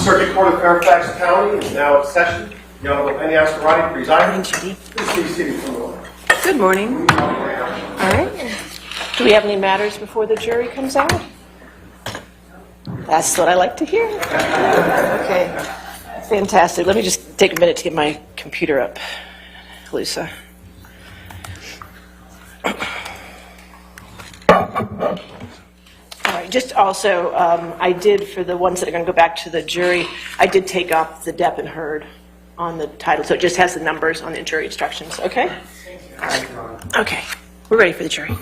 Circuit Court of Fairfax County is now in session. The Honorable Penny Ascarati presiding. Judy. Please be seated for a moment. Good morning. All right. Do we have any matters before the jury comes out? That's what I like to hear. Okay. Fantastic. Let me just take a minute to get my computer up, Lisa. All right. Just also, I did, for the ones that are going to go back to the jury, I did take off the Depp and heard on the title, so it just has the numbers on the jury instructions. Okay? All right. Okay. We're ready for the jury.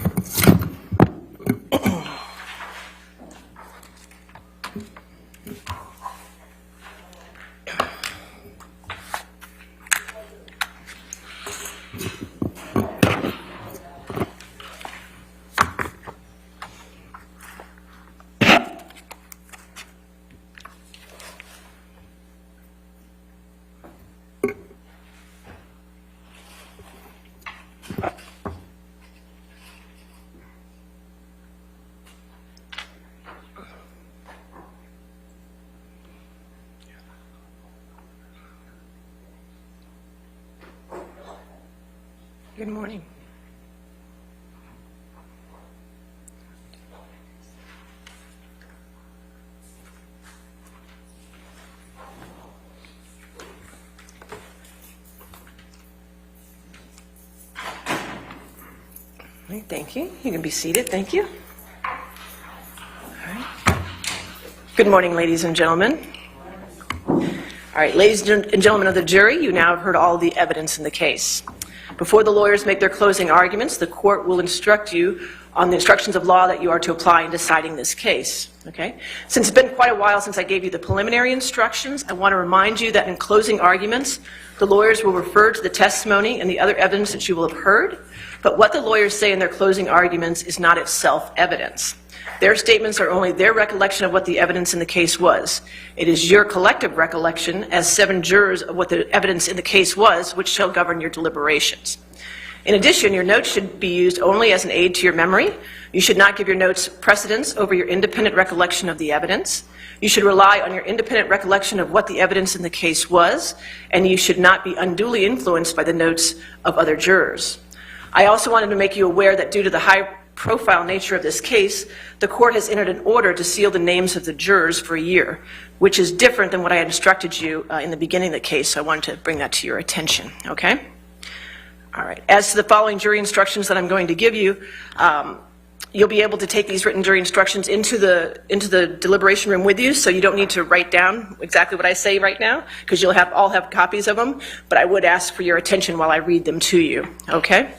Good morning. Thank you. You can be seated. Thank you. All right. Good morning, ladies and gentlemen. All right, ladies and gentlemen of the jury, you now have heard all the evidence in the case. Before the lawyers make their closing arguments, the court will instruct you on the instructions of law that you are to apply in deciding this case. Okay? Since it's been quite a while since I gave you the preliminary instructions, I want to remind you that in closing arguments, the lawyers will refer to the testimony and the other evidence that you will have heard, but what the lawyers say in their closing arguments is not itself evidence. Their statements are only their recollection of what the evidence in the case was. It is your collective recollection as 7 jurors of what the evidence in the case was, which shall govern your deliberations. In addition, your notes should be used only as an aid to your memory. You should not give your notes precedence over your independent recollection of the evidence. You should rely on your independent recollection of what the evidence in the case was, and you should not be unduly influenced by the notes of other jurors. I also wanted to make you aware that due to the high-profile nature of this case, the court has entered an order to seal the names of the jurors for a year, which is different than what I had instructed you in the beginning of the case, so I wanted to bring that to your attention, okay? All right. As to the following jury instructions that I'm going to give you, you'll be able to take these written jury instructions into the deliberation room with you, so you don't need to write down exactly what I say right now, because you'll all have copies of them, but I would ask for your attention while I read them to you, okay?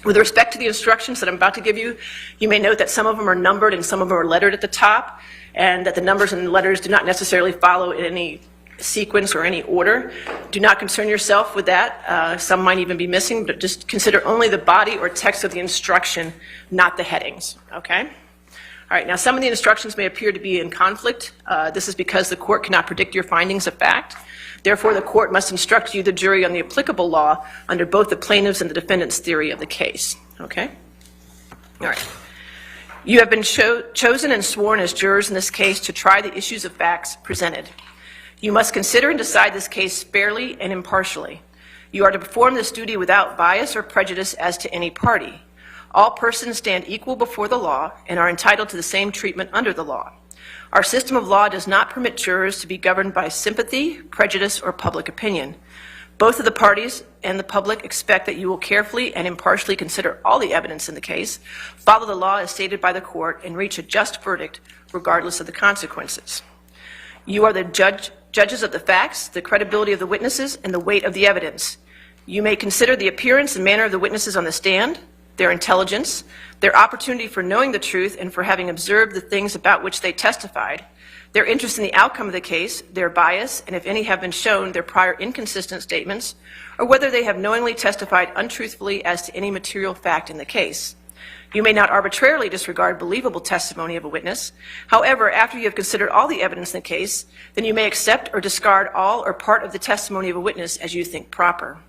With respect to the instructions that I'm about to give you, you may note that some of them are numbered and some of them are lettered at the top, and that the numbers and letters do not necessarily follow in any sequence or any order. Do not concern yourself with that. Some might even be missing, but just consider only the body or text of the instruction, not the headings, okay? All right, now some of the instructions may appear to be in conflict. This is because the court cannot predict your findings of fact. Therefore, the court must instruct you, the jury, on the applicable law under both the plaintiff's and the defendant's theory of the case, okay? All right. You have been chosen and sworn as jurors in this case to try the issues of facts presented. You must consider and decide this case fairly and impartially. You are to perform this duty without bias or prejudice as to any party. All persons stand equal before the law and are entitled to the same treatment under the law. Our system of law does not permit jurors to be governed by sympathy, prejudice, or public opinion. Both of the parties and the public expect that you will carefully and impartially consider all the evidence in the case, follow the law as stated by the court, and reach a just verdict regardless of the consequences. You are the judges of the facts, the credibility of the witnesses, and the weight of the evidence. You may consider the appearance and manner of the witnesses on the stand, their intelligence, their opportunity for knowing the truth and for having observed the things about which they testified, their interest in the outcome of the case, their bias, and if any have been shown, their prior inconsistent statements, or whether they have knowingly testified untruthfully as to any material fact in the case. You may not arbitrarily disregard believable testimony of a witness. However, after you have considered all the evidence in the case, then you may accept or discard all or part of the testimony of a witness as you think proper.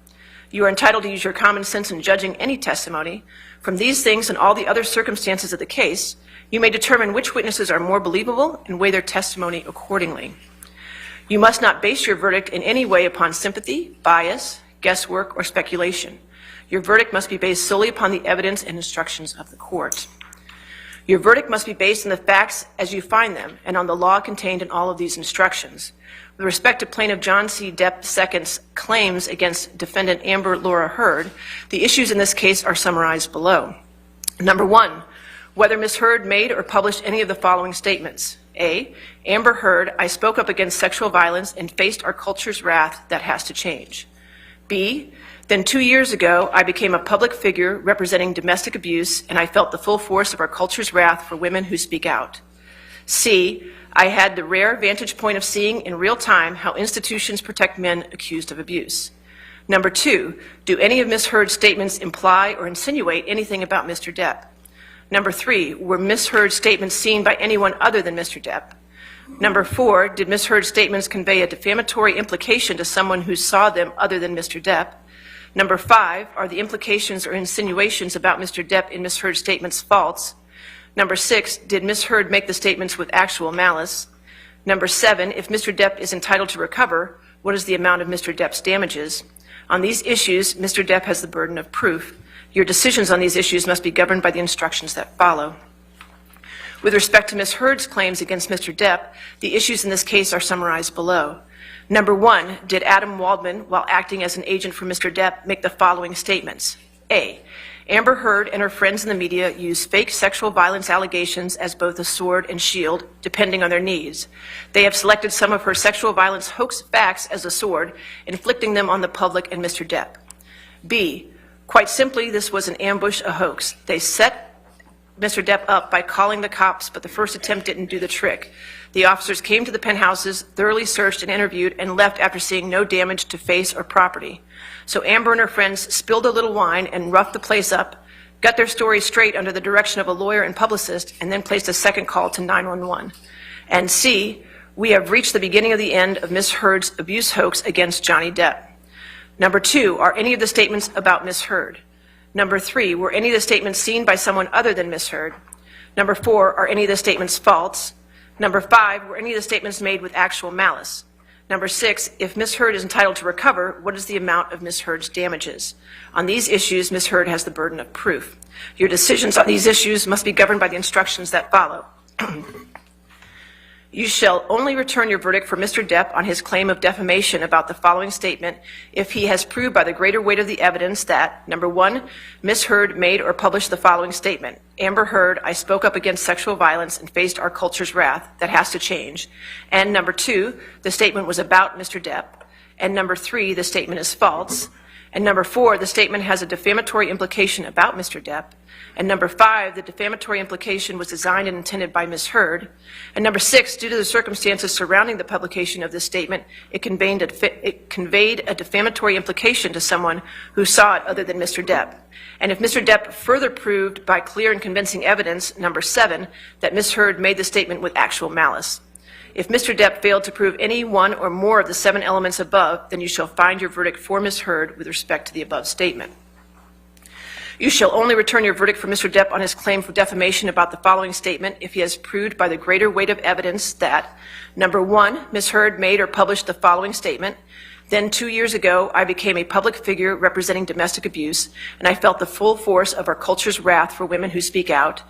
You are entitled to use your common sense in judging any testimony. From these things and all the other circumstances of the case, you may determine which witnesses are more believable and weigh their testimony accordingly. You must not base your verdict in any way upon sympathy, bias, guesswork, or speculation. Your verdict must be based solely upon the evidence and instructions of the court. Your verdict must be based on the facts as you find them and on the law contained in all of these instructions. With respect to plaintiff John C. Depp II's claims against defendant Amber Laura Heard, the issues in this case are summarized below. Number 1, whether Ms. Heard made or published any of the following statements. A, Amber Heard, I spoke up against sexual violence and faced our culture's wrath that has to change. B, then 2 years ago, I became a public figure representing domestic abuse, and I felt the full force of our culture's wrath for women who speak out. C, I had the rare vantage point of seeing in real time how institutions protect men accused of abuse. Number 2, do any of Ms. Heard's statements imply or insinuate anything about Mr. Depp? Number 3, were Ms. Heard's statements seen by anyone other than Mr. Depp? Number 4, did Ms. Heard's statements convey a defamatory implication to someone who saw them other than Mr. Depp? Number 5, are the implications or insinuations about Mr. Depp in Ms. Heard's statements false? Number 6, did Ms. Heard make the statements with actual malice? Number 7, if Mr. Depp is entitled to recover, what is the amount of Mr. Depp's damages? On these issues, Mr. Depp has the burden of proof. Your decisions on these issues must be governed by the instructions that follow. With respect to Ms. Heard's claims against Mr. Depp, the issues in this case are summarized below. Number 1, did Adam Waldman, while acting as an agent for Mr. Depp, make the following statements? A, Amber Heard and her friends in the media use fake sexual violence allegations as both a sword and shield, depending on their needs. They have selected some of her sexual violence hoax facts as a sword, inflicting them on the public and Mr. Depp. B, quite simply, this was an ambush, a hoax. They set Mr. Depp up by calling the cops, but the first attempt didn't do the trick. The officers came to the penthouses, thoroughly searched and interviewed, and left after seeing no damage to face or property. So Amber and her friends spilled a little wine and roughed the place up, got their story straight under the direction of a lawyer and publicist, and then placed a second call to 911. And C, we have reached the beginning of the end of Ms. Heard's abuse hoax against Johnny Depp. Number 2, are any of the statements about Ms. Heard? Number 3, were any of the statements seen by someone other than Ms. Heard? Number 4, are any of the statements false? Number 5, were any of the statements made with actual malice? Number 6, if Ms. Heard is entitled to recover, what is the amount of Ms. Heard's damages? On these issues, Ms. Heard has the burden of proof. Your decisions on these issues must be governed by the instructions that follow. You shall only return your verdict for Mr. Depp on his claim of defamation about the following statement if he has proved by the greater weight of the evidence that, number 1, Ms. Heard made or published the following statement. Amber Heard, I spoke up against sexual violence and faced our culture's wrath. That has to change. And number 2, the statement was about Mr. Depp. And number 3, the statement is false. And number 4, the statement has a defamatory implication about Mr. Depp. And number 5, the defamatory implication was designed and intended by Ms. Heard. And number 6, due to the circumstances surrounding the publication of this statement, it conveyed a defamatory implication to someone who saw it other than Mr. Depp. And if Mr. Depp further proved by clear and convincing evidence, number 7, that Ms. Heard made the statement with actual malice. If Mr. Depp failed to prove any one or more of the 7 elements above, then you shall find your verdict for Ms. Heard with respect to the above statement. You shall only return your verdict for Mr. Depp on his claim for defamation about the following statement if he has proved by the greater weight of evidence that, number 1, Ms. Heard made or published the following statement. Then 2 years ago, I became a public figure representing domestic abuse, and I felt the full force of our culture's wrath for women who speak out.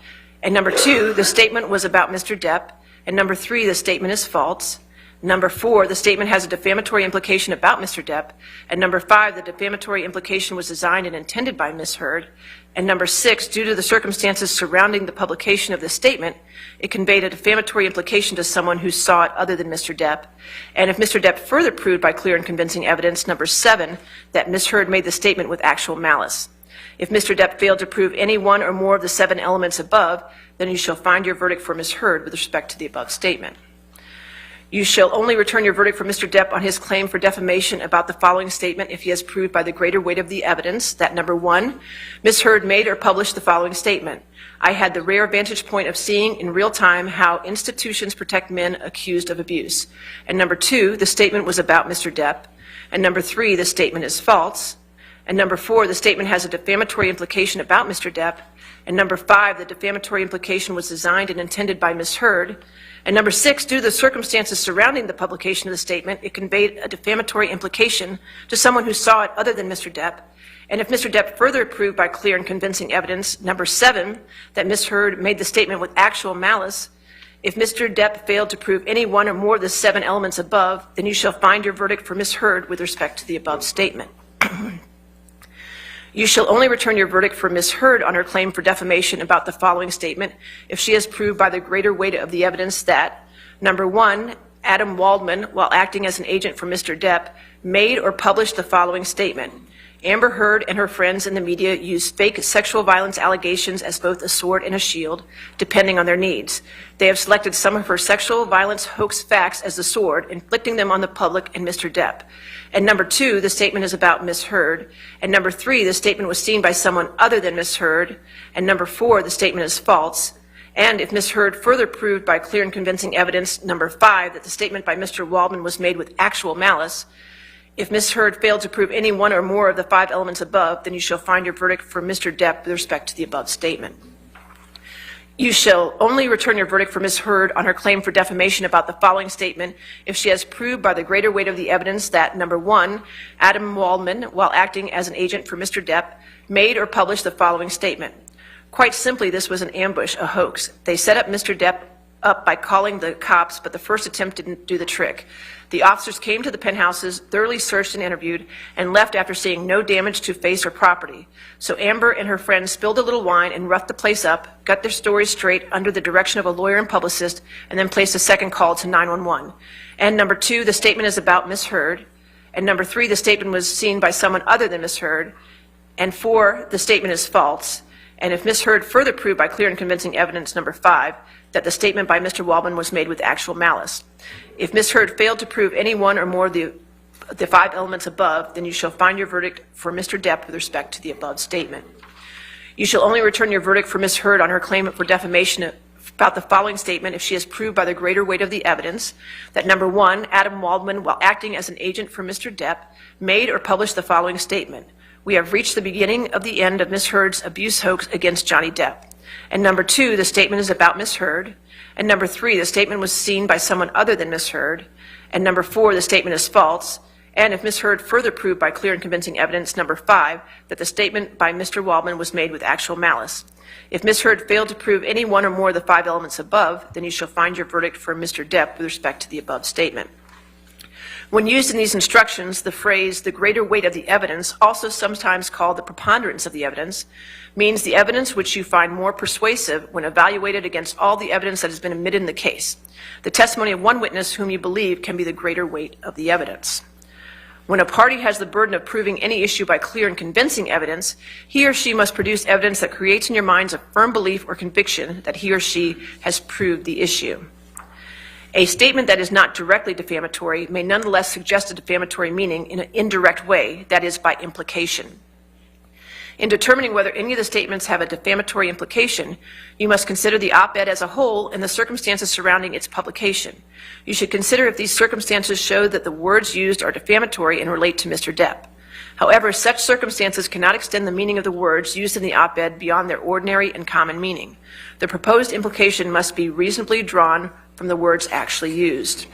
And number 2, the statement was about Mr. Depp. And number 3, the statement is false. Number 4, the statement has a defamatory implication about Mr. Depp. And number 5, the defamatory implication was designed and intended by Ms. Heard. And number 6, due to the circumstances surrounding the publication of this statement, it conveyed a defamatory implication to someone who saw it other than Mr. Depp. And if Mr. Depp further proved by clear and convincing evidence, number 7, that Ms. Heard made the statement with actual malice. If Mr. Depp failed to prove any one or more of the 7 elements above, then you shall find your verdict for Ms. Heard with respect to the above statement. You shall only return your verdict for Mr. Depp on his claim for defamation about the following statement if he has proved by the greater weight of the evidence that, number 1, Ms. Heard made or published the following statement. I had the rare vantage point of seeing in real time how institutions protect men accused of abuse. And number 2, the statement was about Mr. Depp. And number 3, the statement is false. And number 4, the statement has a defamatory implication about Mr. Depp. And number 5, the defamatory implication was designed and intended by Ms. Heard. And number 6, due to the circumstances surrounding the publication of the statement, it conveyed a defamatory implication to someone who saw it other than Mr. Depp. And if Mr. Depp further proved by clear and convincing evidence, number 7, that Ms. Heard made the statement with actual malice. If Mr. Depp failed to prove any one or more of the 7 elements above, then you shall find your verdict for Ms. Heard with respect to the above statement. You shall only return your verdict for Ms. Heard on her claim for defamation about the following statement if she has proved by the greater weight of the evidence that, number 1, Adam Waldman, while acting as an agent for Mr. Depp, made or published the following statement. Amber Heard and her friends in the media use fake sexual violence allegations as both a sword and a shield, depending on their needs. They have selected some of her sexual violence hoax facts as the sword, inflicting them on the public and Mr. Depp. And number 2, the statement is about Ms. Heard. And number 3, the statement was seen by someone other than Ms. Heard. And number 4, the statement is false. And if Ms. Heard further proved by clear and convincing evidence, number 5, that the statement by Mr. Waldman was made with actual malice. If Ms. Heard failed to prove any one or more of the 5 elements above, then you shall find your verdict for Mr. Depp with respect to the above statement. You shall only return your verdict for Ms. Heard on her claim for defamation about the following statement if she has proved by the greater weight of the evidence that, number 1, Adam Waldman, while acting as an agent for Mr. Depp, made or published the following statement. Quite simply, this was an ambush, a hoax. They set up Mr. Depp up by calling the cops, but the first attempt didn't do the trick. The officers came to the penthouses, thoroughly searched and interviewed, and left after seeing no damage to face or property. So Amber and her friends spilled a little wine and roughed the place up, got their stories straight under the direction of a lawyer and publicist, and then placed a second call to 911. And number 2, the statement is about Ms. Heard. And number 3, the statement was seen by someone other than Ms. Heard. And 4, the statement is false. And if Ms. Heard further proved by clear and convincing evidence, number 5, that the statement by Mr. Waldman was made with actual malice. If Ms. Heard failed to prove any one or more of the 5 elements above, then you shall find your verdict for Mr. Depp with respect to the above statement. You shall only return your verdict for Ms. Heard on her claim for defamation about the following statement if she has proved by the greater weight of the evidence that, number 1, Adam Waldman, while acting as an agent for Mr. Depp, made or published the following statement. We have reached the beginning of the end of Ms. Heard's abuse hoax against Johnny Depp. And number 2, the statement is about Ms. Heard. And number 3, the statement was seen by someone other than Ms. Heard. And number 4, the statement is false. And if Ms. Heard further proved by clear and convincing evidence, number 5, that the statement by Mr. Waldman was made with actual malice. If Ms. Heard failed to prove any one or more of the 5 elements above, then you shall find your verdict for Mr. Depp with respect to the above statement. When used in these instructions, the phrase, the greater weight of the evidence, also sometimes called the preponderance of the evidence, means the evidence which you find more persuasive when evaluated against all the evidence that has been admitted in the case. The testimony of one witness whom you believe can be the greater weight of the evidence. When a party has the burden of proving any issue by clear and convincing evidence, he or she must produce evidence that creates in your minds a firm belief or conviction that he or she has proved the issue. A statement that is not directly defamatory may nonetheless suggest a defamatory meaning in an indirect way, that is, by implication. In determining whether any of the statements have a defamatory implication, you must consider the op-ed as a whole and the circumstances surrounding its publication. You should consider if these circumstances show that the words used are defamatory and relate to Mr. Depp. However, such circumstances cannot extend the meaning of the words used in the op-ed beyond their ordinary and common meaning. The proposed implication must be reasonably drawn from the words actually used.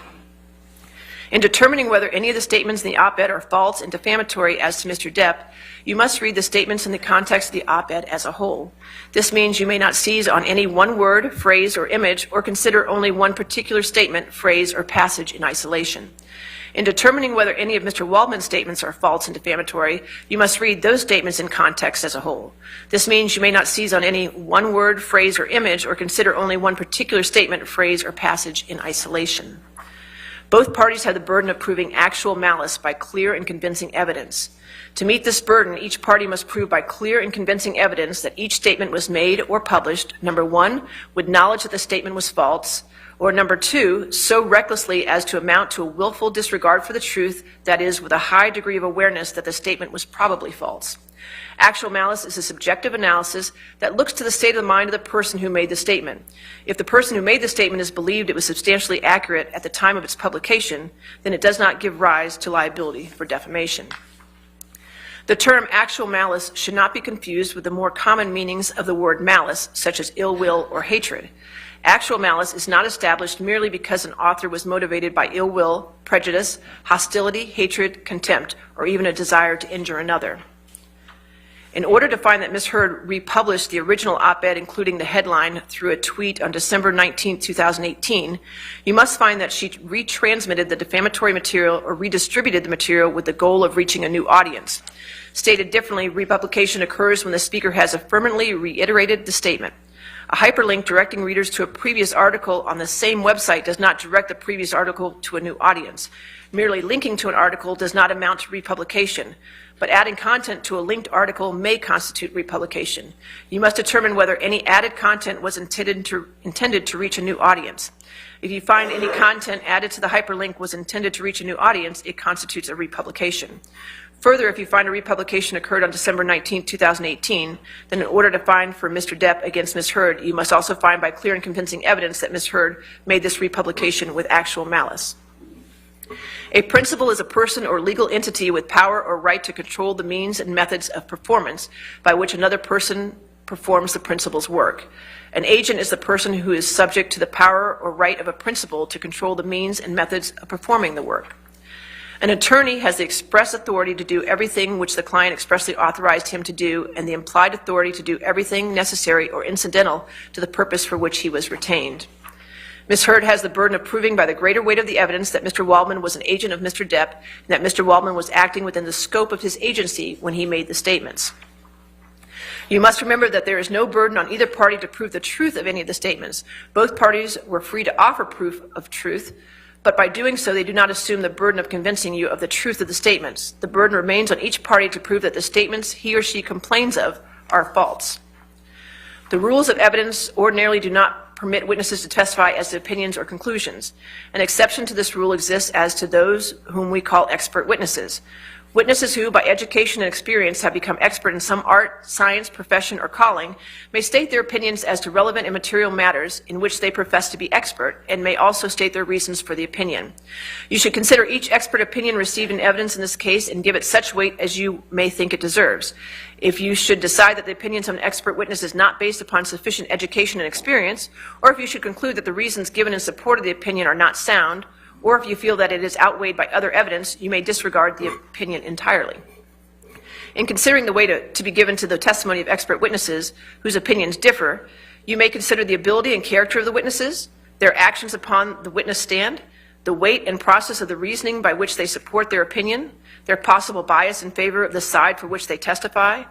In determining whether any of the statements in the op-ed are false and defamatory as to Mr. Depp, you must read the statements in the context of the op-ed as a whole. This means you may not seize on any one word, phrase, or image, or consider only one particular statement, phrase, or passage in isolation. In determining whether any of Mr. Waldman's statements are false and defamatory, you must read those statements in context as a whole. This means you may not seize on any one word, phrase, or image, or consider only one particular statement, phrase, or passage in isolation. Both parties have the burden of proving actual malice by clear and convincing evidence. To meet this burden, each party must prove by clear and convincing evidence that each statement was made or published, number 1, with knowledge that the statement was false, or number 2, so recklessly as to amount to a willful disregard for the truth, that is, with a high degree of awareness that the statement was probably false. Actual malice is a subjective analysis that looks to the state of the mind of the person who made the statement. If the person who made the statement is believed it was substantially accurate at the time of its publication, then it does not give rise to liability for defamation. The term actual malice should not be confused with the more common meanings of the word malice, such as ill will or hatred. Actual malice is not established merely because an author was motivated by ill will, prejudice, hostility, hatred, contempt, or even a desire to injure another. In order to find that Ms. Heard republished the original op-ed, including the headline, through a tweet on December 19, 2018, you must find that she retransmitted the defamatory material or redistributed the material with the goal of reaching a new audience. Stated differently, republication occurs when the speaker has affirmatively reiterated the statement. A hyperlink directing readers to a previous article on the same website does not direct the previous article to a new audience. Merely linking to an article does not amount to republication, but adding content to a linked article may constitute republication. You must determine whether any added content was intended to reach a new audience. If you find any content added to the hyperlink was intended to reach a new audience, it constitutes a republication. Further, if you find a republication occurred on December 19, 2018, then in order to find for Mr. Depp against Ms. Heard, you must also find by clear and convincing evidence that Ms. Heard made this republication with actual malice. A principal is a person or legal entity with power or right to control the means and methods of performance by which another person performs the principal's work. An agent is the person who is subject to the power or right of a principal to control the means and methods of performing the work. An attorney has the express authority to do everything which the client expressly authorized him to do, and the implied authority to do everything necessary or incidental to the purpose for which he was retained. Ms. Heard has the burden of proving by the greater weight of the evidence that Mr. Waldman was an agent of Mr. Depp and that Mr. Waldman was acting within the scope of his agency when he made the statements. You must remember that there is no burden on either party to prove the truth of any of the statements. Both parties were free to offer proof of truth, but by doing so, they do not assume the burden of convincing you of the truth of the statements. The burden remains on each party to prove that the statements he or she complains of are false. The rules of evidence ordinarily do not permit witnesses to testify as to opinions or conclusions. An exception to this rule exists as to those whom we call expert witnesses. Witnesses who, by education and experience, have become expert in some art, science, profession, or calling may state their opinions as to relevant and material matters in which they profess to be expert, and may also state their reasons for the opinion. You should consider each expert opinion received in evidence in this case and give it such weight as you may think it deserves. If you should decide that the opinions of an expert witness is not based upon sufficient education and experience, or if you should conclude that the reasons given in support of the opinion are not sound, or if you feel that it is outweighed by other evidence, you may disregard the opinion entirely. In considering the weight to be given to the testimony of expert witnesses whose opinions differ, you may consider the ability and character of the witnesses, their actions upon the witness stand, the weight and process of the reasoning by which they support their opinion, their possible bias in favor of the side for which they testify,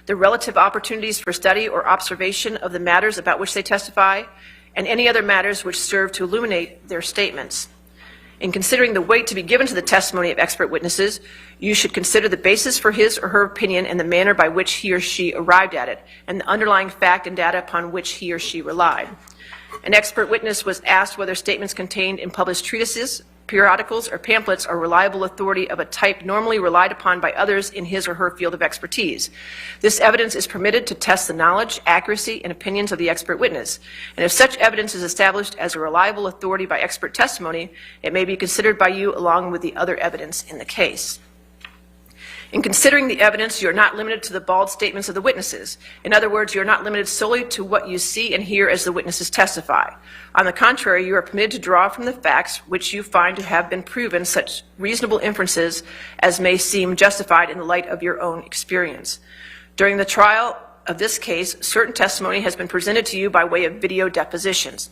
the relative opportunities for study or observation of the matters about which they testify, and any other matters which serve to illuminate their statements. In considering the weight to be given to the testimony of expert witnesses, you should consider the basis for his or her opinion and the manner by which he or she arrived at it, and the underlying fact and data upon which he or she relied. An expert witness was asked whether statements contained in published treatises, periodicals, or pamphlets are reliable authority of a type normally relied upon by others in his or her field of expertise. This evidence is permitted to test the knowledge, accuracy, and opinions of the expert witness. And if such evidence is established as a reliable authority by expert testimony, it may be considered by you along with the other evidence in the case. In considering the evidence, you are not limited to the bald statements of the witnesses. In other words, you are not limited solely to what you see and hear as the witnesses testify. On the contrary, you are permitted to draw from the facts which you find to have been proven such reasonable inferences as may seem justified in the light of your own experience. During the trial of this case, certain testimony has been presented to you by way of video depositions.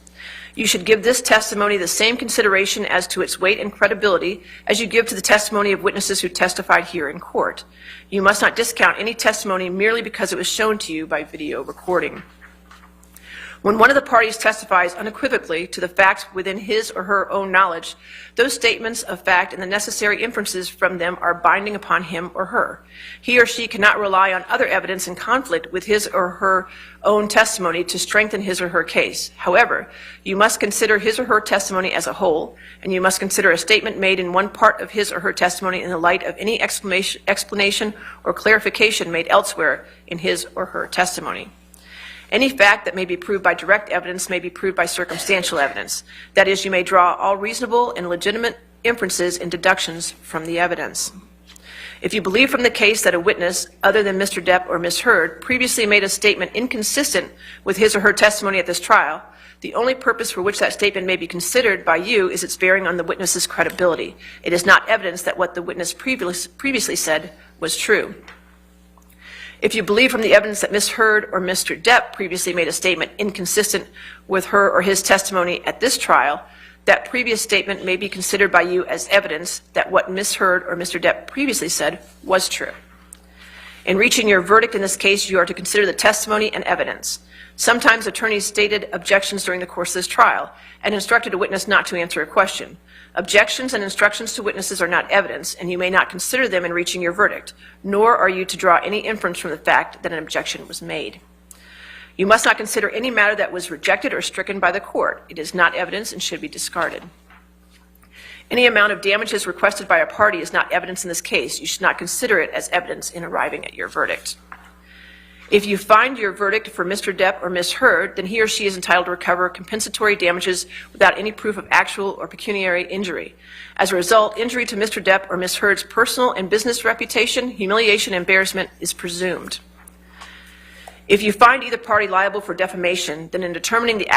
You should give this testimony the same consideration as to its weight and credibility as you give to the testimony of witnesses who testified here in court. You must not discount any testimony merely because it was shown to you by video recording. When one of the parties testifies unequivocally to the facts within his or her own knowledge, those statements of fact and the necessary inferences from them are binding upon him or her. He or she cannot rely on other evidence in conflict with his or her own testimony to strengthen his or her case. However, you must consider his or her testimony as a whole, and you must consider a statement made in one part of his or her testimony in the light of any explanation or clarification made elsewhere in his or her testimony. Any fact that may be proved by direct evidence may be proved by circumstantial evidence. That is, you may draw all reasonable and legitimate inferences and deductions from the evidence. If you believe from the case that a witness, other than Mr. Depp or Ms. Heard, previously made a statement inconsistent with his or her testimony at this trial, the only purpose for which that statement may be considered by you is its bearing on the witness's credibility. It is not evidence that what the witness previously said was true. If you believe from the evidence that Ms. Heard or Mr. Depp previously made a statement inconsistent with her or his testimony at this trial, that previous statement may be considered by you as evidence that what Ms. Heard or Mr. Depp previously said was true. In reaching your verdict in this case, you are to consider the testimony and evidence. Sometimes attorneys stated objections during the course of this trial and instructed a witness not to answer a question. Objections and instructions to witnesses are not evidence, and you may not consider them in reaching your verdict, nor are you to draw any inference from the fact that an objection was made. You must not consider any matter that was rejected or stricken by the court. It is not evidence and should be discarded. Any amount of damages requested by a party is not evidence in this case. You should not consider it as evidence in arriving at your verdict. If you find your verdict for Mr. Depp or Ms. Heard, then he or she is entitled to recover compensatory damages without any proof of actual or pecuniary injury. As a result, injury to Mr. Depp or Ms. Heard's personal and business reputation, humiliation, and embarrassment is presumed. If you find either party liable for defamation, then in determining the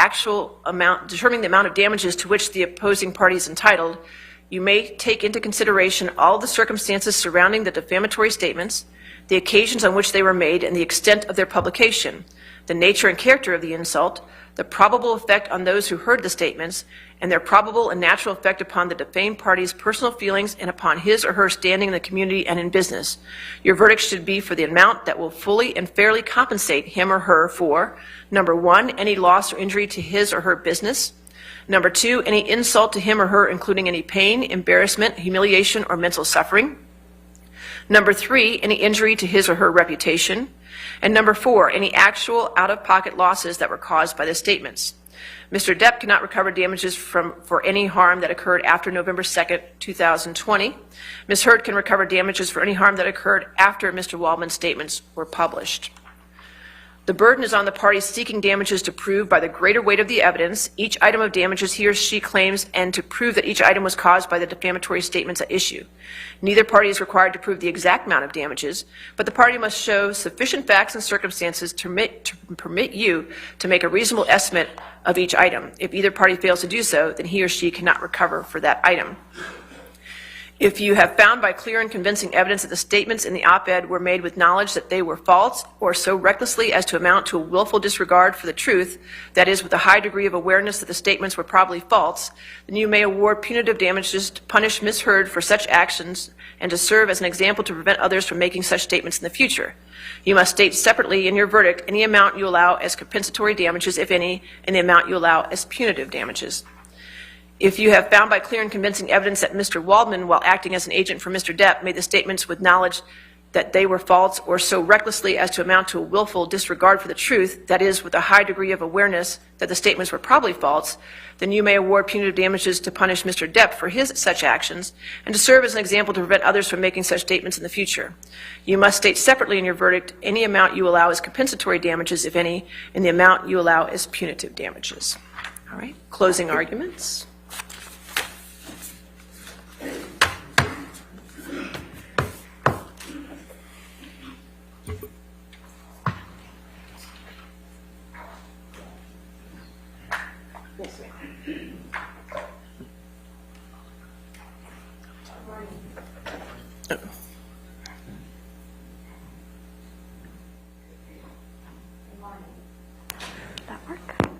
amount of damages to which the opposing party is entitled, you may take into consideration all the circumstances surrounding the defamatory statements, the occasions on which they were made, and the extent of their publication, the nature and character of the insult, the probable effect on those who heard the statements, and their probable and natural effect upon the defamed party's personal feelings and upon his or her standing in the community and in business. Your verdict should be for the amount that will fully and fairly compensate him or her for, number one, any loss or injury to his or her business, number two, any insult to him or her, including any pain, embarrassment, humiliation, or mental suffering, number three, any injury to his or her reputation, and number four, any actual out-of-pocket losses that were caused by the statements. Mr. Depp cannot recover damages for any harm that occurred after November 2nd, 2020. Ms. Heard can recover damages for any harm that occurred after Mr. Waldman's statements were published. The burden is on the party seeking damages to prove by the greater weight of the evidence each item of damages he or she claims and to prove that each item was caused by the defamatory statements at issue. Neither party is required to prove the exact amount of damages, but the party must show sufficient facts and circumstances to permit you to make a reasonable estimate of each item. If either party fails to do so, then he or she cannot recover for that item. If you have found by clear and convincing evidence that the statements in the op-ed were made with knowledge that they were false or so recklessly as to amount to a willful disregard for the truth, that is, with a high degree of awareness that the statements were probably false, then you may award punitive damages to punish Ms. Heard for such actions and to serve as an example to prevent others from making such statements in the future. You must state separately in your verdict any amount you allow as compensatory damages, if any, and the amount you allow as punitive damages. If you have found by clear and convincing evidence that Mr. Waldman, while acting as an agent for Mr. Depp, made the statements with knowledge that they were false or so recklessly as to amount to a willful disregard for the truth, that is, with a high degree of awareness that the statements were probably false, then you may award punitive damages to punish Mr. Depp for his such actions and to serve as an example to prevent others from making such statements in the future. You must state separately in your verdict any amount you allow as compensatory damages, if any, and the amount you allow as punitive damages. All right, closing arguments.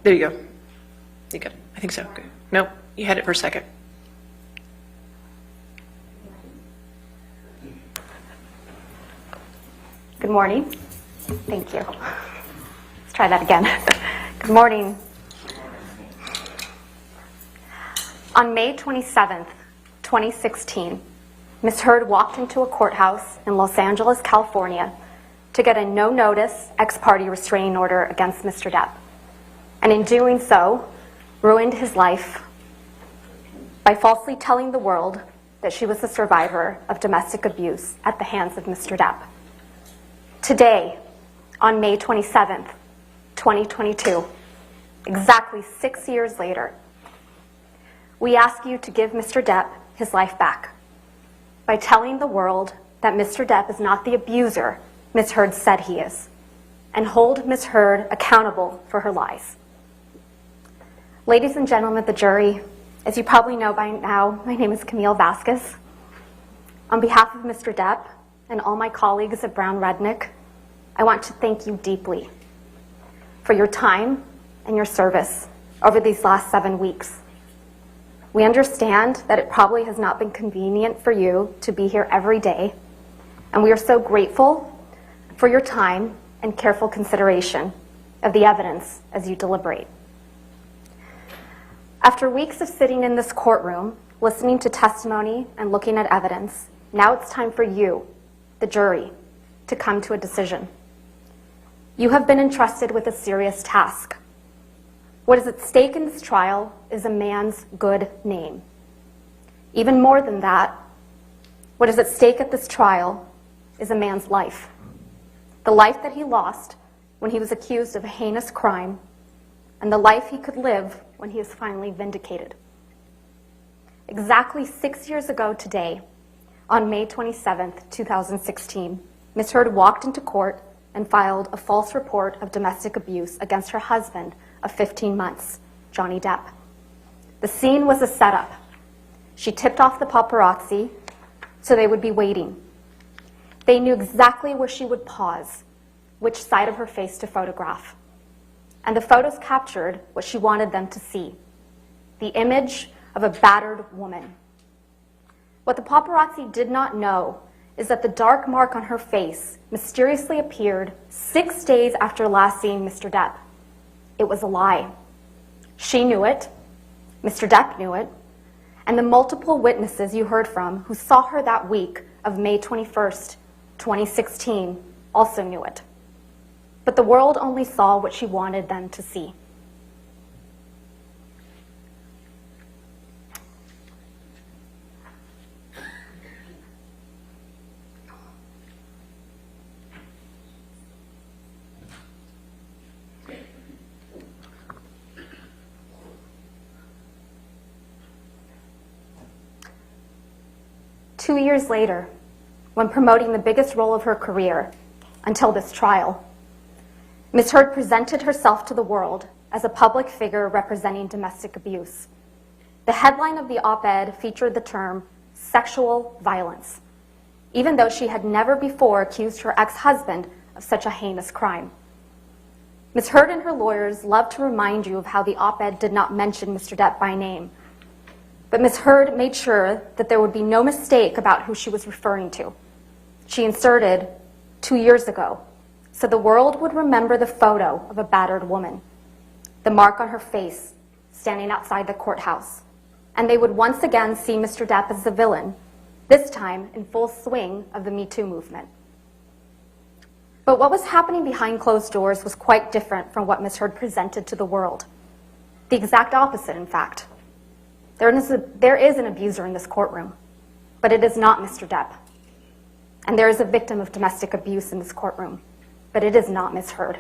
There you go. You got it. I think so. Good. Nope, you had it for a second. Good morning. Thank you. Let's try that again. Good morning. On May 27th, 2016, Ms. Heard walked into a courthouse in Los Angeles, California to get a no-notice ex-parte restraining order against Mr. Depp, and in doing so, ruined his life by falsely telling the world that she was a survivor of domestic abuse at the hands of Mr. Depp. Today, on May 27th, 2022, exactly 6 years later, we ask you to give Mr. Depp his life back by telling the world that Mr. Depp is not the abuser Ms. Heard said he is, and hold Ms. Heard accountable for her lies. Ladies and gentlemen of the jury, as you probably know by now, my name is Camille Vasquez. On behalf of Mr. Depp and all my colleagues at Brown Rednick, I want to thank you deeply for your time and your service over these last 7 weeks. We understand that it probably has not been convenient for you to be here every day, and we are so grateful for your time and careful consideration of the evidence as you deliberate. After weeks of sitting in this courtroom, listening to testimony and looking at evidence, now it's time for you, the jury, to come to a decision. You have been entrusted with a serious task. What is at stake in this trial is a man's good name. Even more than that, what is at stake at this trial is a man's life. The life that he lost when he was accused of a heinous crime, and the life he could live when he is finally vindicated. Exactly 6 years ago today, on May 27th, 2016, Ms. Heard walked into court and filed a false report of domestic abuse against her husband of 15 months, Johnny Depp. The scene was a setup. She tipped off the paparazzi so they would be waiting. They knew exactly where she would pause, which side of her face to photograph. And the photos captured what she wanted them to see, the image of a battered woman. What the paparazzi did not know is that the dark mark on her face mysteriously appeared 6 days after last seeing Mr. Depp. It was a lie. She knew it, Mr. Depp knew it, and the multiple witnesses you heard from who saw her that week of May 21st, 2016 also knew it. But the world only saw what she wanted them to see. Two years later, when promoting the biggest role of her career until this trial, Ms. Heard presented herself to the world as a public figure representing domestic abuse. The headline of the op-ed featured the term sexual violence, even though she had never before accused her ex-husband of such a heinous crime. Ms. Heard and her lawyers love to remind you of how the op-ed did not mention Mr. Depp by name. But Ms. Heard made sure that there would be no mistake about who she was referring to. She inserted 2 years ago, so the world would remember the photo of a battered woman, the mark on her face standing outside the courthouse, and they would once again see Mr. Depp as the villain, this time in full swing of the Me Too movement. But what was happening behind closed doors was quite different from what Ms. Heard presented to the world. The exact opposite, in fact. There is an abuser in this courtroom, but it is not Mr. Depp. And there is a victim of domestic abuse in this courtroom, but it is not Ms. Heard.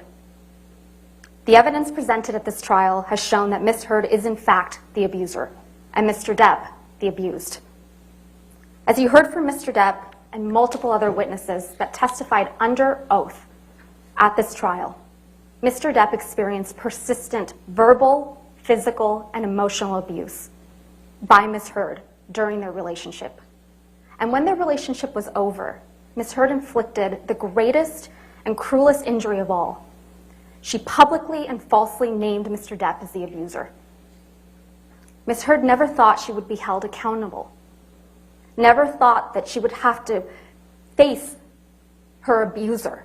The evidence presented at this trial has shown that Ms. Heard is in fact the abuser, and Mr. Depp the abused. As you heard from Mr. Depp and multiple other witnesses that testified under oath at this trial, Mr. Depp experienced persistent verbal, physical, and emotional abuse by Ms. Heard during their relationship. And when their relationship was over, Ms. Heard inflicted the greatest and cruelest injury of all. She publicly and falsely named Mr. Depp as the abuser. Ms. Heard never thought she would be held accountable, never thought that she would have to face her abuser.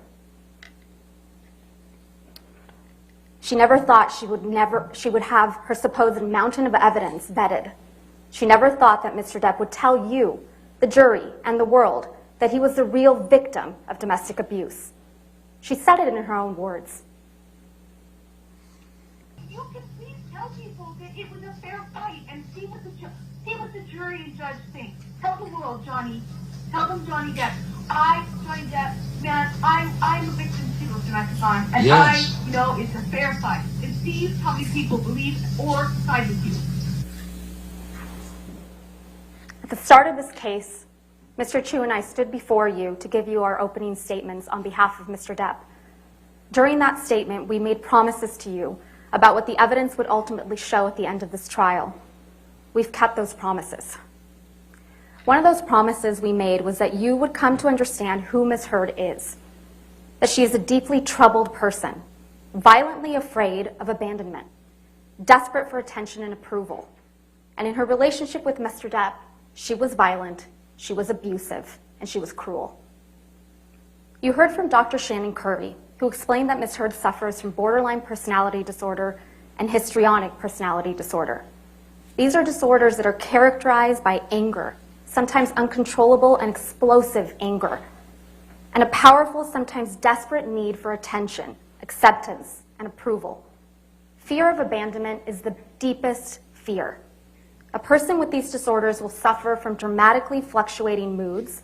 She never thought she would have her supposed mountain of evidence vetted. She never thought that Mr. Depp would tell you, the jury, and the world that he was the real victim of domestic abuse. She said it in her own words. You can please tell people that it was a fair fight and see what the jury and judge think. Tell the world, Johnny. Tell them Johnny Depp. Johnny Depp, man, I'm a victim too of domestic violence, and yes. I know it's a fair fight. And see how many people believe or side with you. At the start of this case, Mr. Chu and I stood before you to give you our opening statements on behalf of Mr. Depp. During that statement, we made promises to you about what the evidence would ultimately show at the end of this trial. We've kept those promises. One of those promises we made was that you would come to understand who Ms. Heard is, that she is a deeply troubled person, violently afraid of abandonment, desperate for attention and approval. And in her relationship with Mr. Depp, she was violent, she was abusive, and she was cruel. You heard from Dr. Shannon Curry, who explained that Ms. Heard suffers from borderline personality disorder and histrionic personality disorder. These are disorders that are characterized by anger, sometimes uncontrollable and explosive anger, and a powerful, sometimes desperate need for attention, acceptance, and approval. Fear of abandonment is the deepest fear. A person with these disorders will suffer from dramatically fluctuating moods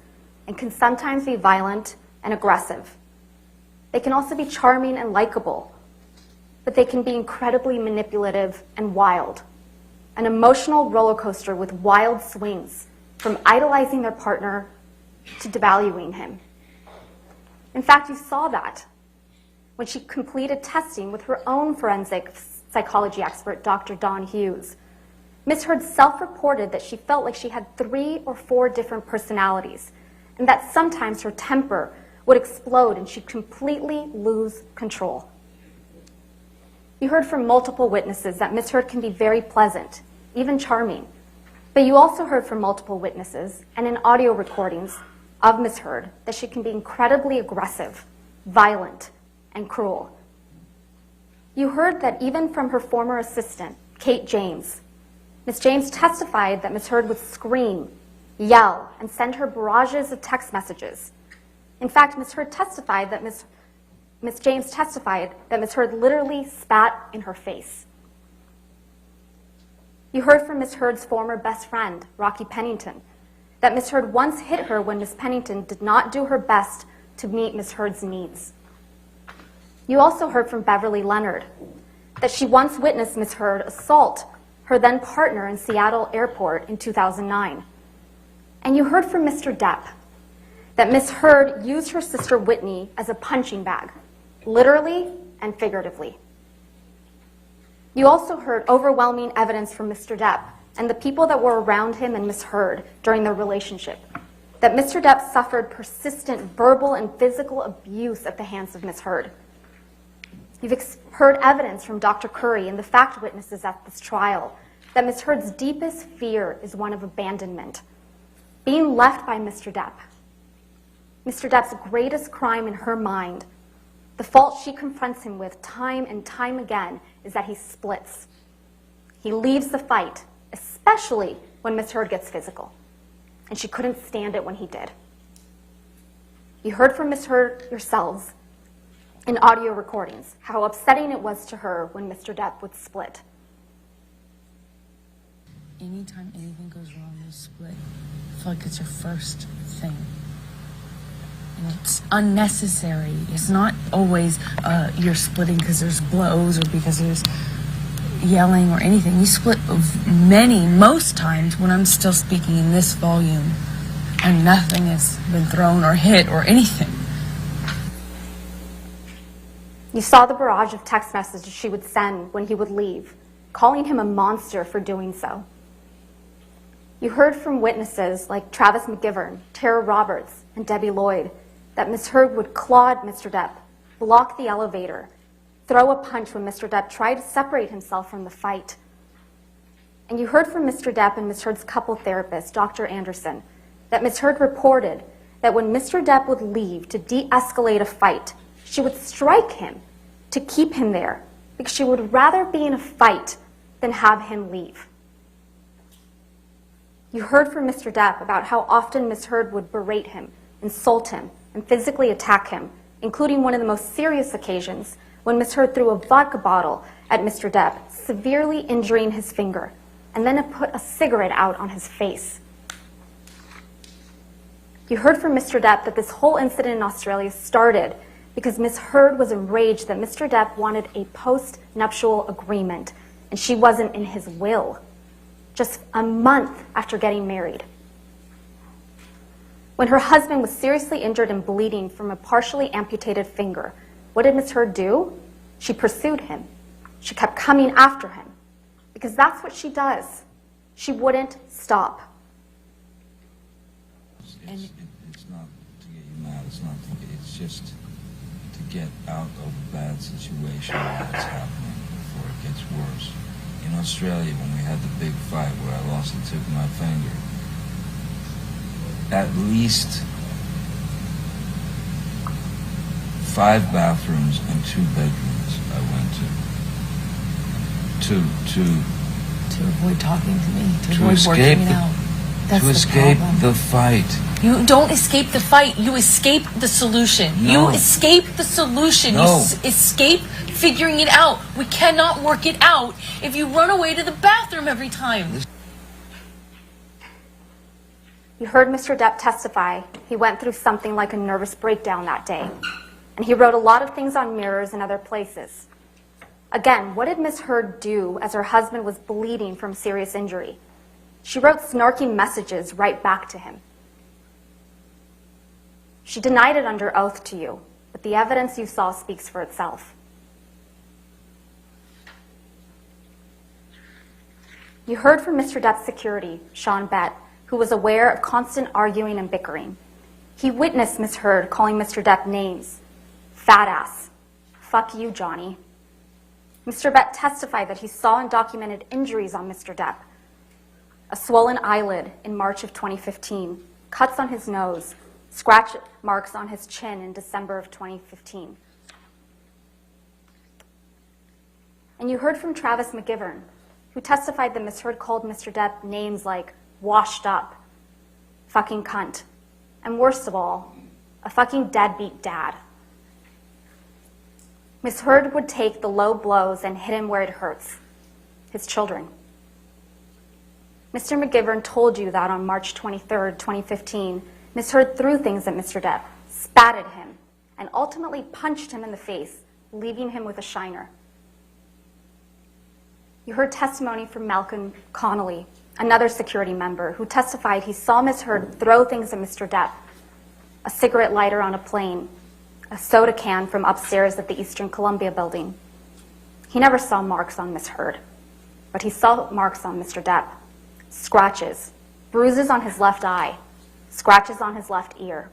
and can sometimes be violent and aggressive. They can also be charming and likable, but they can be incredibly manipulative and wild. An emotional roller coaster with wild swings, from idolizing their partner to devaluing him. In fact, you saw that when she completed testing with her own forensic psychology expert, Dr. Don Hughes. Ms. Heard self-reported that she felt like she had 3 or 4 different personalities, and that sometimes her temper would explode and she'd completely lose control. You heard from multiple witnesses that Ms. Heard can be very pleasant, even charming. But you also heard from multiple witnesses and in audio recordings of Ms. Heard that she can be incredibly aggressive, violent, and cruel. You heard that even from her former assistant, Kate James. Ms. James testified that Ms. Heard would scream, yell, and send her barrages of text messages. In fact, Ms. Heard testified that Ms. James testified that Ms. Heard literally spat in her face. You heard from Ms. Heard's former best friend, Rocky Pennington, that Ms. Heard once hit her when Ms. Pennington did not do her best to meet Ms. Heard's needs. You also heard from Beverly Leonard that she once witnessed Ms. Heard assault her then partner in Seattle Airport in 2009. And you heard from Mr. Depp that Ms. Heard used her sister Whitney as a punching bag, literally and figuratively. You also heard overwhelming evidence from Mr. Depp and the people that were around him and Ms. Heard during their relationship, that Mr. Depp suffered persistent verbal and physical abuse at the hands of Ms. Heard. You've heard evidence from Dr. Curry and the fact witnesses at this trial that Ms. Heard's deepest fear is one of abandonment, being left by Mr. Depp. Mr. Depp's greatest crime in her mind, the fault she confronts him with time and time again, is that he splits. He leaves the fight, especially when Ms. Heard gets physical, and she couldn't stand it when he did. You heard from Ms. Heard yourselves in audio recordings how upsetting it was to her when Mr. Depp would split. Anytime anything goes wrong, you split. I feel like it's your first thing. And it's unnecessary. It's not always you're splitting because there's blows or because there's yelling or anything. You split most times when I'm still speaking in this volume and nothing has been thrown or hit or anything. You saw the barrage of text messages she would send when he would leave, calling him a monster for doing so. You heard from witnesses like Travis McGivern, Tara Roberts, and Debbie Lloyd that Ms. Heard would claw at Mr. Depp, block the elevator, throw a punch when Mr. Depp tried to separate himself from the fight. And you heard from Mr. Depp and Ms. Heard's couple therapist, Dr. Anderson, that Ms. Heard reported that when Mr. Depp would leave to de-escalate a fight, she would strike him to keep him there because she would rather be in a fight than have him leave. You heard from Mr. Depp about how often Ms. Heard would berate him, insult him, and physically attack him, including one of the most serious occasions when Ms. Heard threw a vodka bottle at Mr. Depp, severely injuring his finger, and then put a cigarette out on his face. You heard from Mr. Depp that this whole incident in Australia started because Ms. Heard was enraged that Mr. Depp wanted a post-nuptial agreement, and she wasn't in his will, just a month after getting married. When her husband was seriously injured and bleeding from a partially amputated finger, what did Ms. Heard do? She pursued him. She kept coming after him, because that's what she does. She wouldn't stop. It's not to get you mad. It's just to get out of a bad situation that's happening before it gets worse. In Australia, when we had the big fight where I lost the tip of my finger, at least 5 bathrooms and 2 bedrooms I went To avoid talking to me, to avoid escape working it out. That's to the escape problem. the fight. You don't escape the fight. You escape the solution. No. You escape the solution. No. You escape figuring it out. We cannot work it out if you run away to the bathroom every time. You heard Mr. Depp testify. He went through something like a nervous breakdown that day. And he wrote a lot of things on mirrors and other places. Again, what did Ms. Heard do as her husband was bleeding from serious injury? She wrote snarky messages right back to him. She denied it under oath to you, but the evidence you saw speaks for itself. You heard from Mr. Depp's security, Sean Bett, who was aware of constant arguing and bickering. He witnessed Ms. Heard calling Mr. Depp names. Fat ass. Fuck you, Johnny. Mr. Bett testified that he saw and documented injuries on Mr. Depp. A swollen eyelid in March of 2015, cuts on his nose, scratch marks on his chin in December of 2015. And you heard from Travis McGivern, who testified that Ms. Heard called Mr. Depp names like washed up, fucking cunt, and worst of all, a fucking deadbeat dad. Ms. Heard would take the low blows and hit him where it hurts, his children. Mr. McGivern told you that on March 23, 2015, Ms. Heard threw things at Mr. Depp, spat at him, and ultimately punched him in the face, leaving him with a shiner. You heard testimony from Malcolm Connolly, another security member, who testified he saw Ms. Heard throw things at Mr. Depp, a cigarette lighter on a plane, a soda can from upstairs at the Eastern Columbia building. He never saw marks on Ms. Heard, but he saw marks on Mr. Depp. Scratches, bruises on his left eye, scratches on his left ear.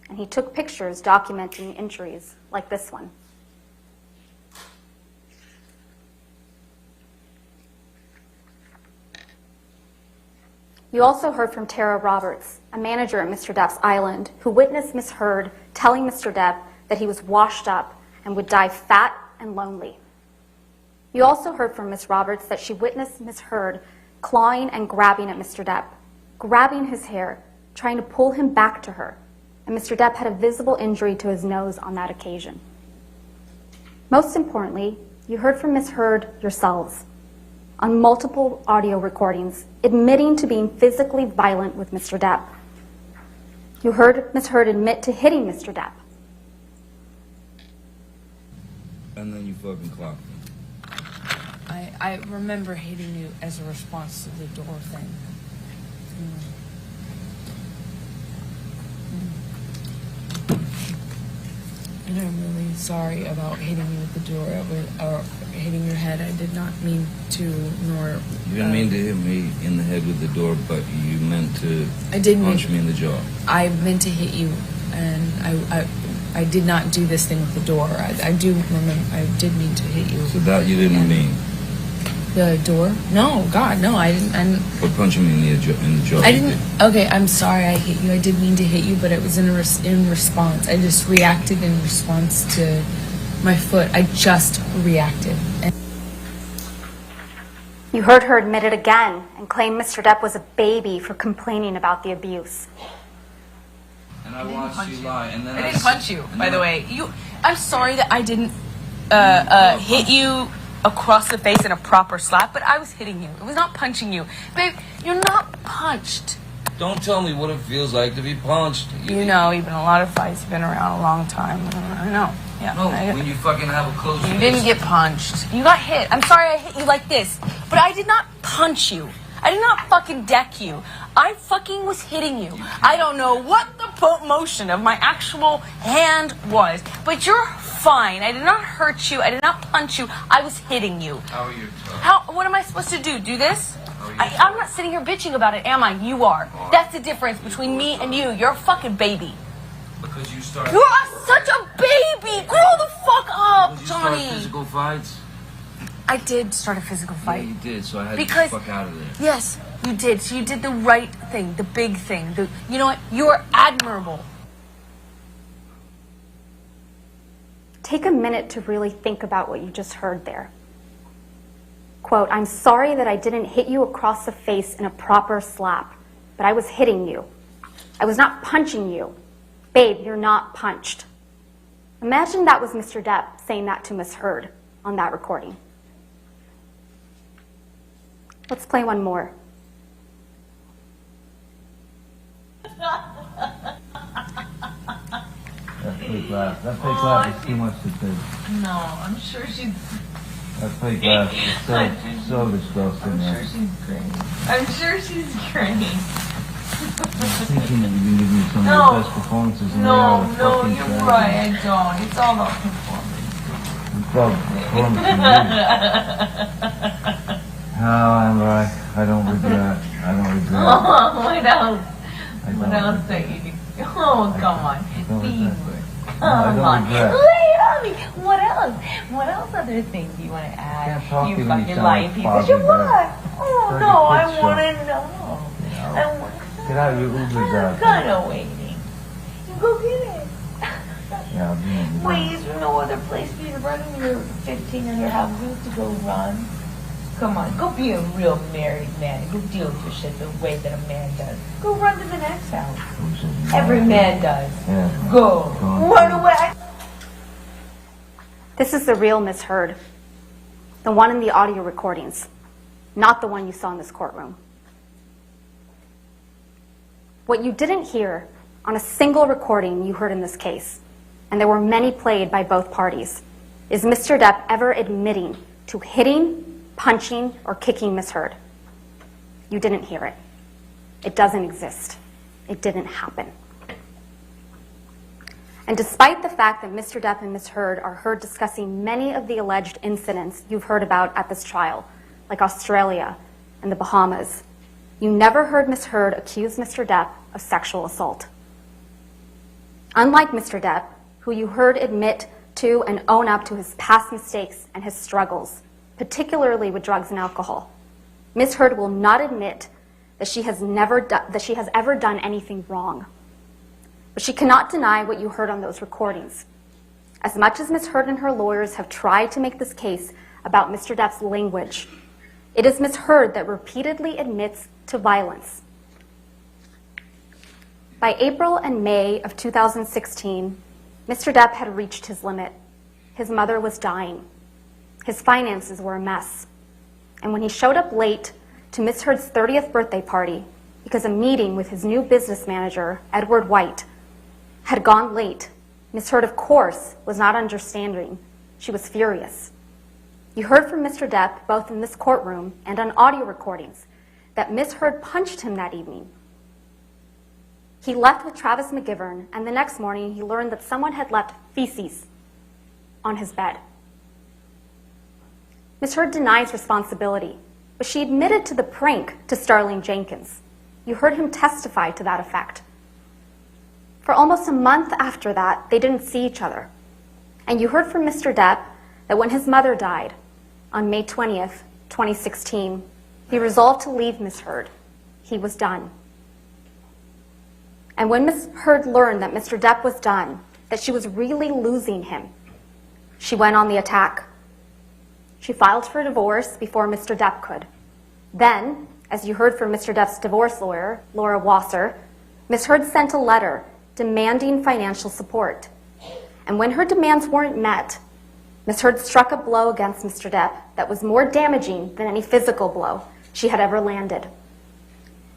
And he took pictures documenting injuries like this one. You also heard from Tara Roberts, a manager at Mr. Depp's Island, who witnessed Ms. Heard telling Mr. Depp that he was washed up and would die fat and lonely. You also heard from Ms. Roberts that she witnessed Ms. Heard clawing and grabbing at Mr. Depp, grabbing his hair, trying to pull him back to her, and Mr. Depp had a visible injury to his nose on that occasion. Most importantly, you heard from Ms. Heard yourselves on multiple audio recordings, admitting to being physically violent with Mr. Depp. You heard Ms. Heard admit to hitting Mr. Depp. And then you fucking clocked me. I remember hitting you as a response to the door thing. And I'm really sorry about hitting you with the door or hitting your head. I did not mean to, nor... You didn't mean to hit me in the head with the door, but you meant to punch me in the jaw. I meant to hit you, and I did not do this thing with the door. I do remember, I did mean to hit you. So that you didn't mean? The door? No, God, no, I didn't. But punching me in the jaw. I didn't. Okay, I'm sorry I hit you. I did mean to hit you, but it was in response. I just reacted in response to my foot. I just reacted. You heard her admit it again and claim Mr. Depp was a baby for complaining about the abuse. And I watched you lie, and then I didn't punch you, by the way. I'm sorry that I didn't hit you across the face in a proper slap, but I was hitting you. It was not punching you. Babe, you're not punched. Don't tell me what it feels like to be punched. You know, you've been in a lot of fights. You've been around a long time. I know. Yeah. No, when you fucking have a close You didn't get punched. You got hit. I'm sorry I hit you like this, but I did not punch you. I did not fucking deck you. I fucking was hitting you. I don't know what the motion of my actual hand was, but you're fine. I did not hurt you. I did not punch you. I was hitting you. How are you talking? What am I supposed to do? Do this? I'm not sitting here bitching about it, am I? You are. That's the difference between me and you. You're a fucking baby. Because you start. You are such a baby. Grow the fuck up, Because you start Johnny. physical fights. I did start a physical fight. Yeah, you did. So I had Because- to get the fuck out of there. Yes, you did. So you did the right thing, the big thing. You know what? You are admirable. Take a minute to really think about what you just heard there. Quote, "I'm sorry that I didn't hit you across the face in a proper slap, but I was hitting you. I was not punching you. Babe, you're not punched." Imagine that was Mr. Depp saying that to Ms. Heard on that recording. Let's play one more. That fake laugh. That fake laugh is too much to take. No, I'm sure she's. That fake laugh is so disgusting. Man. she's great. I'm sure she's great. I'm thinking that you can give me some No. of the best performances in No, the no, fucking you're tragedy. right. I don't. It's all about performance. It's about performance in you. However, I don't regret. I don't regret. Oh, what else? I What don't else regret. are you? Oh, come on. don't Be regret. word. No, I Come don't on. regret. Lay it on me. What else? What else other things do you want to add? Can't talk to You you when you fucking sound lying like piece. Foggy But you Bear. what? Oh, Like no, a I kid want show. to know. I want Get out of your Ubers out. I'm kind of waiting. You go get it. Yeah, I'll be in the Wait, is there no other place for you to run in your 1,500 houses to go run? Come on, go be a real married man. Go deal with your shit the way that a man does. Go run to the next house. Every man does. Yeah. Go. Run away. This is the real Ms. Heard, the one in the audio recordings, not the one you saw in this courtroom. What you didn't hear on a single recording you heard in this case, and there were many played by both parties, is Mr. Depp ever admitting to hitting, punching, or kicking Ms. Heard. You didn't hear it. It doesn't exist. It didn't happen. And despite the fact that Mr. Depp and Ms. Heard are heard discussing many of the alleged incidents you've heard about at this trial, like Australia and the Bahamas, you never heard Ms. Heard accuse Mr. Depp of sexual assault. Unlike Mr. Depp, who you heard admit to and own up to his past mistakes and his struggles, particularly with drugs and alcohol, Ms. Heard will not admit that she has ever done anything wrong. But she cannot deny what you heard on those recordings. As much as Ms. Heard and her lawyers have tried to make this case about Mr. Depp's language, it is Ms. Heard that repeatedly admits to violence. By April and May of 2016, Mr. Depp had reached his limit. His mother was dying. His finances were a mess. And when he showed up late to Ms. Heard's 30th birthday party because a meeting with his new business manager, Edward White, had gone late, Ms. Heard, of course, was not understanding. She was furious. You heard from Mr. Depp, both in this courtroom and on audio recordings, that Ms. Heard punched him that evening. He left with Travis McGivern, and the next morning he learned that someone had left feces on his bed. Ms. Heard denies responsibility, but she admitted to the prank to Starling Jenkins. You heard him testify to that effect. For almost a month after that, they didn't see each other. And you heard from Mr. Depp that when his mother died on May 20th, 2016, he resolved to leave Ms. Heard. He was done. And when Ms. Heard learned that Mr. Depp was done, that she was really losing him, she went on the attack. She filed for divorce before Mr. Depp could. Then, as you heard from Mr. Depp's divorce lawyer, Laura Wasser, Ms. Heard sent a letter demanding financial support. And when her demands weren't met, Ms. Heard struck a blow against Mr. Depp that was more damaging than any physical blow she had ever landed.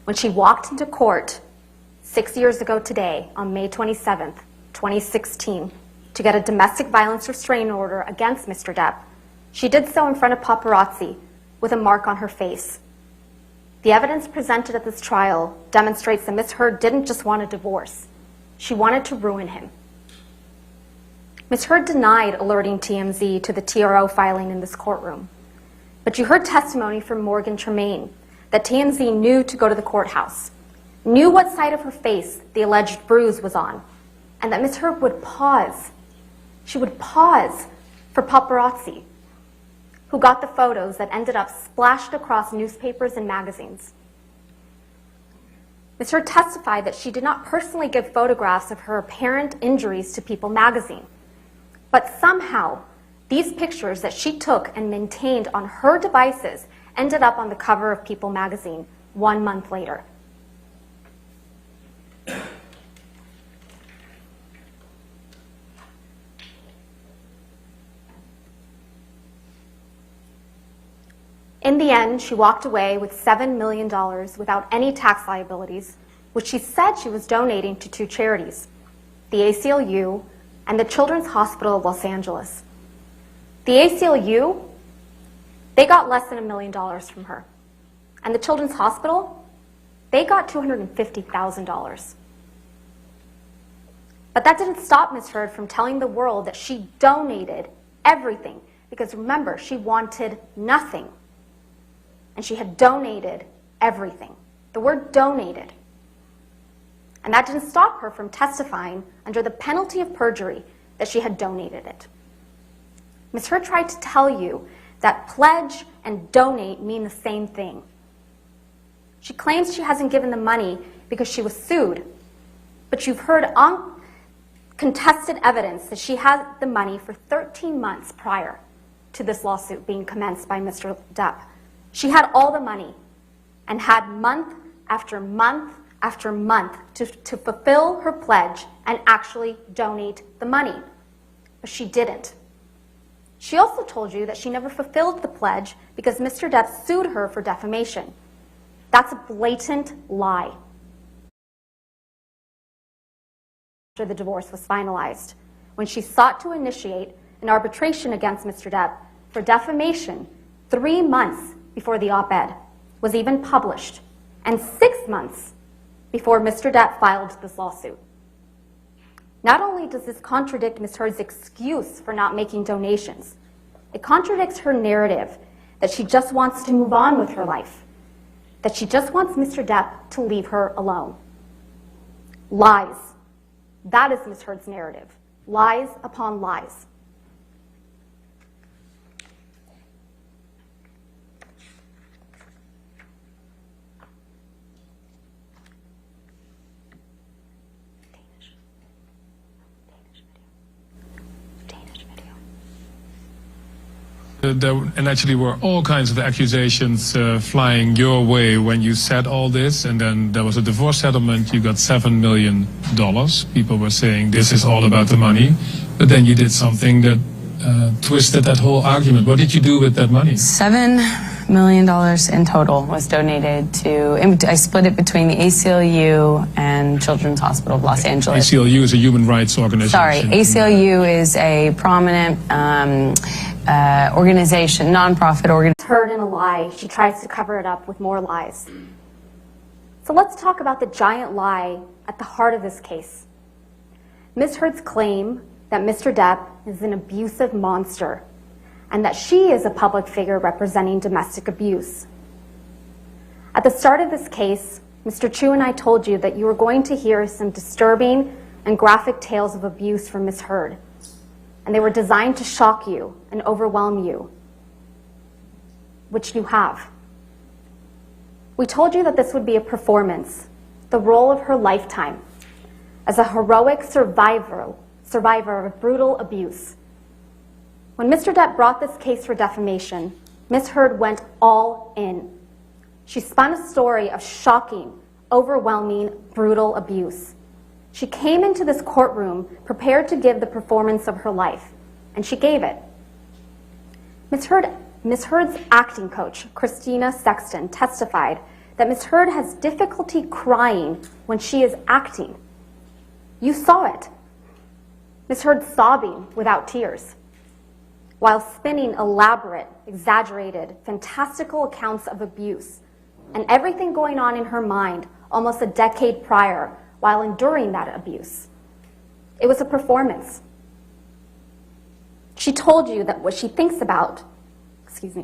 When she walked into court 6 years ago today, on May 27th, 2016, to get a domestic violence restraining order against Mr. Depp, she did so in front of paparazzi with a mark on her face. The evidence presented at this trial demonstrates that Ms. Heard didn't just want a divorce. She wanted to ruin him. Ms. Heard denied alerting TMZ to the TRO filing in this courtroom. But you heard testimony from Morgan Tremaine that TMZ knew to go to the courthouse, knew what side of her face the alleged bruise was on, and that Ms. Heard would pause. She would pause for paparazzi, who got the photos that ended up splashed across newspapers and magazines. Ms. Heard testified that she did not personally give photographs of her apparent injuries to People magazine, but somehow these pictures that she took and maintained on her devices ended up on the cover of People magazine 1 month later. In the end, she walked away with $7 million without any tax liabilities, which she said she was donating to 2 charities, the ACLU and the Children's Hospital of Los Angeles. The ACLU, they got less than $1 million from her. And the Children's Hospital, they got $250,000. But that didn't stop Ms. Heard from telling the world that she donated everything, because remember, she wanted nothing. And she had donated everything. The word donated. And that didn't stop her from testifying under the penalty of perjury that she had donated it. Ms. Heard tried to tell you that pledge and donate mean the same thing. She claims she hasn't given the money because she was sued, but you've heard uncontested evidence that she had the money for 13 months prior to this lawsuit being commenced by Mr. Depp. She had all the money and had month after month after month to fulfill her pledge and actually donate the money. But she didn't. She also told you that she never fulfilled the pledge because Mr. Depp sued her for defamation. That's a blatant lie. After the divorce was finalized, when she sought to initiate an arbitration against Mr. Depp for defamation 3 months before the op-ed was even published, and 6 months before Mr. Depp filed this lawsuit. Not only does this contradict Ms. Heard's excuse for not making donations, it contradicts her narrative that she just wants to move on with her life, that she just wants Mr. Depp to leave her alone. Lies. That is Ms. Heard's narrative. Lies upon lies. And actually were all kinds of accusations flying your way when you said all this, and then there was a divorce settlement, you got $7 million. People were saying this is all about the money, but then you did something that twisted that whole argument. What did you do with that money? $7 million in total was donated to, I split it between the ACLU and Children's Hospital of Los Angeles. ACLU is a human rights organization. Sorry, ACLU is a prominent organization, nonprofit organization. Heard in a lie, she tries to cover it up with more lies. So let's talk about the giant lie at the heart of this case. Ms. Heard's claim that Mr. Depp is an abusive monster and that she is a public figure representing domestic abuse. At the start of this case, Mr. Chu and I told you that you were going to hear some disturbing and graphic tales of abuse from Ms. Heard, and they were designed to shock you and overwhelm you, which you have. We told you that this would be a performance, the role of her lifetime, as a heroic survivor of brutal abuse. When Mr. Depp brought this case for defamation, Ms. Heard went all in. She spun a story of shocking, overwhelming, brutal abuse. She came into this courtroom prepared to give the performance of her life, and she gave it. Ms. Heard's acting coach, Christina Sexton, testified that Ms. Heard has difficulty crying when she is acting. You saw it. Ms. Heard sobbing without tears, while spinning elaborate, exaggerated, fantastical accounts of abuse and everything going on in her mind almost a decade prior while enduring that abuse. It was a performance. She told you that what she thinks about,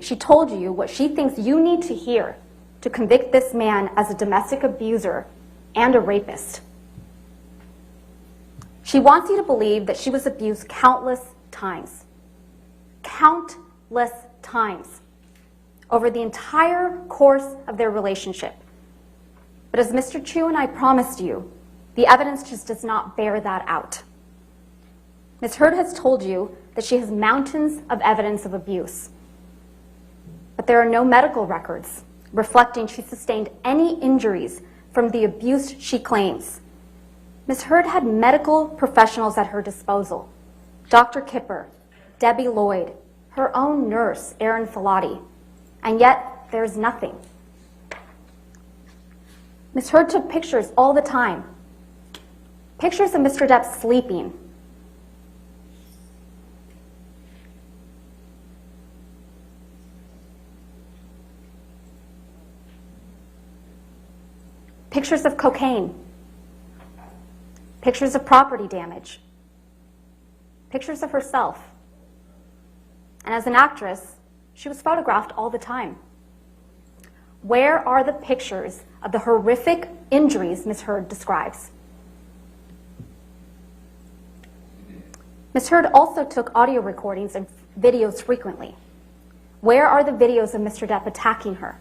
she told you what she thinks you need to hear to convict this man as a domestic abuser and a rapist. She wants you to believe that she was abused countless times. Countless times over the entire course of their relationship. But as Mr. Chu and I promised you, the evidence just does not bear that out. Ms. Heard has told you that she has mountains of evidence of abuse, but there are no medical records reflecting she sustained any injuries from the abuse she claims. Ms. Heard had medical professionals at her disposal. Dr. Kipper, Debbie Lloyd, her own nurse, Erin Filati, and yet there's nothing. Ms. Heard took pictures all the time. Pictures of Mr. Depp sleeping. Pictures of cocaine. Pictures of property damage. Pictures of herself. And as an actress, she was photographed all the time. Where are the pictures of the horrific injuries Ms. Heard describes? Ms. Heard also took audio recordings and videos frequently. Where are the videos of Mr. Depp attacking her?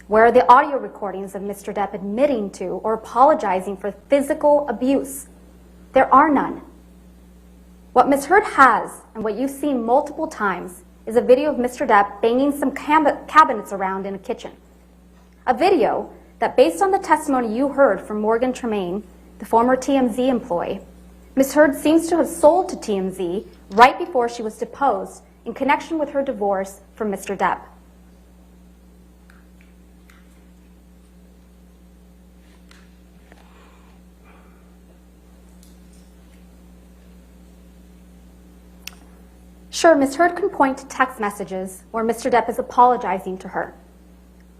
Where are the audio recordings of Mr. Depp admitting to or apologizing for physical abuse? There are none. What Ms. Heard has, and what you've seen multiple times, is a video of Mr. Depp banging some cabinets around in a kitchen. A video that, based on the testimony you heard from Morgan Tremaine, the former TMZ employee, Ms. Heard seems to have sold to TMZ right before she was deposed in connection with her divorce from Mr. Depp. Sure, Ms. Heard can point to text messages where Mr. Depp is apologizing to her,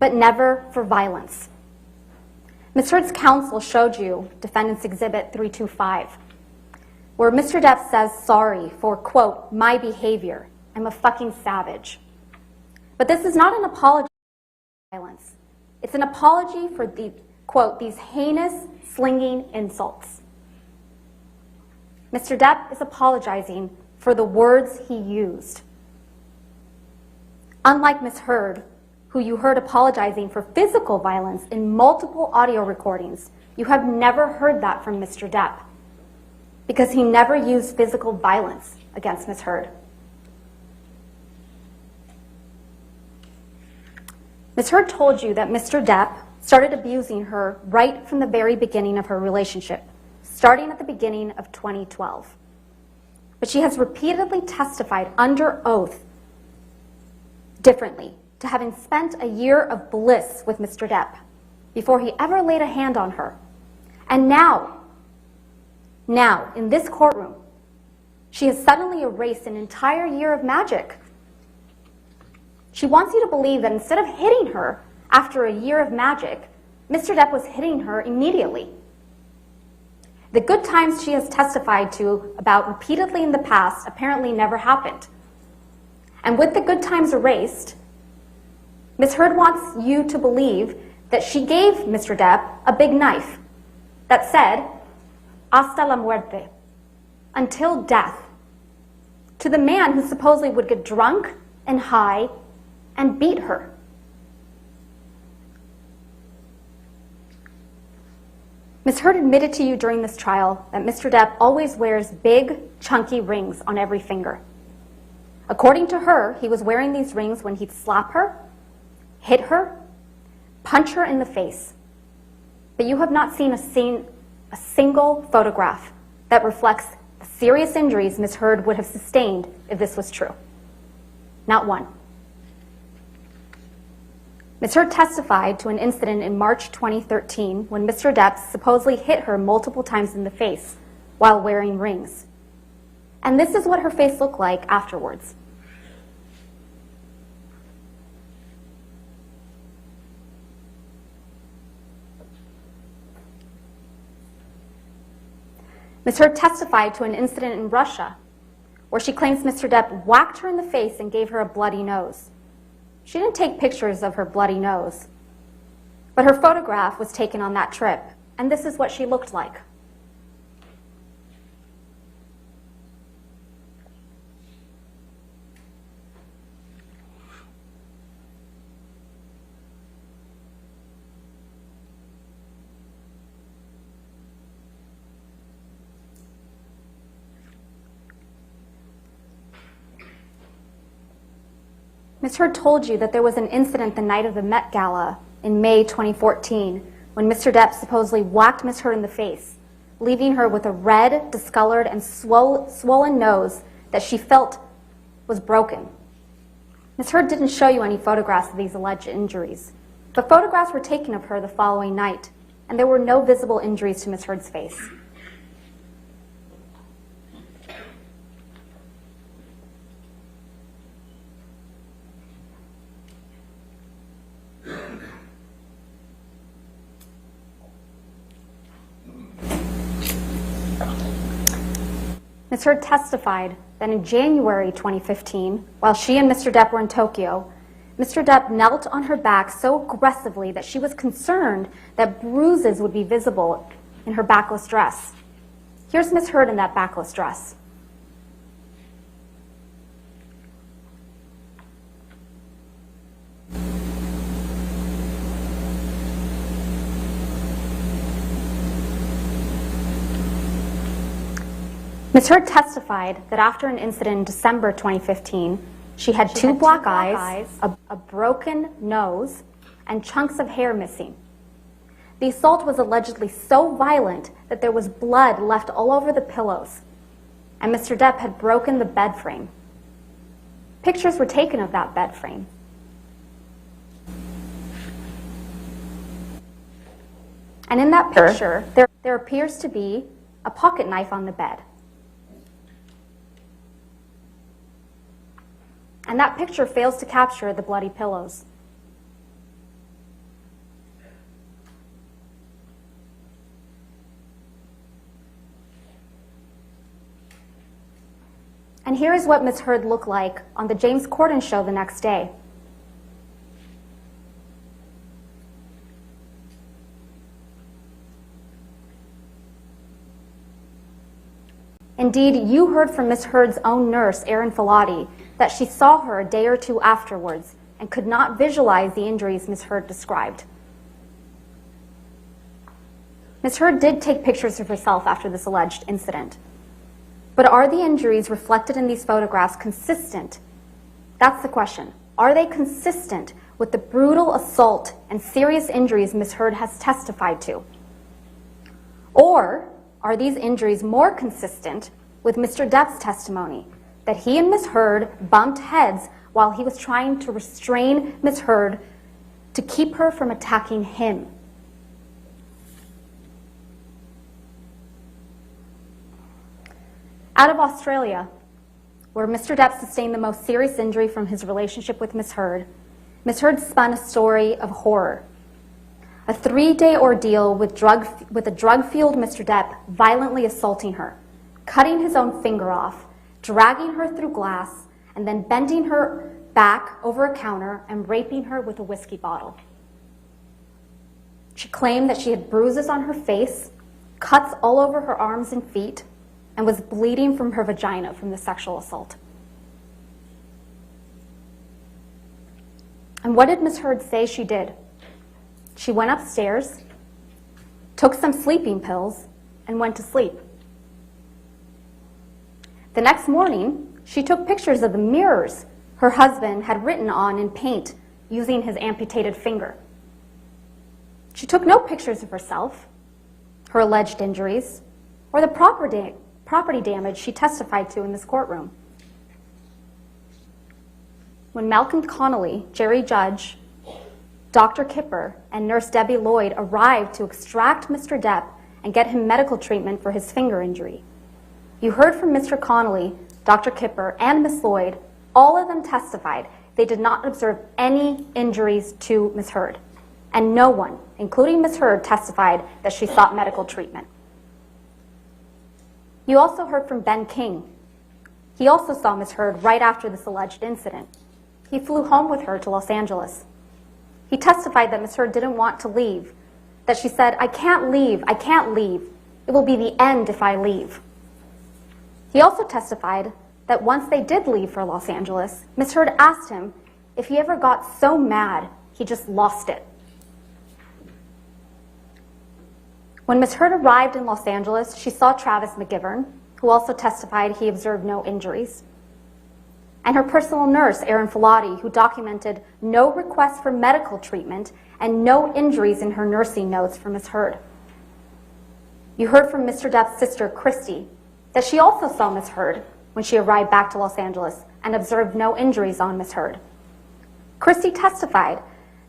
but never for violence. Ms. Heard's counsel showed you Defendant's Exhibit 325, where Mr. Depp says sorry for, quote, my behavior. I'm a fucking savage. But this is not an apology for violence. It's an apology for the, quote, these heinous, slinging insults. Mr. Depp is apologizing for the words he used. Unlike Ms. Heard, who you heard apologizing for physical violence in multiple audio recordings, you have never heard that from Mr. Depp, because he never used physical violence against Ms. Heard. Ms. Heard told you that Mr. Depp started abusing her right from the very beginning of her relationship, starting at the beginning of 2012. But she has repeatedly testified under oath differently to having spent a year of bliss with Mr. Depp before he ever laid a hand on her. And now, in this courtroom, she has suddenly erased an entire year of magic. She wants you to believe that instead of hitting her after a year of magic, Mr. Depp was hitting her immediately. The good times she has testified to about repeatedly in the past apparently never happened. And with the good times erased, Ms. Heard wants you to believe that she gave Mr. Depp a big knife that said, hasta la muerte, until death, to the man who supposedly would get drunk and high and beat her. Ms. Heard admitted to you during this trial that Mr. Depp always wears big, chunky rings on every finger. According to her, he was wearing these rings when he'd slap her, hit her, punch her in the face. But you have not seen a single photograph that reflects the serious injuries Ms. Heard would have sustained if this was true. Not one. Ms. Heard testified to an incident in March 2013 when Mr. Depp supposedly hit her multiple times in the face while wearing rings. And this is what her face looked like afterwards. Ms. Heard testified to an incident in Russia where she claims Mr. Depp whacked her in the face and gave her a bloody nose. She didn't take pictures of her bloody nose, but her photograph was taken on that trip, and this is what she looked like. Ms. Heard told you that there was an incident the night of the Met Gala in May 2014 when Mr. Depp supposedly whacked Ms. Heard in the face, leaving her with a red, discolored, and swollen nose that she felt was broken. Ms. Heard didn't show you any photographs of these alleged injuries, but photographs were taken of her the following night, and there were no visible injuries to Ms. Heard's face. Ms. Heard testified that in January 2015, while she and Mr. Depp were in Tokyo, Mr. Depp knelt on her back so aggressively that she was concerned that bruises would be visible in her backless dress. Here's Ms. Heard in that backless dress. Ms. Heard testified that after an incident in December 2015, she had two black eyes, a broken nose, and chunks of hair missing. The assault was allegedly so violent that there was blood left all over the pillows, and Mr. Depp had broken the bed frame. Pictures were taken of that bed frame. And in that picture, there appears to be a pocket knife on the bed. And that picture fails to capture the bloody pillows. And here is what Ms. Heard looked like on the James Corden show the next day. Indeed, you heard from Ms. Heard's own nurse, Erin Filati, that she saw her a day or two afterwards and could not visualize the injuries Ms. Heard described. Ms. Heard did take pictures of herself after this alleged incident. But are the injuries reflected in these photographs consistent? That's the question. Are they consistent with the brutal assault and serious injuries Ms. Heard has testified to? Or are these injuries more consistent with Mr. Depp's testimony that he and Ms. Heard bumped heads while he was trying to restrain Ms. Heard to keep her from attacking him? Out of Australia, where Mr. Depp sustained the most serious injury from his relationship with Ms. Heard spun a story of horror. A 3-day ordeal with a drug-fueled Mr. Depp violently assaulting her, cutting his own finger off, dragging her through glass, and then bending her back over a counter and raping her with a whiskey bottle. She claimed that she had bruises on her face, cuts all over her arms and feet, and was bleeding from her vagina from the sexual assault. And what did Ms. Heard say she did? She went upstairs, took some sleeping pills, and went to sleep. The next morning, she took pictures of the mirrors her husband had written on in paint using his amputated finger. She took no pictures of herself, her alleged injuries, or the property damage she testified to in this courtroom. When Malcolm Connolly, Jerry Judge, Dr. Kipper, and Nurse Debbie Lloyd arrived to extract Mr. Depp and get him medical treatment for his finger injury, you heard from Mr. Connolly, Dr. Kipper, and Ms. Lloyd. All of them testified they did not observe any injuries to Ms. Heard, and no one, including Ms. Heard, testified that she sought medical treatment. You also heard from Ben King. He also saw Ms. Heard right after this alleged incident. He flew home with her to Los Angeles. He testified that Ms. Heard didn't want to leave, that she said, "I can't leave, I can't leave. It will be the end if I leave." He also testified that once they did leave for Los Angeles, Ms. Heard asked him if he ever got so mad he just lost it. When Ms. Heard arrived in Los Angeles, she saw Travis McGivern, who also testified he observed no injuries, and her personal nurse, Erin Filati, who documented no requests for medical treatment and no injuries in her nursing notes for Ms. Heard. You heard from Mr. Depp's sister, Christy, that she also saw Ms. Heard when she arrived back to Los Angeles and observed no injuries on Ms. Heard. Christy testified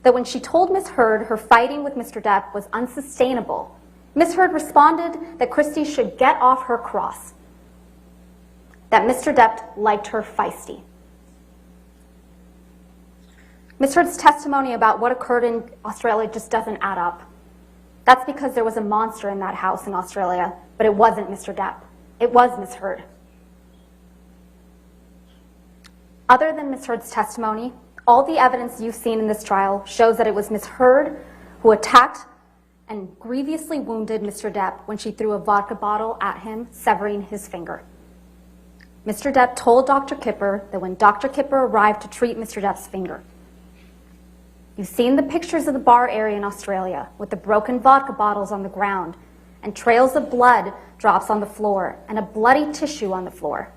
that when she told Ms. Heard her fighting with Mr. Depp was unsustainable, Ms. Heard responded that Christy should get off her cross, that Mr. Depp liked her feisty. Ms. Heard's testimony about what occurred in Australia just doesn't add up. That's because there was a monster in that house in Australia, but it wasn't Mr. Depp. It was Ms. Heard. Other than Ms. Heard's testimony, all the evidence you've seen in this trial shows that it was Ms. Heard who attacked and grievously wounded Mr. Depp when she threw a vodka bottle at him, severing his finger. Mr. Depp told Dr. Kipper that when Dr. Kipper arrived to treat Mr. Depp's finger. You've seen the pictures of the bar area in Australia with the broken vodka bottles on the ground and trails of blood drops on the floor and a bloody tissue on the floor.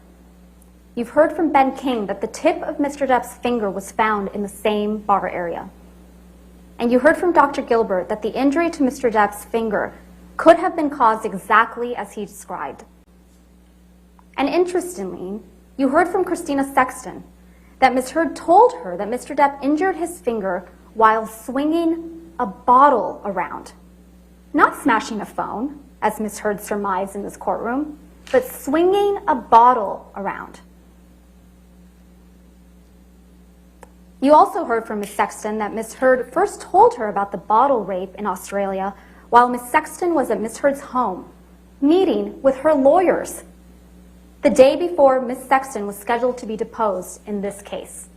You've heard from Ben King that the tip of Mr. Depp's finger was found in the same bar area. And you heard from Dr. Gilbert that the injury to Mr. Depp's finger could have been caused exactly as he described. And interestingly, you heard from Christina Sexton that Ms. Heard told her that Mr. Depp injured his finger while swinging a bottle around. Not smashing a phone, as Ms. Heard surmised in this courtroom, but swinging a bottle around. You also heard from Ms. Sexton that Ms. Heard first told her about the bottle rape in Australia while Ms. Sexton was at Ms. Heard's home, meeting with her lawyers, the day before Ms. Sexton was scheduled to be deposed in this case.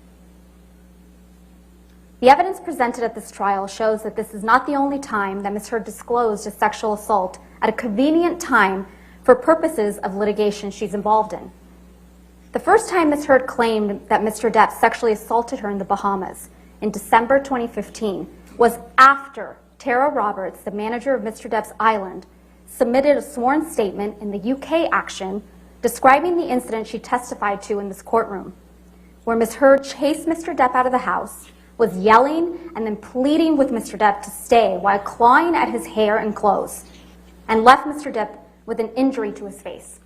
The evidence presented at this trial shows that this is not the only time that Ms. Heard disclosed a sexual assault at a convenient time for purposes of litigation she's involved in. The first time Ms. Heard claimed that Mr. Depp sexually assaulted her in the Bahamas in December 2015 was after Tara Roberts, the manager of Mr. Depp's island, submitted a sworn statement in the UK action describing the incident she testified to in this courtroom, where Ms. Heard chased Mr. Depp out of the house, was yelling and then pleading with Mr. Depp to stay while clawing at his hair and clothes, and left Mr. Depp with an injury to his face.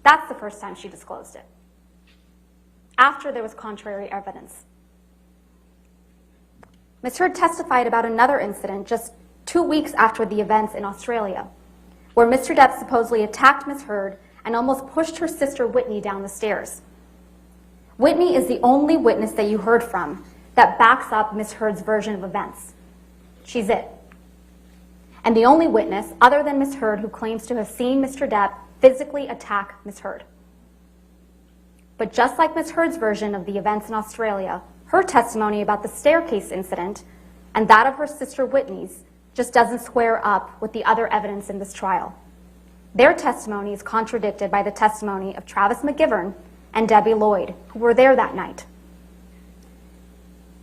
That's the first time she disclosed it, after there was contrary evidence. Ms. Heard testified about another incident just 2 weeks after the events in Australia, where Mr. Depp supposedly attacked Ms. Heard and almost pushed her sister Whitney down the stairs. Whitney is the only witness that you heard from that backs up Ms. Heard's version of events. She's it. And the only witness, other than Ms. Heard, who claims to have seen Mr. Depp physically attack Ms. Heard. But just like Ms. Heard's version of the events in Australia, her testimony about the staircase incident and that of her sister Whitney's just doesn't square up with the other evidence in this trial. Their testimony is contradicted by the testimony of Travis McGivern and Debbie Lloyd, who were there that night.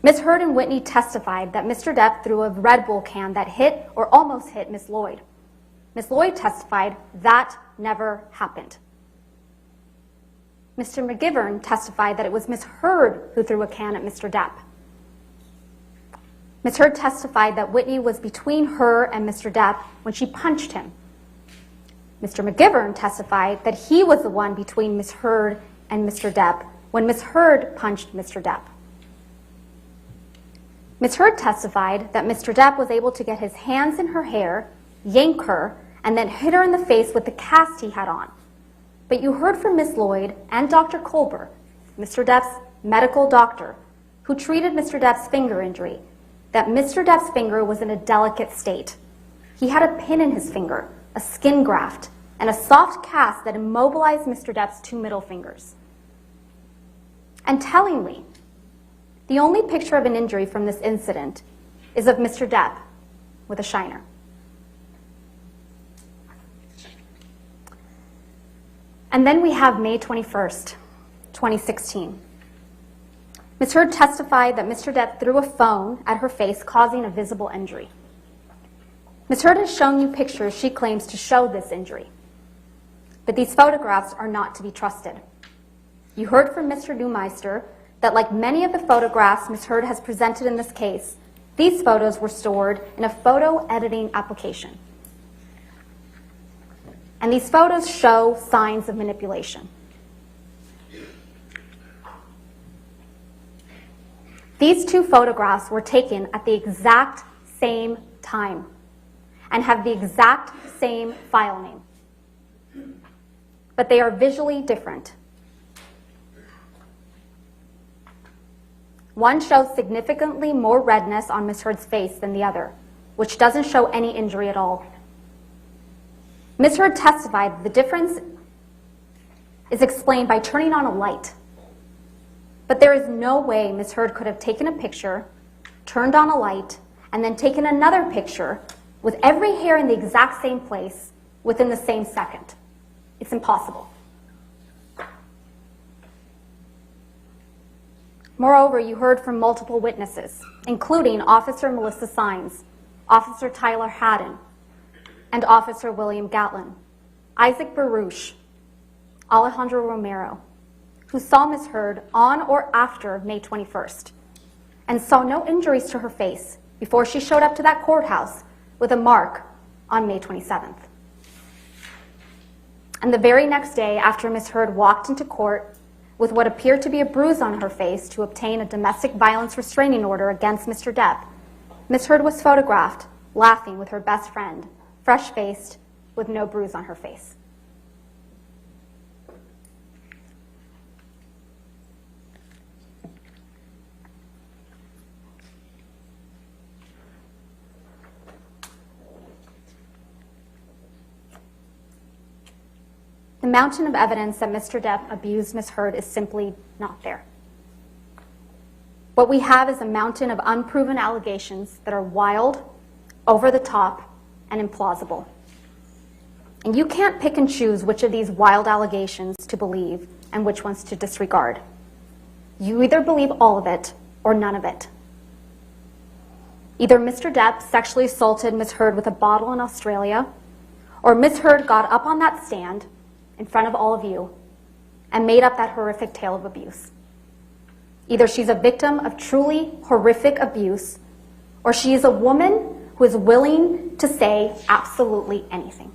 Ms. Heard and Whitney testified that Mr. Depp threw a Red Bull can that hit or almost hit Ms. Lloyd. Ms. Lloyd testified that never happened. Mr. McGivern testified that it was Ms. Heard who threw a can at Mr. Depp. Ms. Heard testified that Whitney was between her and Mr. Depp when she punched him. Mr. McGivern testified that he was the one between Ms. Heard and Mr. Depp when Ms. Heard punched Mr. Depp. Ms. Heard testified that Mr. Depp was able to get his hands in her hair, yank her, and then hit her in the face with the cast he had on. But you heard from Ms. Lloyd and Dr. Colbert, Mr. Depp's medical doctor, who treated Mr. Depp's finger injury, that Mr. Depp's finger was in a delicate state. He had a pin in his finger, a skin graft, and a soft cast that immobilized Mr. Depp's 2 middle fingers. And tellingly, the only picture of an injury from this incident is of Mr. Depp with a shiner. And then we have May 21st, 2016. Ms. Heard testified that Mr. Depp threw a phone at her face, causing a visible injury. Ms. Heard has shown you pictures she claims to show this injury. But these photographs are not to be trusted. You heard from Mr. Neumeister that, like many of the photographs Ms. Heard has presented in this case, these photos were stored in a photo editing application. And these photos show signs of manipulation. These 2 photographs were taken at the exact same time and have the exact same file name. But they are visually different. One shows significantly more redness on Ms. Heard's face than the other, which doesn't show any injury at all. Ms. Heard testified that the difference is explained by turning on a light. But there is no way Ms. Heard could have taken a picture, turned on a light, and then taken another picture with every hair in the exact same place within the same second. It's impossible. Moreover, you heard from multiple witnesses, including Officer Melissa Sines, Officer Tyler Haddon, and Officer William Gatlin, Isaac Baruch, Alejandro Romero, who saw Ms. Heard on or after May 21st and saw no injuries to her face before she showed up to that courthouse with a mark on May 27th. And the very next day, after Ms. Heard walked into court with what appeared to be a bruise on her face to obtain a domestic violence restraining order against Mr. Depp, Ms. Heard was photographed laughing with her best friend, fresh-faced, with no bruise on her face. The mountain of evidence that Mr. Depp abused Ms. Heard is simply not there. What we have is a mountain of unproven allegations that are wild, over the top, and implausible. And you can't pick and choose which of these wild allegations to believe and which ones to disregard. You either believe all of it or none of it. Either Mr. Depp sexually assaulted Ms. Heard with a bottle in Australia, or Ms. Heard got up on that stand in front of all of you and made up that horrific tale of abuse. Either she's a victim of truly horrific abuse, or she is a woman who is willing to say absolutely anything.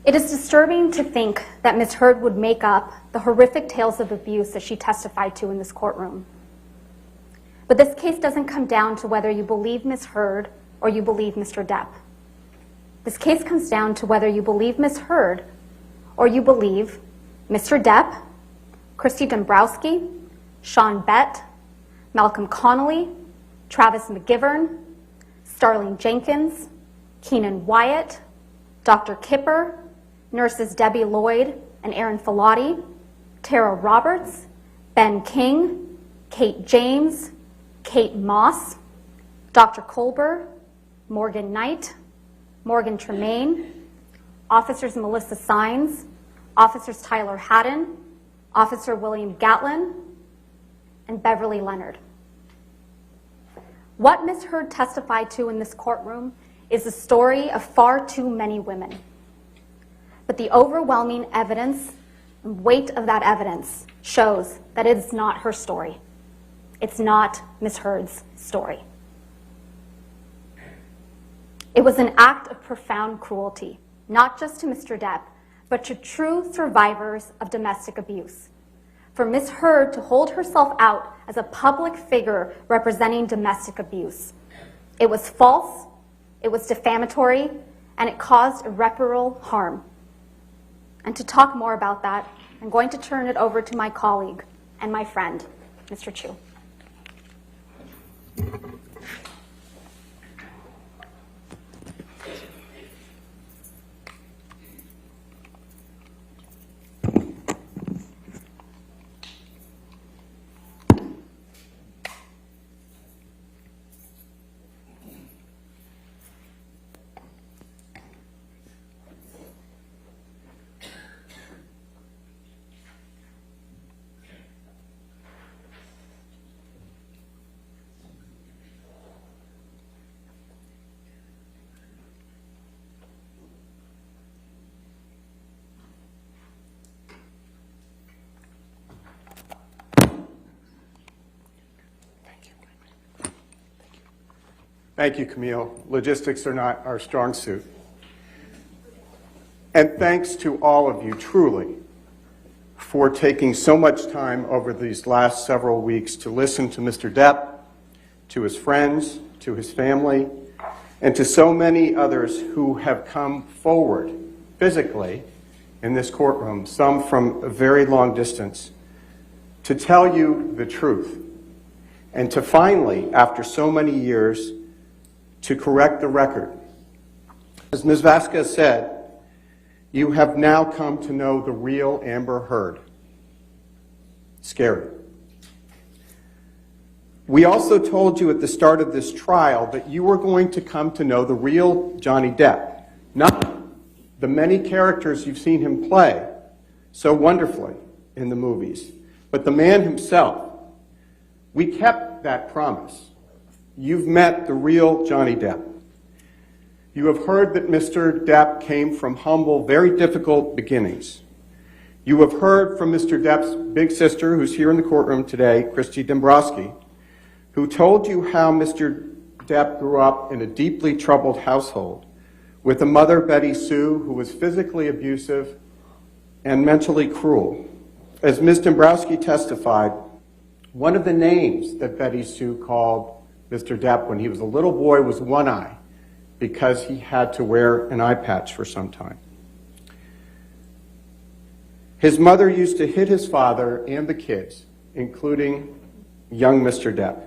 It is disturbing to think that Ms. Heard would make up the horrific tales of abuse that she testified to in this courtroom. But this case doesn't come down to whether you believe Ms. Heard or you believe Mr. Depp. This case comes down to whether you believe Ms. Heard or you believe Mr. Depp, Christy Dombrowski, Sean Bett, Malcolm Connolly, Travis McGivern, Starling Jenkins, Keenan Wyatt, Dr. Kipper, nurses Debbie Lloyd and Aaron Filati, Tara Roberts, Ben King, Kate James, Kate Moss, Dr. Colber, Morgan Knight, Morgan Tremaine, Officers Melissa Sines, Officers Tyler Haddon, Officer William Gatlin, and Beverly Leonard. What Ms. Heard testified to in this courtroom is the story of far too many women. But the overwhelming evidence and weight of that evidence shows that it is not her story. It's not Ms. Heard's story. It was an act of profound cruelty, not just to Mr. Depp, but to true survivors of domestic abuse. For Ms. Heard to hold herself out as a public figure representing domestic abuse. It was false, it was defamatory, and it caused irreparable harm. And to talk more about that, I'm going to turn it over to my colleague and my friend, Mr. Chu. Thank you, Camille. Logistics are not our strong suit. And thanks to all of you, truly, for taking so much time over these last several weeks to listen to Mr. Depp, to his friends, to his family, and to so many others who have come forward physically in this courtroom, some from a very long distance, to tell you the truth, and to finally, after so many years, to correct the record. As Ms. Vasquez said, you have now come to know the real Amber Heard. Scary. We also told you at the start of this trial that you were going to come to know the real Johnny Depp, not the many characters you've seen him play so wonderfully in the movies, but the man himself. We kept that promise. You've met the real Johnny Depp. You have heard that Mr. Depp came from humble, very difficult beginnings. You have heard from Mr. Depp's big sister, who's here in the courtroom today, Christy Dombrowski, who told you how Mr. Depp grew up in a deeply troubled household with a mother, Betty Sue, who was physically abusive and mentally cruel. As Ms. Dombrowski testified, one of the names that Betty Sue called Mr. Depp when he was a little boy was One Eye, because he had to wear an eye patch for some time. His mother used to hit his father and the kids, including young Mr. Depp.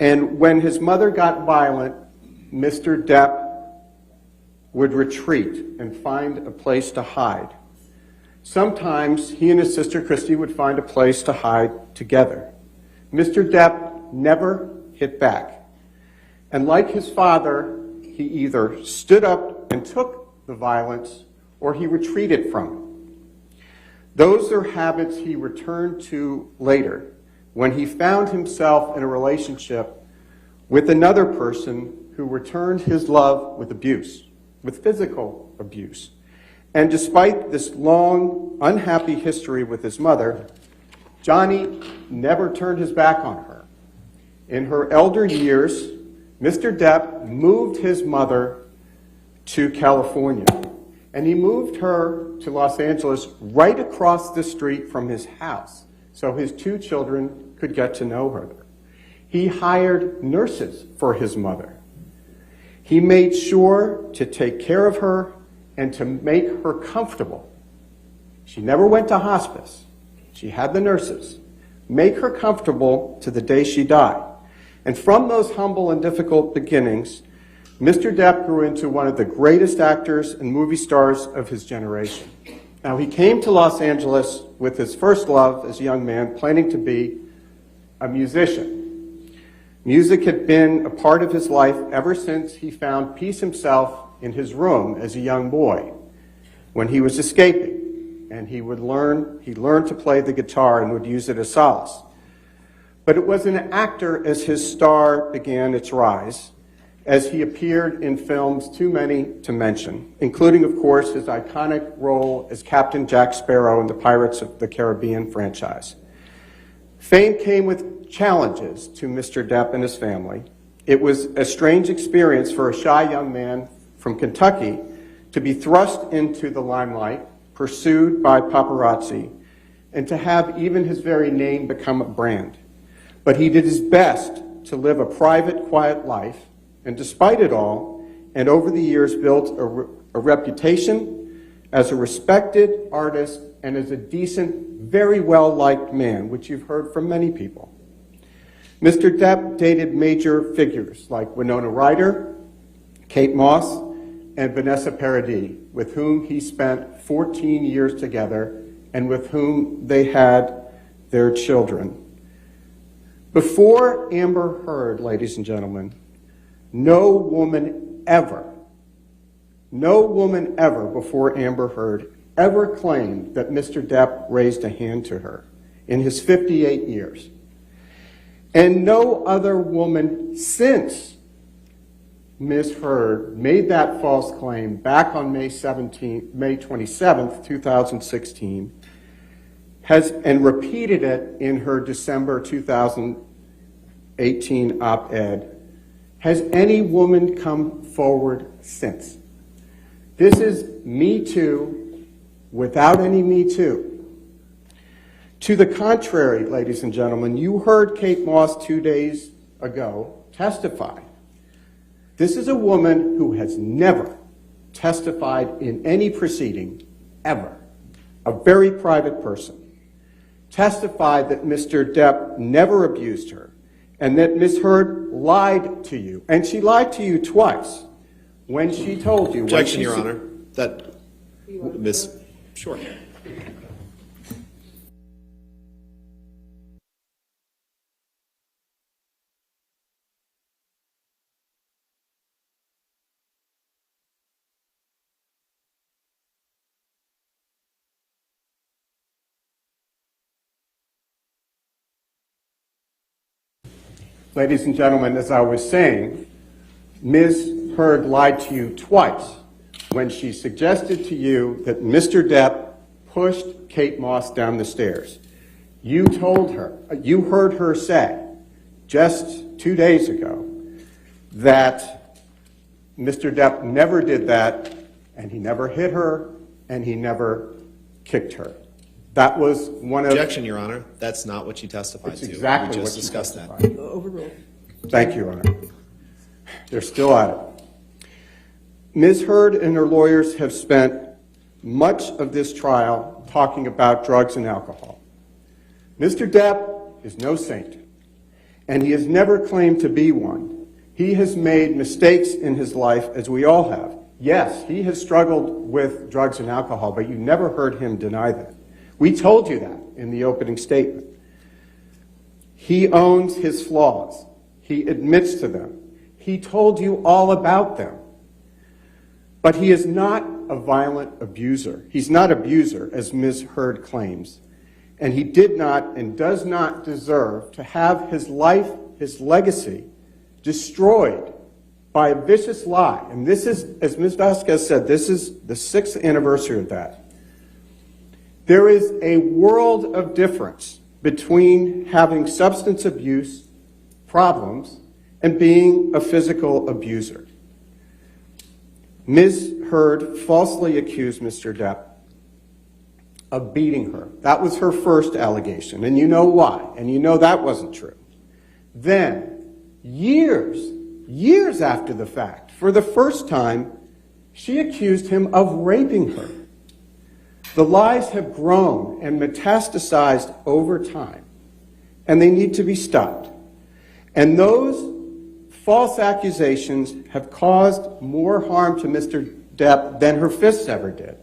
And when his mother got violent, Mr. Depp would retreat and find a place to hide. Sometimes he and his sister Christy would find a place to hide together. Mr. Depp never hit back. And like his father, he either stood up and took the violence or he retreated from it. Those are habits he returned to later when he found himself in a relationship with another person who returned his love with abuse, with physical abuse. And despite this long, unhappy history with his mother, Johnny never turned his back on her. In her elder years, Mr. Depp moved his mother to California, and he moved her to Los Angeles right across the street from his house, so his two children could get to know her. He hired nurses for his mother. He made sure to take care of her and to make her comfortable. She never went to hospice. She had the nurses make her comfortable to the day she died. And from those humble and difficult beginnings, Mr. Depp grew into one of the greatest actors and movie stars of his generation. Now, he came to Los Angeles with his first love as a young man, planning to be a musician. Music had been a part of his life ever since he found peace himself in his room as a young boy when he was escaping. And he learned to play the guitar and would use it as solace. But it was an actor as his star began its rise, as he appeared in films too many to mention, including, of course, his iconic role as Captain Jack Sparrow in the Pirates of the Caribbean franchise. Fame came with challenges to Mr. Depp and his family. It was a strange experience for a shy young man from Kentucky to be thrust into the limelight, pursued by paparazzi, and to have even his very name become a brand. But he did his best to live a private, quiet life, and despite it all, and over the years built a reputation as a respected artist and as a decent, very well-liked man, which you've heard from many people. Mr. Depp dated major figures like Winona Ryder, Kate Moss, and Vanessa Paradis, with whom he spent 14 years together and with whom they had their children. Before Amber Heard, ladies and gentlemen, no woman ever before Amber Heard ever claimed that Mr. Depp raised a hand to her in his 58 years. And no other woman since Ms. Heard made that false claim back on May 27th, 2016, and repeated it in her December 2018 op-ed Has any woman come forward since? This is Me Too without any Me Too. To the contrary, ladies and gentlemen, you heard Kate Moss 2 days ago testify. This is a woman who has never testified in any proceeding, ever. A very private person. Testified that Mr. Depp never abused her and that Ms. Heard lied to you. And she lied to you twice when she told you. Objection, Your Honor. That, Ms. Sure. Ladies and gentlemen, as I was saying, Ms. Heard lied to you twice when she suggested to you that Mr. Depp pushed Kate Moss down the stairs. You told her, you heard her say just 2 days ago that Mr. Depp never did that, and he never hit her, and he never kicked her. That was one of... Objection, Your Honor. That's not what you testified to. Exactly we what just you discussed testified. that. Overruled. Thank you, Your Honor. They're still at it. Ms. Heard and her lawyers have spent much of this trial talking about drugs and alcohol. Mr. Depp is no saint, and he has never claimed to be one. He has made mistakes in his life, as we all have. Yes, he has struggled with drugs and alcohol, but you never heard him deny that. We told you that in the opening statement. He owns his flaws. He admits to them. He told you all about them. But he is not a violent abuser. He's not an abuser, as Ms. Heard claims. And he did not and does not deserve to have his life, his legacy, destroyed by a vicious lie. And this is, as Ms. Vasquez said, this is the 6th anniversary of that. There is a world of difference between having substance abuse problems and being a physical abuser. Ms. Heard falsely accused Mr. Depp of beating her. That was her first allegation, and you know why, and you know that wasn't true. Then, years after the fact, for the first time, she accused him of raping her. The lies have grown and metastasized over time, and they need to be stopped. And those false accusations have caused more harm to Mr. Depp than her fists ever did.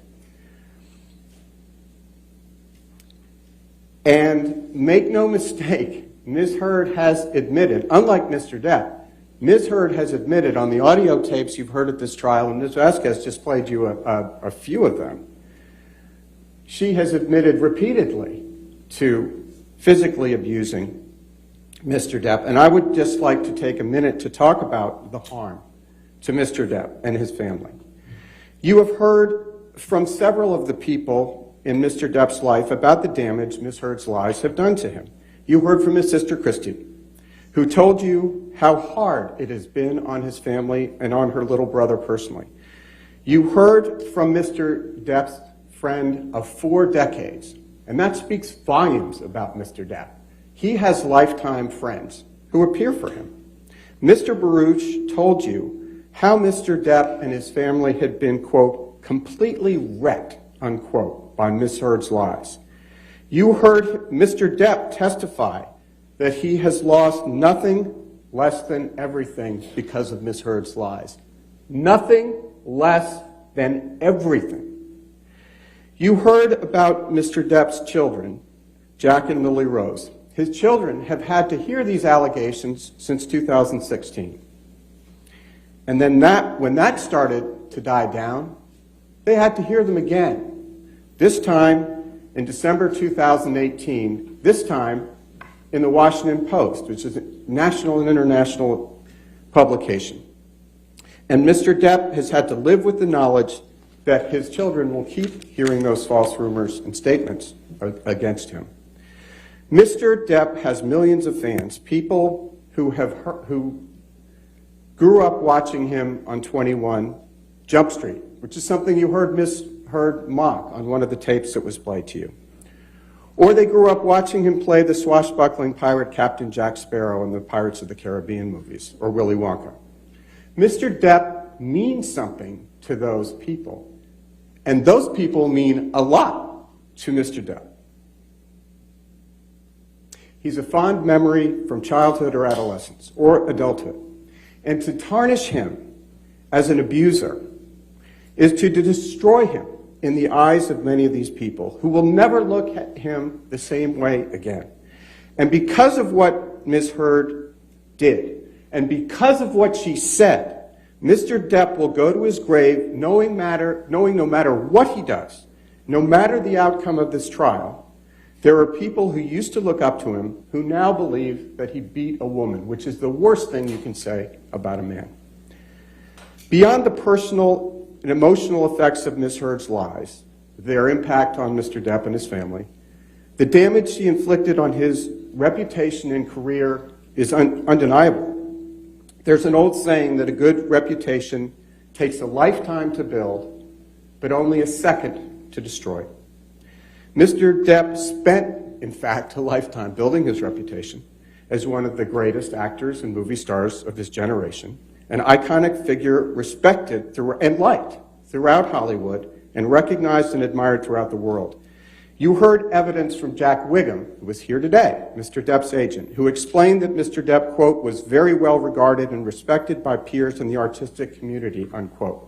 And make no mistake, Ms. Heard has admitted, unlike Mr. Depp, Ms. Heard has admitted on the audio tapes you've heard at this trial, and Ms. Vasquez just played you a few of them, she has admitted repeatedly to physically abusing Mr. Depp. And I would just like to take a minute to talk about the harm to Mr. Depp and his family. You have heard from several of the people in Mr. Depp's life about the damage Ms. Heard's lies have done to him. You heard from his sister Christy, who told you how hard it has been on his family and on her little brother personally. You heard from Mr. Depp's friend of 4 decades, and that speaks volumes about Mr. Depp. He has lifetime friends who appear for him. Mr. Baruch told you how Mr. Depp and his family had been, quote, completely wrecked, unquote, by Ms. Heard's lies. You heard Mr. Depp testify that he has lost nothing less than everything because of Ms. Heard's lies. Nothing less than everything. You heard about Mr. Depp's children, Jack and Lily Rose. His children have had to hear these allegations since 2016. And then when that started to die down, they had to hear them again. This time in December 2018, this time in the Washington Post, which is a national and international publication. And Mr. Depp has had to live with the knowledge that his children will keep hearing those false rumors and statements against him. Mr. Depp has millions of fans, people who grew up watching him on 21 Jump Street, which is something you heard Miss Heard mock on one of the tapes that was played to you. Or they grew up watching him play the swashbuckling pirate Captain Jack Sparrow in the Pirates of the Caribbean movies, or Willy Wonka. Mr. Depp means something to those people, and those people mean a lot to Mr. Depp. He's a fond memory from childhood or adolescence, or adulthood. And to tarnish him as an abuser is to destroy him in the eyes of many of these people who will never look at him the same way again. And because of what Ms. Heard did, and because of what she said, Mr. Depp will go to his grave knowing no matter what he does, no matter the outcome of this trial, there are people who used to look up to him who now believe that he beat a woman, which is the worst thing you can say about a man. Beyond the personal and emotional effects of Ms. Heard's lies, their impact on Mr. Depp and his family, the damage she inflicted on his reputation and career is undeniable. There's an old saying that a good reputation takes a lifetime to build, but only a second to destroy. Mr. Depp spent, in fact, a lifetime building his reputation as one of the greatest actors and movie stars of his generation, an iconic figure respected and liked throughout Hollywood and recognized and admired throughout the world. You heard evidence from Jack Wiggum, who was here today, Mr. Depp's agent, who explained that Mr. Depp, quote, was very well regarded and respected by peers in the artistic community, unquote.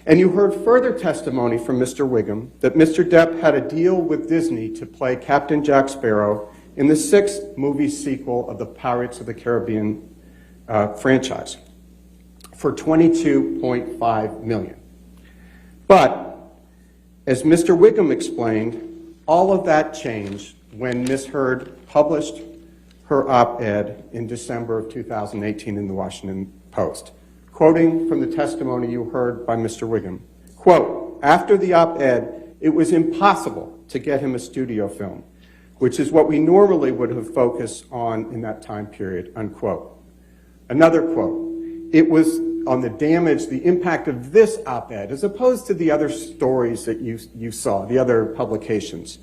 And you heard further testimony from Mr. Wiggum that Mr. Depp had a deal with Disney to play Captain Jack Sparrow in the 6th movie sequel of the Pirates of the Caribbean franchise for $22.5 million. But, as Mr. Wiggum explained, all of that changed when Ms. Heard published her op-ed in December of 2018 in the Washington Post. Quoting from the testimony you heard by Mr. Wiggum, quote, after the op-ed, it was impossible to get him a studio film, which is what we normally would have focused on in that time period, unquote. Another quote, it was on the damage, the impact of this op-ed, as opposed to the other stories that you saw, the other publications.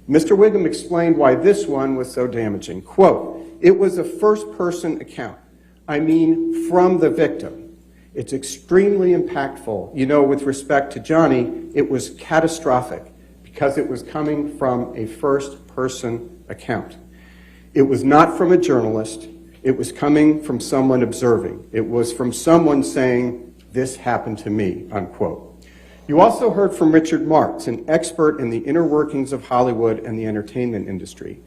Mr. Wiggum explained why this one was so damaging. Quote, it was a first-person account. I mean, from the victim. It's extremely impactful. You know, with respect to Johnny, it was catastrophic because it was coming from a first-person account. It was not from a journalist. It was coming from someone observing. It was from someone saying, this happened to me, unquote. You also heard from Richard Marks, an expert in the inner workings of Hollywood and the entertainment industry,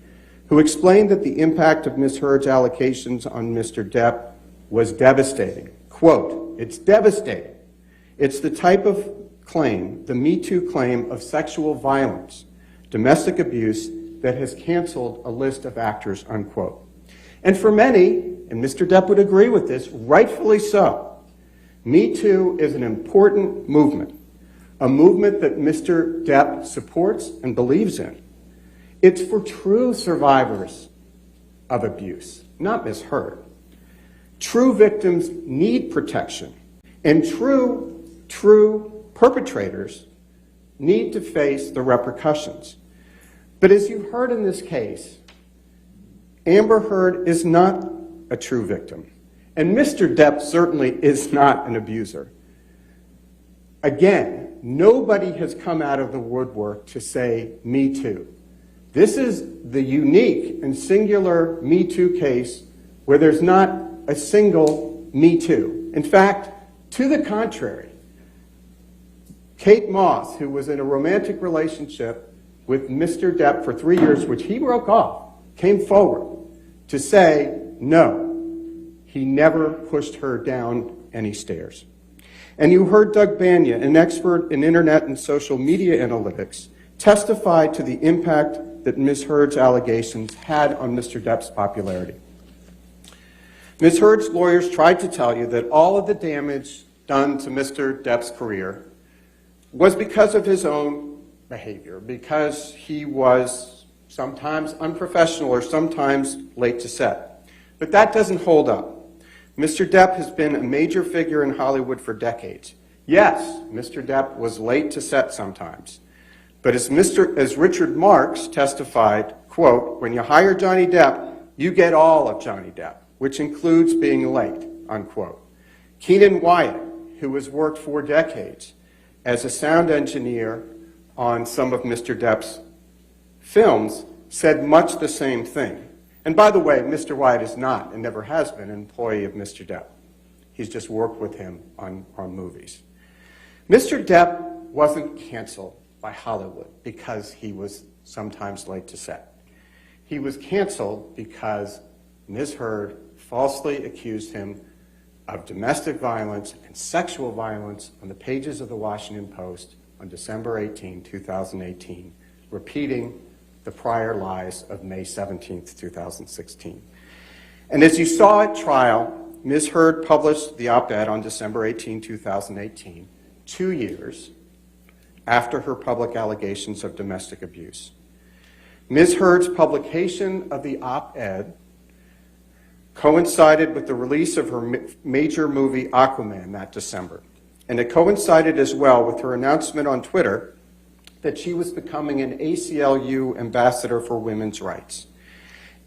who explained that the impact of Ms. Heard's allegations on Mr. Depp was devastating. Quote, it's devastating. It's the type of claim, the Me Too claim of sexual violence, domestic abuse, that has canceled a list of actors, unquote. And for many, and Mr. Depp would agree with this, rightfully so, Me Too is an important movement, a movement that Mr. Depp supports and believes in. It's for true survivors of abuse, not Ms. Heard. True victims need protection, and true perpetrators need to face the repercussions. But as you heard in this case, Amber Heard is not a true victim, and Mr. Depp certainly is not an abuser. Again, nobody has come out of the woodwork to say, Me Too. This is the unique and singular Me Too case where there's not a single Me Too. In fact, to the contrary, Kate Moss, who was in a romantic relationship with Mr. Depp for 3 years, which he broke off, came forward to say, no, he never pushed her down any stairs. And you heard Doug Banya, an expert in internet and social media analytics, testify to the impact that Ms. Heard's allegations had on Mr. Depp's popularity. Ms. Heard's lawyers tried to tell you that all of the damage done to Mr. Depp's career was because of his own behavior, because he was sometimes unprofessional or sometimes late to set. But that doesn't hold up. Mr. Depp has been a major figure in Hollywood for decades. Yes, Mr. Depp was late to set sometimes. But as Richard Marx testified, quote, when you hire Johnny Depp, you get all of Johnny Depp, which includes being late, unquote. Keenan Wyatt, who has worked for decades as a sound engineer on some of Mr. Depp's films, said much the same thing. And by the way, Mr. Wyatt is not and never has been an employee of Mr. Depp. He's just worked with him on movies. Mr. Depp wasn't canceled by Hollywood because he was sometimes late to set. He was canceled because Ms. Heard falsely accused him of domestic violence and sexual violence on the pages of the Washington Post on December 18, 2018, repeating the prior lies of May 17, 2016. And as you saw at trial, Ms. Heard published the op-ed on December 18, 2018, 2 years after her public allegations of domestic abuse. Ms. Heard's publication of the op-ed coincided with the release of her major movie Aquaman that December. And it coincided as well with her announcement on Twitter that she was becoming an ACLU ambassador for women's rights.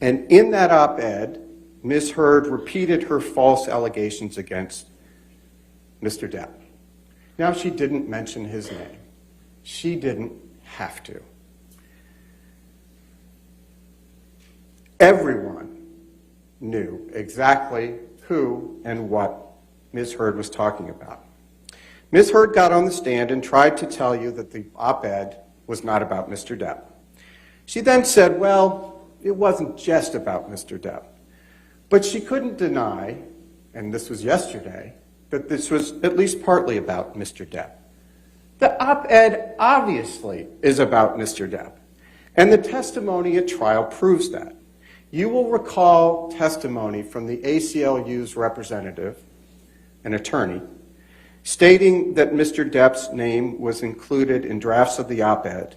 And in that op-ed, Ms. Heard repeated her false allegations against Mr. Depp. Now, she didn't mention his name. She didn't have to. Everyone knew exactly who and what Ms. Heard was talking about. Ms. Heard got on the stand and tried to tell you that the op-ed was not about Mr. Depp. She then said, well, it wasn't just about Mr. Depp. But she couldn't deny, and this was yesterday, that this was at least partly about Mr. Depp. The op-ed obviously is about Mr. Depp, and the testimony at trial proves that. You will recall testimony from the ACLU's representative, an attorney, stating that Mr. Depp's name was included in drafts of the op-ed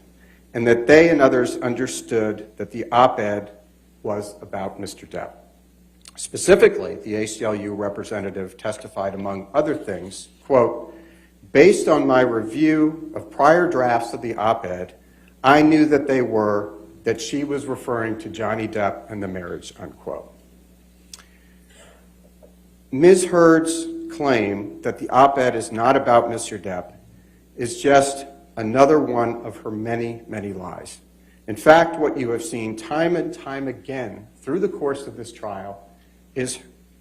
and that they and others understood that the op-ed was about Mr. Depp. Specifically, the ACLU representative testified, among other things, quote, based on my review of prior drafts of the op-ed, I knew that she was referring to Johnny Depp and the marriage, unquote. Ms. Heard's claim that the op-ed is not about Mr. Depp is just another one of her many, many lies. In fact, what you have seen time and time again through the course of this trial is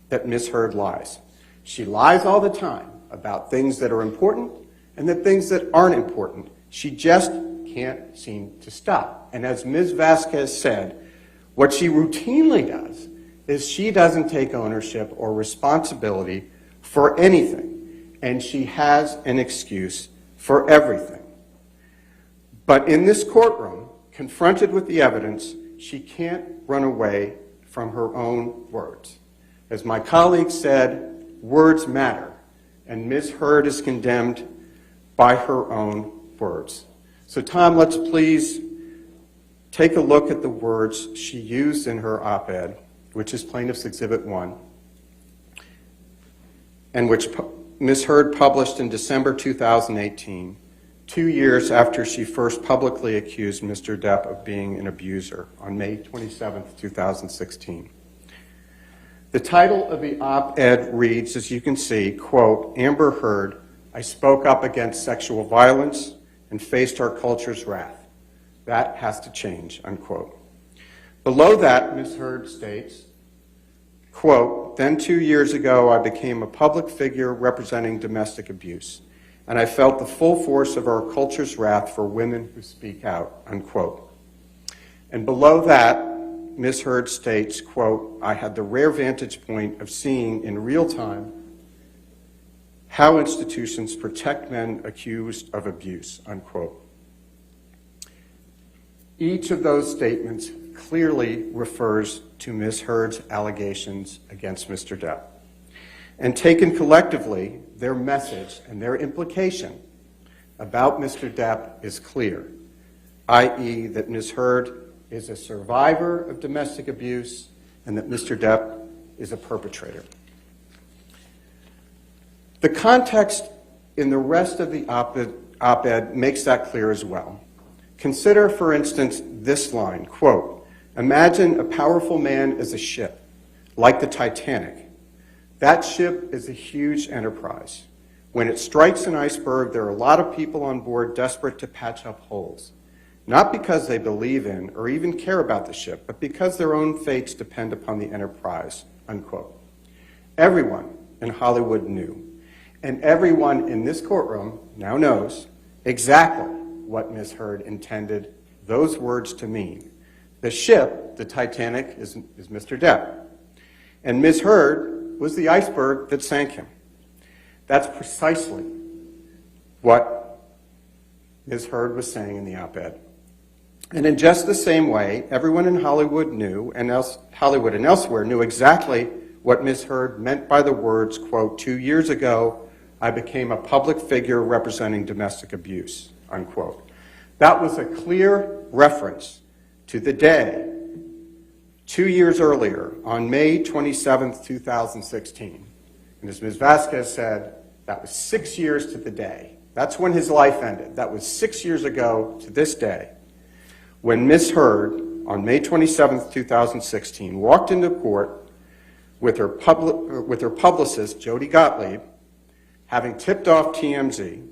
that Ms. Heard lies. She lies all the time about things that are important and the things that aren't important. She just can't seem to stop. And as Ms. Vasquez said, what she routinely does is she doesn't take ownership or responsibility for anything, and she has an excuse for everything. But in this courtroom, confronted with the evidence, she can't run away from her own words. As my colleague said, words matter, and Ms. Heard is condemned by her own words. So Tom, let's please take a look at the words she used in her op-ed, which is Plaintiff's Exhibit 1, and which Ms. Heard published in December 2018, 2 years after she first publicly accused Mr. Depp of being an abuser on May 27, 2016. The title of the op-ed reads, as you can see, quote, Amber Heard, I spoke up against sexual violence and faced our culture's wrath. That has to change, unquote. Below that, Ms. Heard states, quote, then 2 years ago I became a public figure representing domestic abuse, and I felt the full force of our culture's wrath for women who speak out, unquote. And below that, Ms. Heard states, quote, I had the rare vantage point of seeing in real time how institutions protect men accused of abuse, unquote. Each of those statements clearly refers to Ms. Heard's allegations against Mr. Depp. And taken collectively, their message and their implication about Mr. Depp is clear, i.e. that Ms. Heard is a survivor of domestic abuse and that Mr. Depp is a perpetrator. The context in the rest of the op-ed makes that clear as well. Consider, for instance, this line, quote, "Imagine a powerful man is a ship, like the Titanic. That ship is a huge enterprise. When it strikes an iceberg, there are a lot of people on board desperate to patch up holes, not because they believe in or even care about the ship, but because their own fates depend upon the enterprise," unquote. Everyone in Hollywood knew, and everyone in this courtroom now knows exactly what Ms. Heard intended those words to mean. The ship, the Titanic, is Mr. Depp, and Ms. Heard was the iceberg that sank him. That's precisely what Ms. Heard was saying in the op-ed. And in just the same way, everyone in Hollywood knew, and Hollywood and elsewhere knew exactly what Ms. Heard meant by the words, quote, "2 years ago, I became a public figure representing domestic abuse," unquote. That was a clear reference to the day 2 years earlier, on May 27th, 2016. And as Ms. Vasquez said, that was 6 years to the day. That's when his life ended. That was 6 years ago to this day, when Ms. Heard, on May 27th, 2016, walked into court with her publicist, Jody Gottlieb, having tipped off TMZ,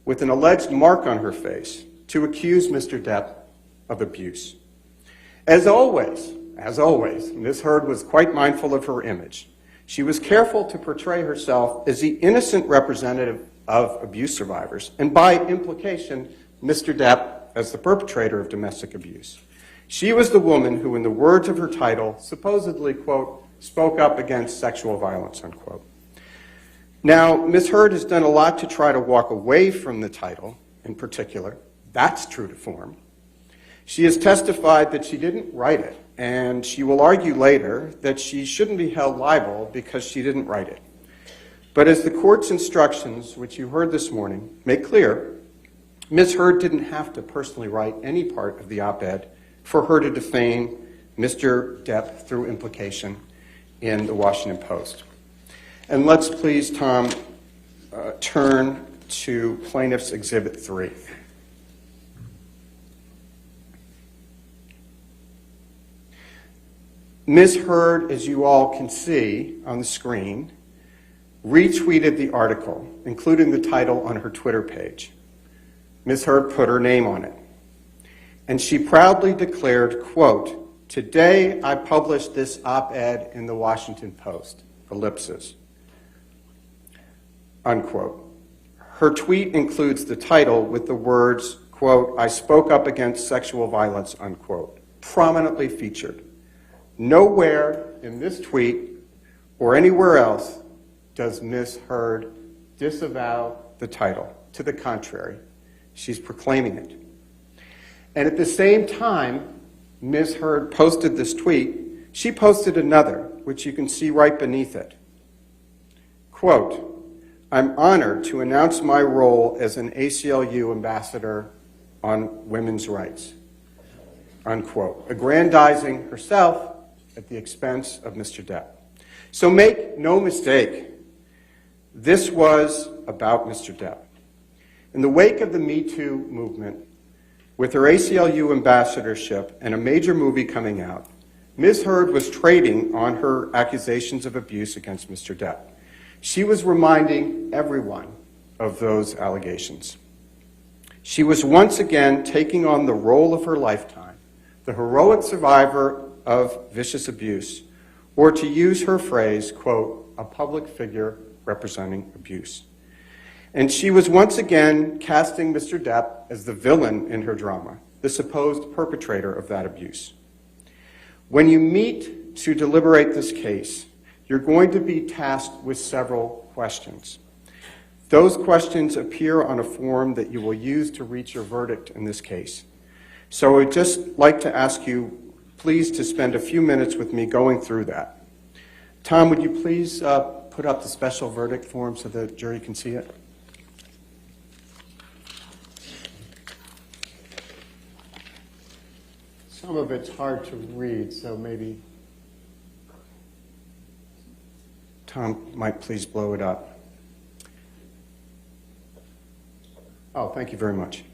with an alleged mark on her face to accuse Mr. Depp of abuse. As always, Ms. Heard was quite mindful of her image. She was careful to portray herself as the innocent representative of abuse survivors, and by implication, Mr. Depp as the perpetrator of domestic abuse. She was the woman who, in the words of her title, supposedly, quote, "spoke up against sexual violence," unquote. Now, Ms. Heard has done a lot to try to walk away from the title in particular. That's true to form. She has testified that she didn't write it, and she will argue later that she shouldn't be held liable because she didn't write it. But as the court's instructions, which you heard this morning, make clear, Ms. Heard didn't have to personally write any part of the op-ed for her to defame Mr. Depp through implication in the Washington Post. And let's please, Tom, turn to Plaintiff's Exhibit 3. Ms. Heard, as you all can see on the screen, retweeted the article, including the title on her Twitter page. Ms. Heard put her name on it. And she proudly declared, quote, "Today I published this op-ed in the Washington Post, ellipsis," unquote. Her tweet includes the title with the words, quote, "I spoke up against sexual violence," unquote, prominently featured. Nowhere in this tweet or anywhere else does Ms. Heard disavow the title. To the contrary, she's proclaiming it. And at the same time Ms. Heard posted this tweet, she posted another, which you can see right beneath it. Quote, "I'm honored to announce my role as an ACLU ambassador on women's rights," unquote, aggrandizing herself at the expense of Mr. Depp. So make no mistake, this was about Mr. Depp. In the wake of the Me Too movement, with her ACLU ambassadorship and a major movie coming out, Ms. Heard was trading on her accusations of abuse against Mr. Depp. She was reminding everyone of those allegations. She was once again taking on the role of her lifetime, the heroic survivor of vicious abuse, or to use her phrase, quote, "a public figure representing abuse." And she was once again casting Mr. Depp as the villain in her drama, the supposed perpetrator of that abuse. When you meet to deliberate this case, you're going to be tasked with several questions. Those questions appear on a form that you will use to reach your verdict in this case. So I'd just like to ask you, please, to spend a few minutes with me going through that. Tom, would you please put up the special verdict form so the jury can see it? Some of it's hard to read, so maybe Tom might please blow it up. Oh, thank you very much.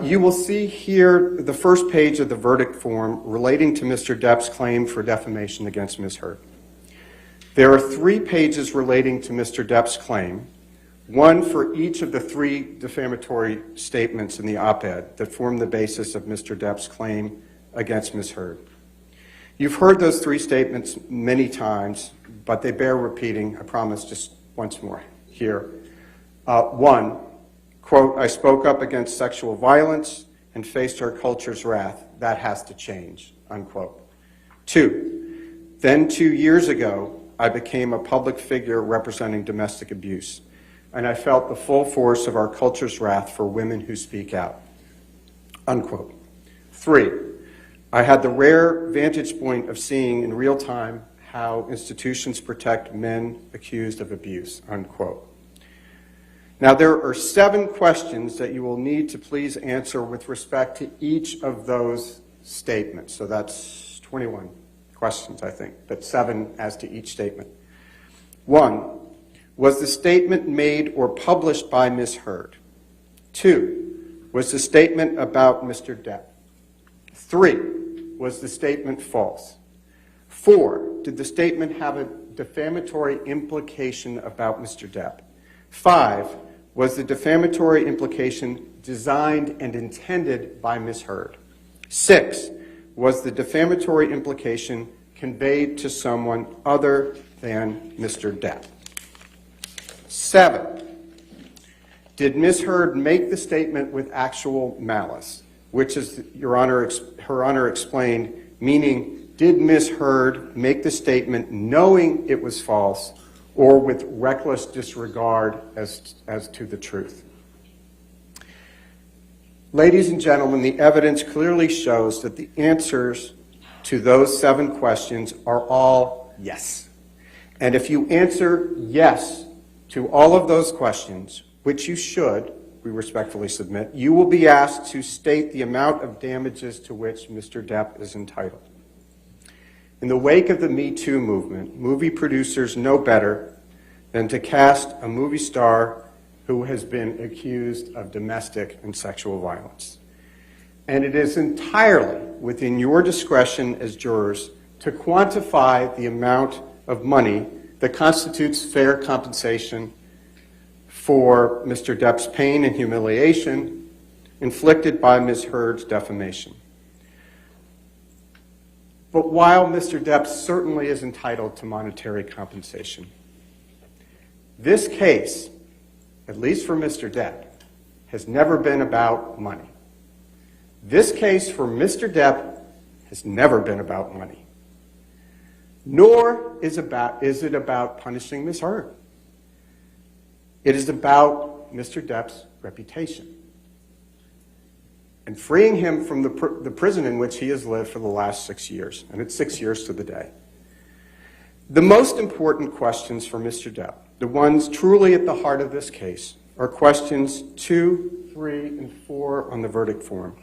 You will see here the first page of the verdict form relating to Mr. Depp's claim for defamation against Ms. Heard. There are 3 pages relating to Mr. Depp's claim, one for each of the 3 defamatory statements in the op-ed that form the basis of Mr. Depp's claim against Ms. Heard. You've heard those 3 statements many times, but they bear repeating. I promise just once more here. 1, quote, I spoke up against sexual violence and faced our culture's wrath. That has to change, unquote. 2, then 2 years ago, I became a public figure representing domestic abuse, and I felt the full force of our culture's wrath for women who speak out, unquote. 3, I had the rare vantage point of seeing in real time how institutions protect men accused of abuse, unquote. Now, there are 7 questions that you will need to please answer with respect to each of those statements. So that's 21 questions, I think, but 7 as to each statement. 1, was the statement made or published by Ms. Heard? 2, was the statement about Mr. Depp? 3, was the statement false? 4, did the statement have a defamatory implication about Mr. Depp? 5, was the defamatory implication designed and intended by Ms. Heard? 6, was the defamatory implication conveyed to someone other than Mr. Depp? 7, did Ms. Heard make the statement with actual malice, which is, Her Honor explained, meaning did Ms. Heard make the statement knowing it was false or with reckless disregard as to the truth? Ladies and gentlemen, the evidence clearly shows that the answers to those 7 questions are all yes. And if you answer yes to all of those questions, which you should, we respectfully submit, you will be asked to state the amount of damages to which Mr. Depp is entitled. In the wake of the Me Too movement, movie producers know better than to cast a movie star who has been accused of domestic and sexual violence. And it is entirely within your discretion as jurors to quantify the amount of money that constitutes fair compensation for Mr. Depp's pain and humiliation inflicted by Ms. Heard's defamation. But while Mr. Depp certainly is entitled to monetary compensation, this case, at least for Mr. Depp, has never been about money. This case for Mr. Depp has never been about money. Nor is it about punishing Ms. Heard. It is about Mr. Depp's reputation and freeing him from the prison in which he has lived for the last 6 years, and it's 6 years to the day. The most important questions for Mr. Depp, the ones truly at the heart of this case, are questions 2, 3, and 4 on the verdict form.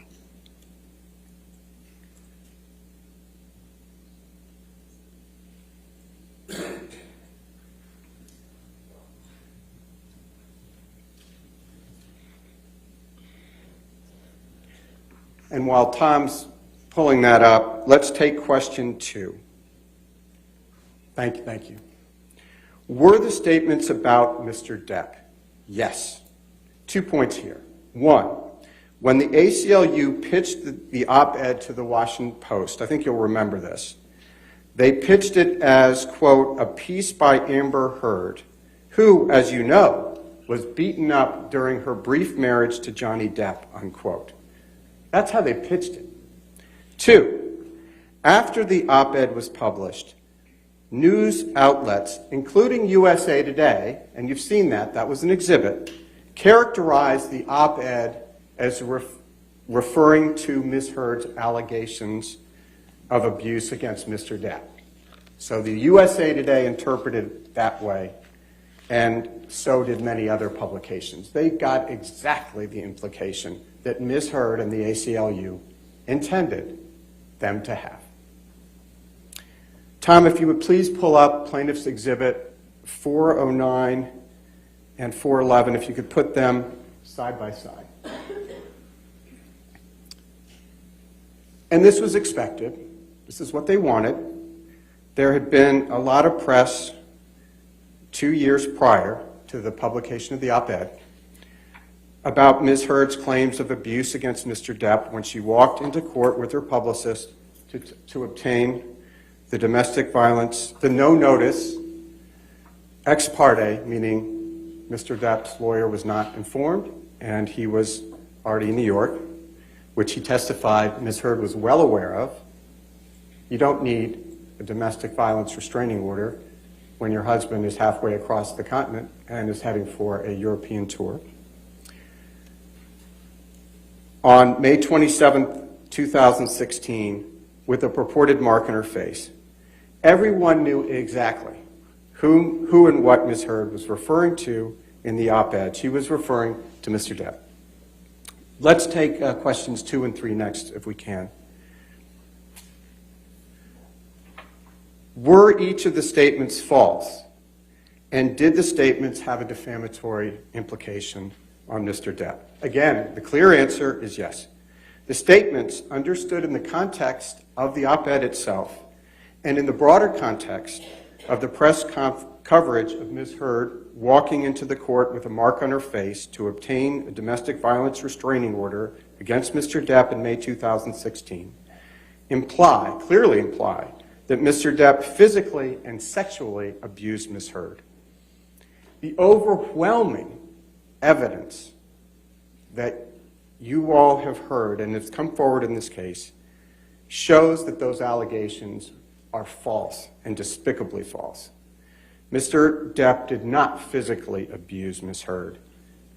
And while Tom's pulling that up, let's take question 2. Thank you. Were the statements about Mr. Depp? Yes. 2 points here. 1, when the ACLU pitched the op-ed to the Washington Post, I think you'll remember this, they pitched it as, quote, a piece by Amber Heard, who, as you know, was beaten up during her brief marriage to Johnny Depp, unquote. That's how they pitched it. 2, after the op-ed was published, news outlets, including USA Today, and you've seen that was an exhibit, characterized the op-ed as referring to Ms. Heard's allegations of abuse against Mr. Depp. So the USA Today interpreted it that way, and so did many other publications. They got exactly the implication that Ms. Heard and the ACLU intended them to have. Tom, if you would please pull up Plaintiff's Exhibit 409 and 411, if you could put them side by side. And this was expected. This is what they wanted. There had been a lot of press 2 years prior to the publication of the op-ed about Ms. Heard's claims of abuse against Mr. Depp when she walked into court with her publicist to obtain the domestic violence, the no-notice ex parte, meaning Mr. Depp's lawyer was not informed and he was already in New York, which he testified Ms. Heard was well aware of. You don't need a domestic violence restraining order when your husband is halfway across the continent and is heading for a European tour. On May 27, 2016, with a purported mark on her face, everyone knew exactly who and what Ms. Heard was referring to in the op-ed. She was referring to Mr. Depp. Let's take questions 2 and 3 next, if we can. Were each of the statements false? And did the statements have a defamatory implication on Mr. Depp? Again, the clear answer is yes. The statements, understood in the context of the op-ed itself and in the broader context of the press coverage of Ms. Heard walking into the court with a mark on her face to obtain a domestic violence restraining order against Mr. Depp in May 2016, clearly imply that Mr. Depp physically and sexually abused Ms. Heard. The overwhelming evidence that you all have heard and has come forward in this case shows that those allegations are false and despicably false. Mr. Depp did not physically abuse Ms. Heard.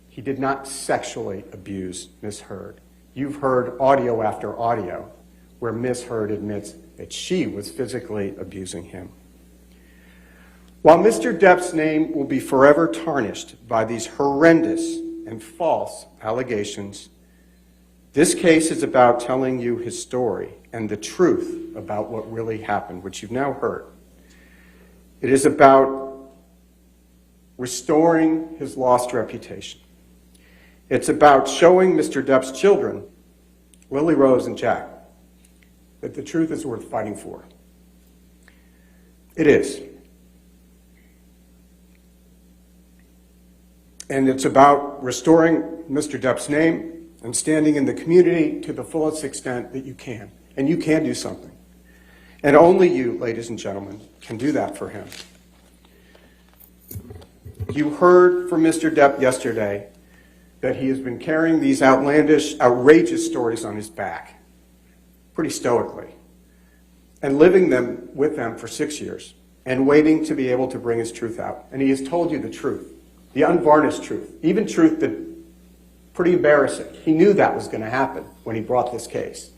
He did not sexually abuse Ms. Heard. You've heard audio after audio where Ms. Heard admits that she was physically abusing him. While Mr. Depp's name will be forever tarnished by these horrendous and false allegations, this case is about telling you his story and the truth about what really happened, which you've now heard. It is about restoring his lost reputation. It's about showing Mr. Depp's children, Lily Rose and Jack, that the truth is worth fighting for. It is. And it's about restoring Mr. Depp's name and standing in the community to the fullest extent that you can. And you can do something. And only you, ladies and gentlemen, can do that for him. You heard from Mr. Depp yesterday that he has been carrying these outlandish, outrageous stories on his back, pretty stoically, and living with them for 6 years, and waiting to be able to bring his truth out. And he has told you the truth, the unvarnished truth, even truth that pretty embarrassing. He knew that was going to happen when he brought this case.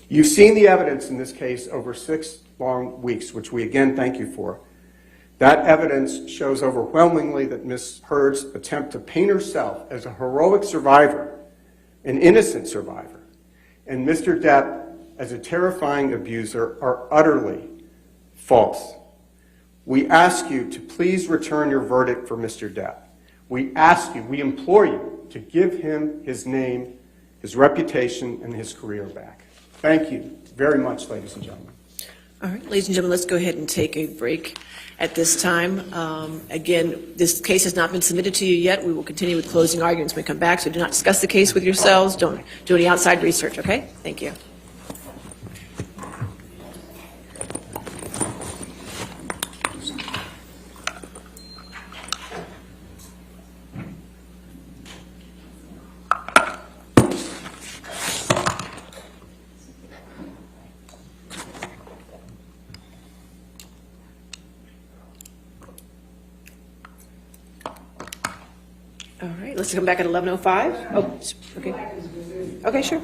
You've seen the evidence in this case over 6 long weeks, which we again thank you for. That evidence shows overwhelmingly that Ms. Heard's attempt to paint herself as a heroic survivor, an innocent survivor, and Mr. Depp as a terrifying abuser are utterly false. We ask you to please return your verdict for Mr. Depp. We ask you, we implore you to give him his name, his reputation, and his career back. Thank you very much, ladies and gentlemen. All right, ladies and gentlemen, let's go ahead and take a break at this time. Again, this case has not been submitted to you yet. We will continue with closing arguments when we come back, so do not discuss the case with yourselves. Don't do any outside research, okay? Thank you. All right, let's come back at 11:05. Oh, okay. Okay, sure.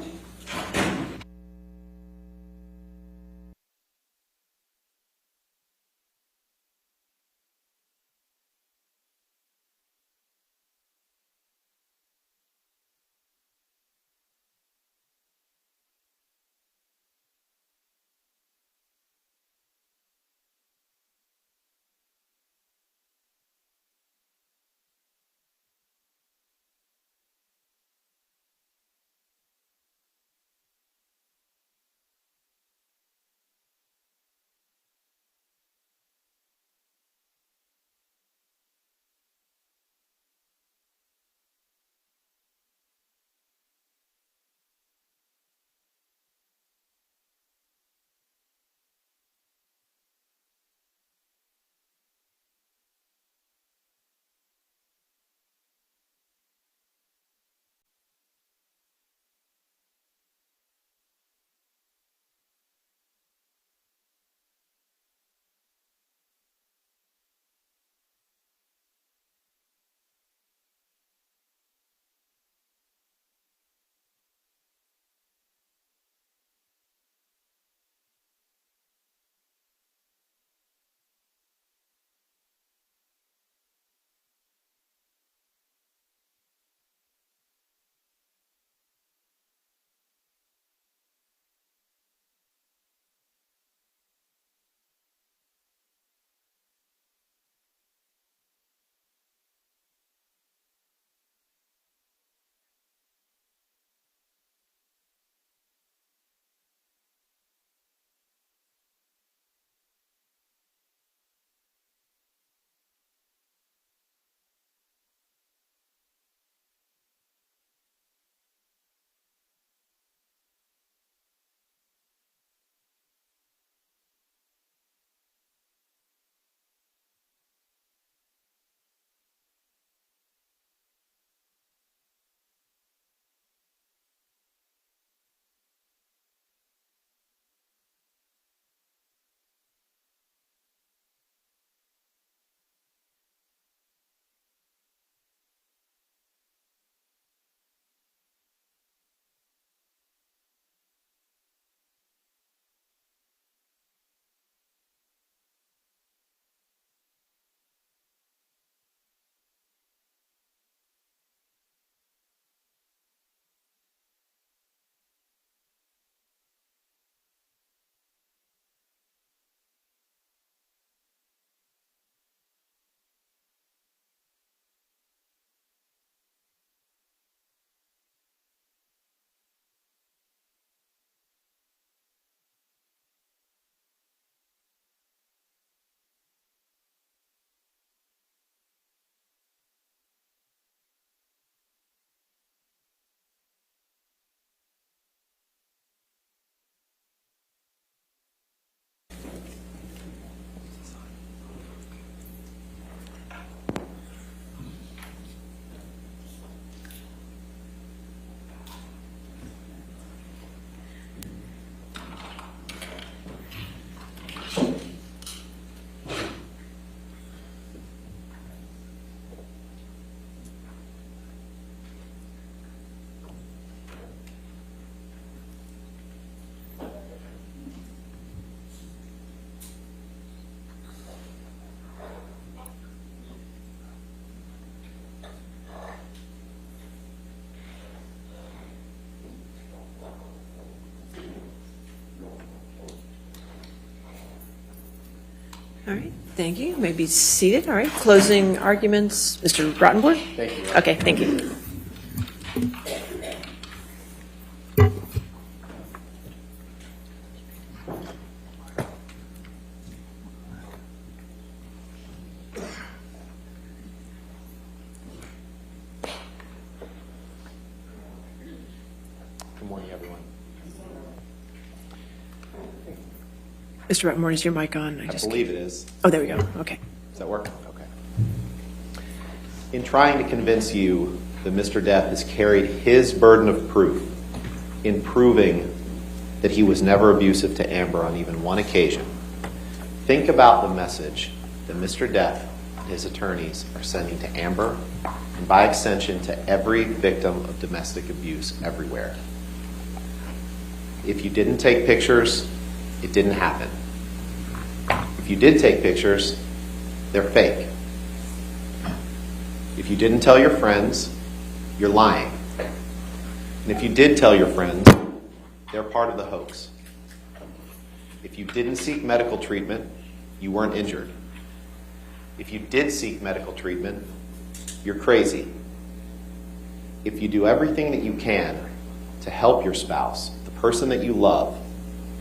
All right, thank you. You may be seated. All right, closing arguments. Mr. Rottenborn? Thank you. Okay, thank you. Good morning, everyone. Mr. Rottenborn, is your mic on? I believe it is. Oh, there we go. Okay. Does that work? Okay. In trying to convince you that Mr. Depp has carried his burden of proof in proving that he was never abusive to Amber on even one occasion, think about the message that Mr. Depp and his attorneys are sending to Amber, and by extension to every victim of domestic abuse everywhere. If you didn't take pictures, it didn't happen. If you did take pictures, they're fake. If you didn't tell your friends, you're lying. And if you did tell your friends, they're part of the hoax. If you didn't seek medical treatment, you weren't injured. If you did seek medical treatment, you're crazy. If you do everything that you can to help your spouse, the person that you love,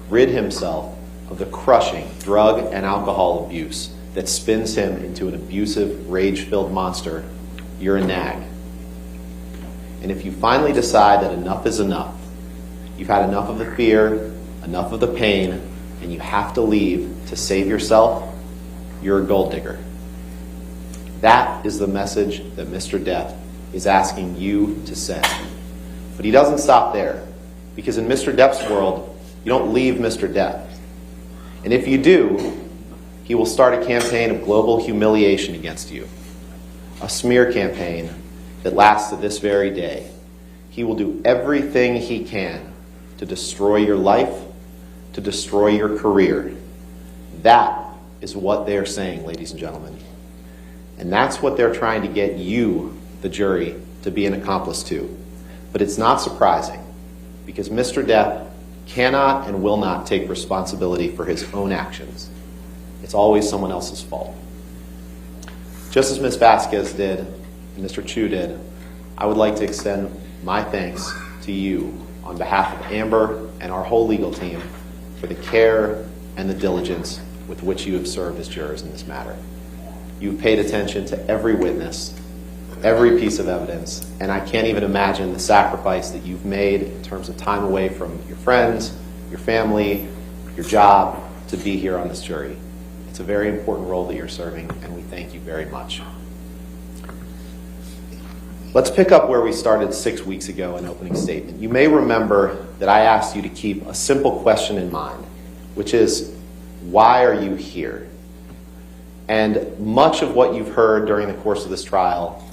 rid himself of the crushing drug and alcohol abuse that spins him into an abusive, rage-filled monster, you're a nag. And if you finally decide that enough is enough, you've had enough of the fear, enough of the pain, and you have to leave to save yourself, you're a gold digger. That is the message that Mr. Depp is asking you to send. But he doesn't stop there, because in Mr. Depp's world, you don't leave Mr. Depp. And if you do, he will start a campaign of global humiliation against you, a smear campaign that lasts to this very day. He will do everything he can to destroy your life, to destroy your career. That is what they're saying, ladies and gentlemen. And that's what they're trying to get you, the jury, to be an accomplice to. But it's not surprising, because Mr. Depp cannot and will not take responsibility for his own actions. It's always someone else's fault. Just as Ms. Vasquez did and Mr. Chu did, I would like to extend my thanks to you on behalf of Amber and our whole legal team for the care and the diligence with which you have served as jurors in this matter. You've paid attention to every witness, every piece of evidence, and I can't even imagine the sacrifice that you've made in terms of time away from your friends, your family, your job, to be here on this jury. It's a very important role that you're serving, and we thank you very much. Let's pick up where we started 6 weeks ago in opening statement. You may remember that I asked you to keep a simple question in mind, which is, why are you here? And much of what you've heard during the course of this trial,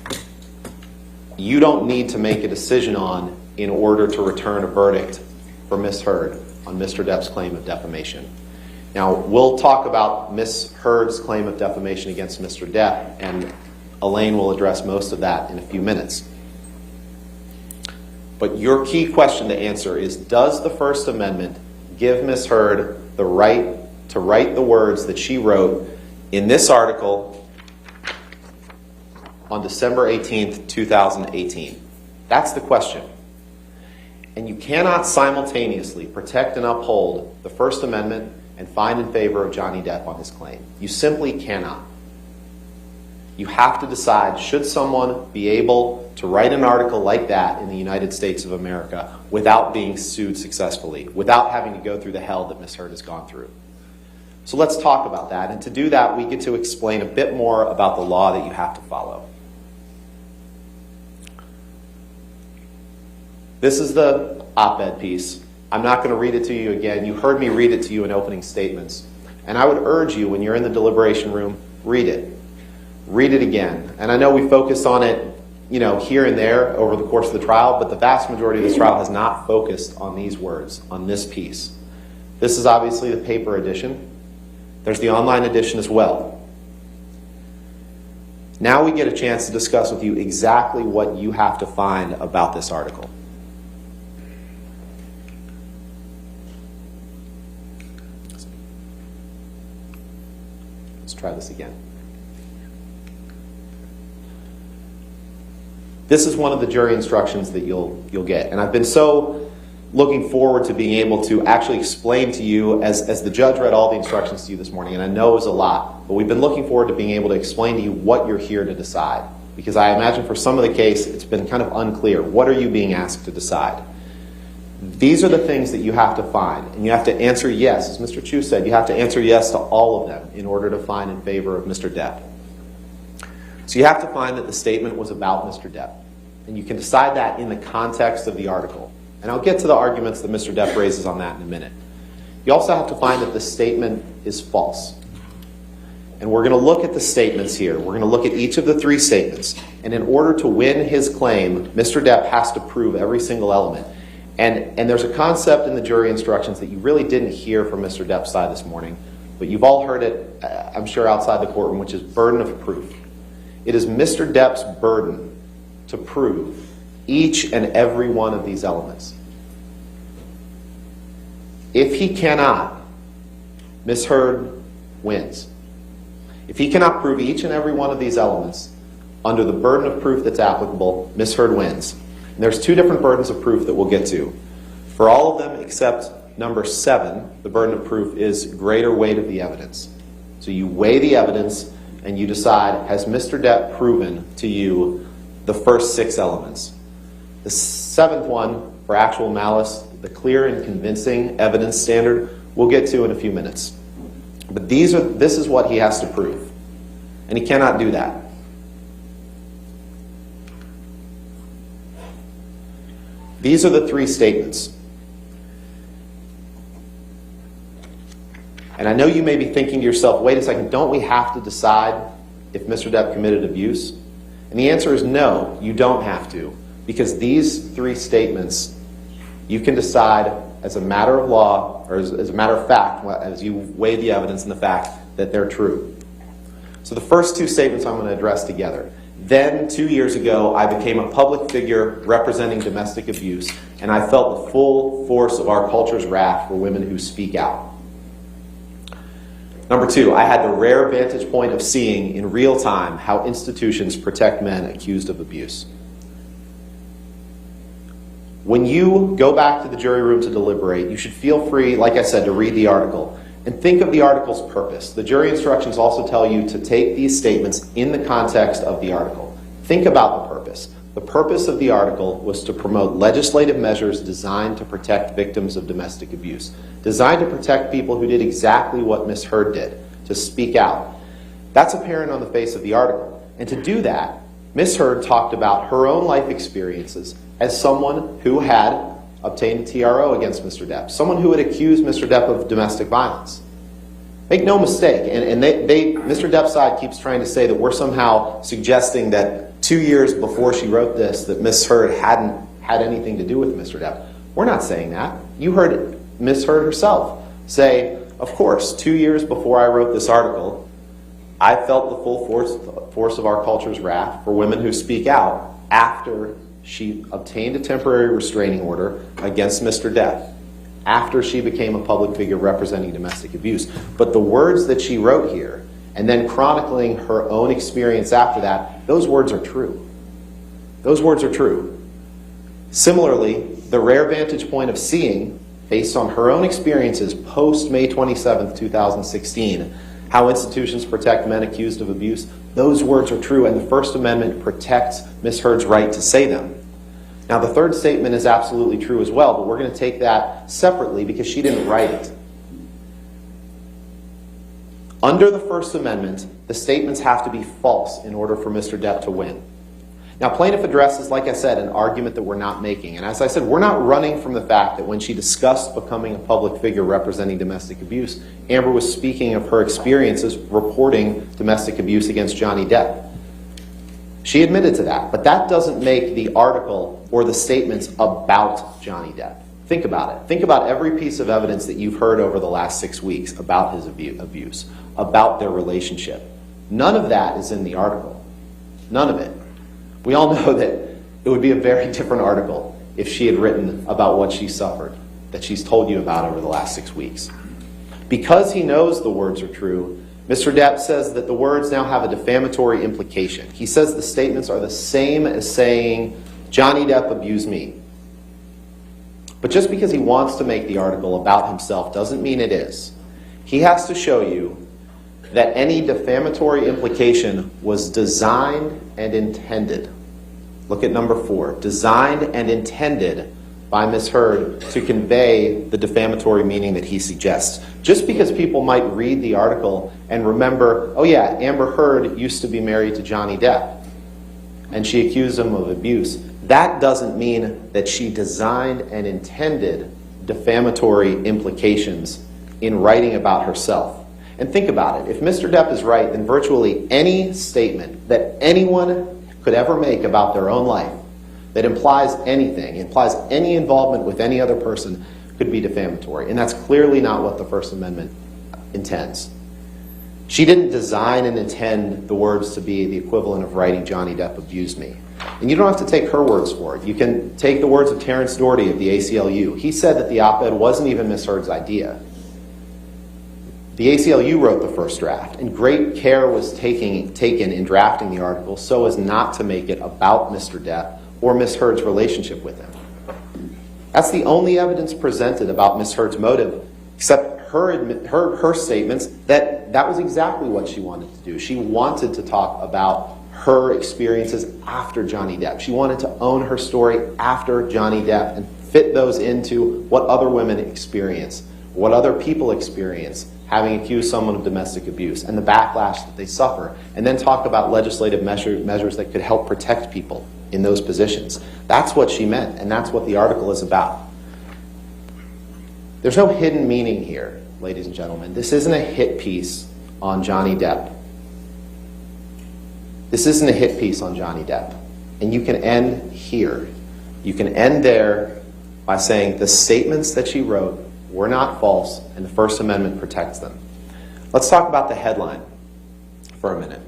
you don't need to make a decision on in order to return a verdict for Ms. Heard on Mr. Depp's claim of defamation. Now, we'll talk about Ms. Heard's claim of defamation against Mr. Depp, and Elaine will address most of that in a few minutes. But your key question to answer is, does the First Amendment give Ms. Heard the right to write the words that she wrote in this article on December 18th, 2018? That's the question. And you cannot simultaneously protect and uphold the First Amendment and find in favor of Johnny Depp on his claim. You simply cannot. You have to decide, should someone be able to write an article like that in the United States of America without being sued successfully, without having to go through the hell that Ms. Heard has gone through? So let's talk about that. And to do that, we get to explain a bit more about the law that you have to follow. This is the op-ed piece. I'm not going to read it to you again. You heard me read it to you in opening statements. And I would urge you, when you're in the deliberation room, read it. Read it again. And I know we focused on it, here and there over the course of the trial, but the vast majority of this trial has not focused on these words, on this piece. This is obviously the paper edition. There's the online edition as well. Now we get a chance to discuss with you exactly what you have to find about this article. Let's try this again. This is one of the jury instructions that you'll get. And I've been so looking forward to being able to actually explain to you, as the judge read all the instructions to you this morning, and I know it was a lot, but we've been looking forward to being able to explain to you what you're here to decide. Because I imagine for some of the case, it's been kind of unclear. What are you being asked to decide? These are the things that you have to find, and you have to answer yes. As Mr. Chu said, you have to answer yes to all of them in order to find in favor of Mr. Depp. So you have to find that the statement was about Mr. Depp, and you can decide that in the context of the article. And I'll get to the arguments that Mr. Depp raises on that in a minute. You also have to find that the statement is false. And we're going to look at the statements here. We're going to look at each of the three statements. And in order to win his claim, Mr. Depp has to prove every single element. And there's a concept in the jury instructions that you really didn't hear from Mr. Depp's side this morning, but you've all heard it, I'm sure, outside the courtroom, which is burden of proof. It is Mr. Depp's burden to prove each and every one of these elements. If he cannot, Ms. Heard wins. If he cannot prove each and every one of these elements under the burden of proof that's applicable, Ms. Heard wins. And there's two different burdens of proof that we'll get to. For all of them except number 7, the burden of proof is greater weight of the evidence. So you weigh the evidence and you decide, has Mr. Depp proven to you the first 6 elements? The 7th one, for actual malice, the clear and convincing evidence standard, we'll get to in a few minutes. But this is what he has to prove. And he cannot do that. These are the 3 statements. And I know you may be thinking to yourself, wait a second, don't we have to decide if Mr. Depp committed abuse? And the answer is no, you don't have to. Because these 3 statements, you can decide as a matter of law, or as a matter of fact, as you weigh the evidence and the fact that they're true. So the first 2 statements I'm going to address together. Then, 2 years ago, I became a public figure representing domestic abuse, and I felt the full force of our culture's wrath for women who speak out. Number 2, I had the rare vantage point of seeing in real time how institutions protect men accused of abuse. When you go back to the jury room to deliberate, you should feel free, like I said, to read the article. And think of the article's purpose. The jury instructions also tell you to take these statements in the context of the article. Think about the purpose. The purpose of the article was to promote legislative measures designed to protect victims of domestic abuse, designed to protect people who did exactly what Ms. Heard did, to speak out. That's apparent on the face of the article. And to do that, Ms. Heard talked about her own life experiences as someone who had obtained a TRO against Mr. Depp, someone who had accused Mr. Depp of domestic violence. Make no mistake, and Mr. Depp's side keeps trying to say that we're somehow suggesting that 2 years before she wrote this, that Ms. Heard hadn't had anything to do with Mr. Depp. We're not saying that. You heard Ms. Heard herself say, of course, 2 years before I wrote this article, I felt the full force of our culture's wrath for women who speak out after she obtained a temporary restraining order against Mr. Depp, after she became a public figure representing domestic abuse. But the words that she wrote here, and then chronicling her own experience after that, those words are true. Those words are true. Similarly, the rare vantage point of seeing, based on her own experiences post May 27th, 2016, how institutions protect men accused of abuse, those words are true, and the First Amendment protects Ms. Heard's right to say them. Now, the third statement is absolutely true as well, but we're going to take that separately because she didn't write it. Under the First Amendment, the statements have to be false in order for Mr. Depp to win. Now, plaintiff addresses, like I said, an argument that we're not making. And as I said, we're not running from the fact that when she discussed becoming a public figure representing domestic abuse, Amber was speaking of her experiences reporting domestic abuse against Johnny Depp. She admitted to that, but that doesn't make the article or the statements about Johnny Depp. Think about it. Think about every piece of evidence that you've heard over the last 6 weeks about his abuse, about their relationship. None of that is in the article. None of it. We all know that it would be a very different article if she had written about what she suffered, that she's told you about over the last 6 weeks. Because he knows the words are true, Mr. Depp says that the words now have a defamatory implication. He says the statements are the same as saying, Johnny Depp abused me. But just because he wants to make the article about himself doesn't mean it is. He has to show you that any defamatory implication was designed and intended. Look at number 4. Designed and intended by Ms. Heard to convey the defamatory meaning that he suggests. Just because people might read the article and remember, oh yeah, Amber Heard used to be married to Johnny Depp and she accused him of abuse, that doesn't mean that she designed and intended defamatory implications in writing about herself. And think about it. If Mr. Depp is right, then virtually any statement that anyone could ever make about their own life that implies anything, implies any involvement with any other person, could be defamatory. And that's clearly not what the First Amendment intends. She didn't design and intend the words to be the equivalent of writing Johnny Depp abused me. And you don't have to take her words for it. You can take the words of Terrence Doherty of the ACLU. He said that the op-ed wasn't even Ms. Heard's idea. The ACLU wrote the first draft, and great care was taken in drafting the article so as not to make it about Mr. Depp or Ms. Heard's relationship with him. That's the only evidence presented about Ms. Heard's motive, except her statements that that was exactly what she wanted to do. She wanted to talk about her experiences after Johnny Depp. She wanted to own her story after Johnny Depp and fit those into what other women experience, what other people experience having accused someone of domestic abuse and the backlash that they suffer, and then talk about legislative measures that could help protect people in those positions. That's what she meant, and that's what the article is about. There's no hidden meaning here, ladies and gentlemen. This isn't a hit piece on Johnny Depp. This isn't a hit piece on Johnny Depp. And you can end here. You can end there by saying the statements that she wrote were not false, and the First Amendment protects them. Let's talk about the headline for a minute.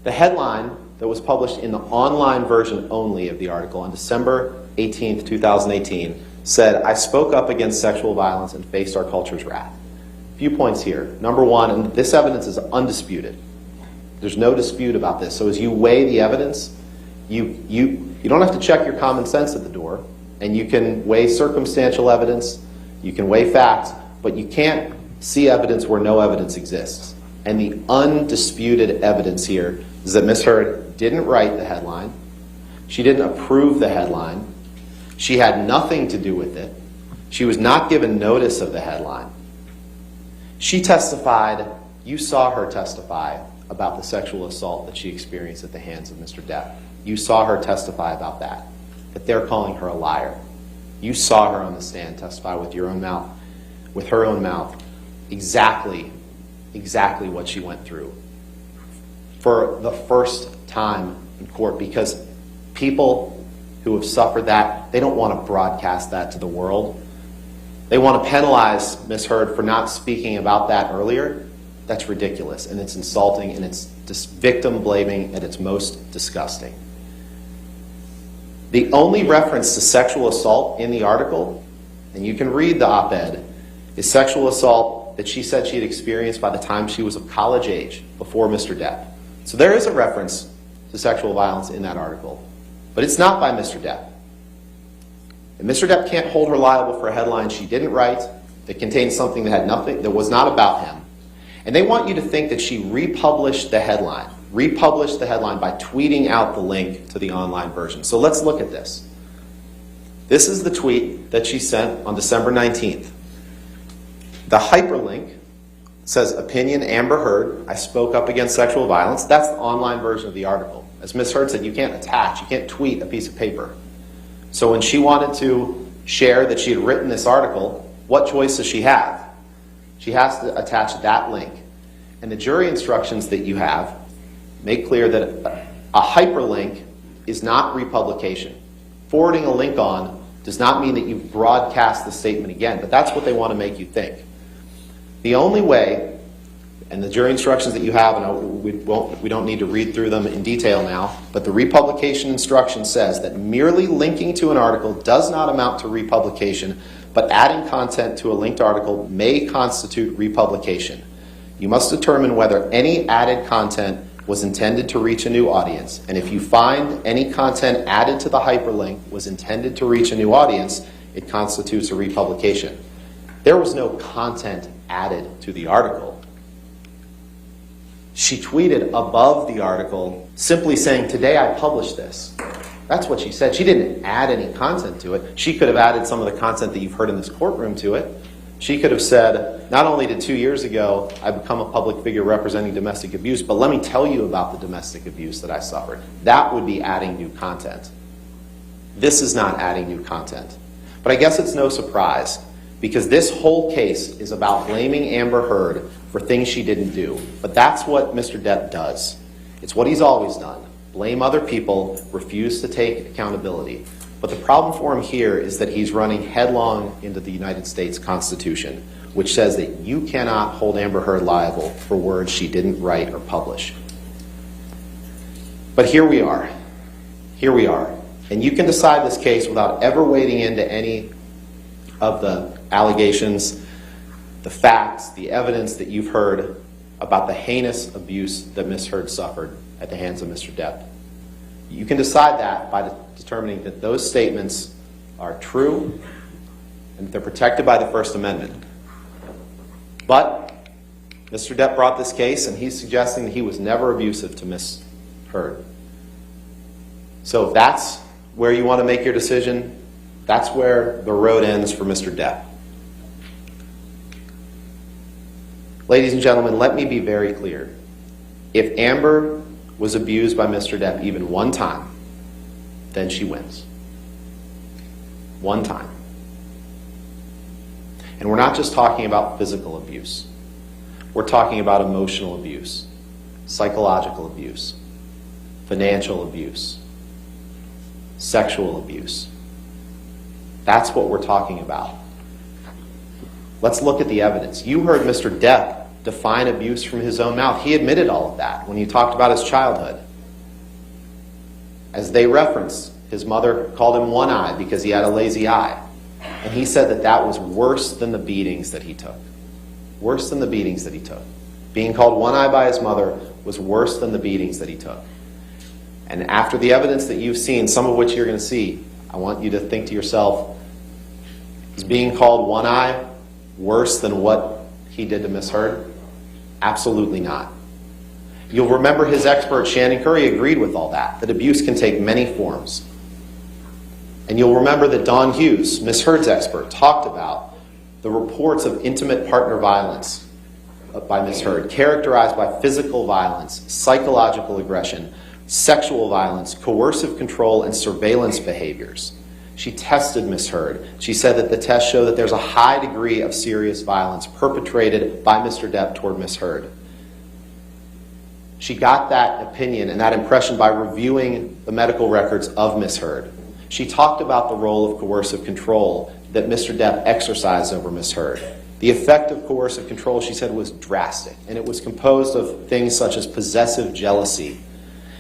The headline that was published in the online version only of the article on December 18th, 2018, said, "I spoke up against sexual violence and faced our culture's wrath." A few points here. Number one, and this evidence is undisputed. There's no dispute about this. So as you weigh the evidence, you don't have to check your common sense at the door, and you can weigh circumstantial evidence, you can weigh facts, but you can't see evidence where no evidence exists. And the undisputed evidence here is that Ms. Heard didn't write the headline. She didn't approve the headline. She had nothing to do with it. She was not given notice of the headline. She testified, you saw her testify about the sexual assault that she experienced at the hands of Mr. Depp. You saw her testify about that they're calling her a liar. You saw her on the stand testify with your own mouth, with her own mouth, exactly what she went through for the first time in court, because people who have suffered that, they don't want to broadcast that to the world. They want to penalize Ms. Heard for not speaking about that earlier. That's ridiculous, and it's insulting, and it's just victim blaming at its most disgusting. The only reference to sexual assault in the article, and you can read the op-ed, is sexual assault that she said she had experienced by the time she was of college age, before Mr. Depp. So there is a reference to sexual violence in that article, but it's not by Mr. Depp. And Mr. Depp can't hold her liable for a headline she didn't write, that contained something that was not about him. And they want you to think that she republished the headline by tweeting out the link to the online version. So let's look at this. This is the tweet that she sent on December 19th. The hyperlink says, "Opinion Amber Heard, I spoke up against sexual violence." That's the online version of the article. As Ms. Heard said, you can't tweet a piece of paper. So when she wanted to share that she had written this article, what choice does she have? She has to attach that link. And the jury instructions that you have make clear that a hyperlink is not republication. Forwarding a link on does not mean that you've broadcast the statement again, but that's what they want to make you think. The only way, and the jury instructions that you have, and we don't need to read through them in detail now, but the republication instruction says that merely linking to an article does not amount to republication, but adding content to a linked article may constitute republication. You must determine whether any added content was intended to reach a new audience, and if you find any content added to the hyperlink was intended to reach a new audience, it constitutes a republication. There was no content added to the article. She tweeted above the article simply saying, "Today I published this." That's what she said. She didn't add any content to it. She could have added some of the content that you've heard in this courtroom to it. She could have said, not only did 2 years ago I become a public figure representing domestic abuse, but let me tell you about the domestic abuse that I suffered. That would be adding new content. This is not adding new content. But I guess it's no surprise, because this whole case is about blaming Amber Heard for things she didn't do. But that's what Mr. Depp does. It's what he's always done. Blame other people, refuse to take accountability. But the problem for him here is that he's running headlong into the United States Constitution, which says that you cannot hold Amber Heard liable for words she didn't write or publish. But here we are. Here we are. And you can decide this case without ever wading into any of the allegations, the facts, the evidence that you've heard about the heinous abuse that Ms. Heard suffered at the hands of Mr. Depp. You can decide that by determining that those statements are true and that they're protected by the First Amendment. But Mr. Depp brought this case, and he's suggesting that he was never abusive to Ms. Heard. So if that's where you want to make your decision, that's where the road ends for Mr. Depp. Ladies and gentlemen, let me be very clear. If Amber was abused by Mr. Depp even one time, then she wins. One time. And we're not just talking about physical abuse. We're talking about emotional abuse, psychological abuse, financial abuse, sexual abuse. That's what we're talking about. Let's look at the evidence. You heard Mr. Depp define abuse from his own mouth. He admitted all of that when he talked about his childhood. As they referenced, his mother called him one-eyed because he had a lazy eye. And he said that that was worse than the beatings that he took. Worse than the beatings that he took. Being called one-eyed by his mother was worse than the beatings that he took. And after the evidence that you've seen, some of which you're going to see, I want you to think to yourself, is being called one-eye worse than what he did to Ms. Heard? Absolutely not. You'll remember his expert, Shannon Curry, agreed with all that abuse can take many forms. And you'll remember that Don Hughes, Ms. Heard's expert, talked about the reports of intimate partner violence by Ms. Heard, characterized by physical violence, psychological aggression, sexual violence, coercive control, and surveillance behaviors. She tested Ms. Heard. She said that the tests show that there's a high degree of serious violence perpetrated by Mr. Depp toward Ms. Heard. She got that opinion and that impression by reviewing the medical records of Ms. Heard. She talked about the role of coercive control that Mr. Depp exercised over Ms. Heard. The effect of coercive control, she said, was drastic, and it was composed of things such as possessive jealousy,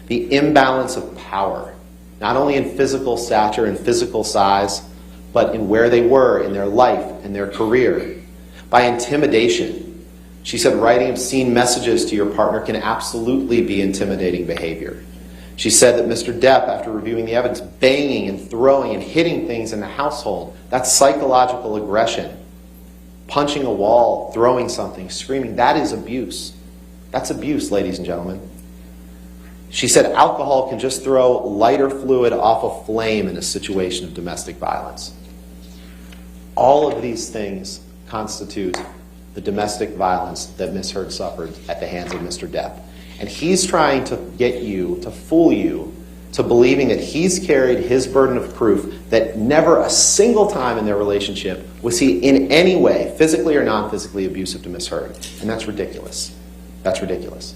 the imbalance of power, not only in physical stature and physical size, but in where they were in their life and their career. By intimidation. She said writing obscene messages to your partner can absolutely be intimidating behavior. She said that Mr. Depp, after reviewing the evidence, banging and throwing and hitting things in the household, that's psychological aggression. Punching a wall, throwing something, screaming, that is abuse. That's abuse, ladies and gentlemen. She said alcohol can just throw lighter fluid off a flame in a situation of domestic violence. All of these things constitute the domestic violence that Ms. Heard suffered at the hands of Mr. Depp. And he's trying to get you, to fool you, to believing that he's carried his burden of proof that never a single time in their relationship was he in any way, physically or non-physically, abusive to Ms. Heard. And that's ridiculous. That's ridiculous.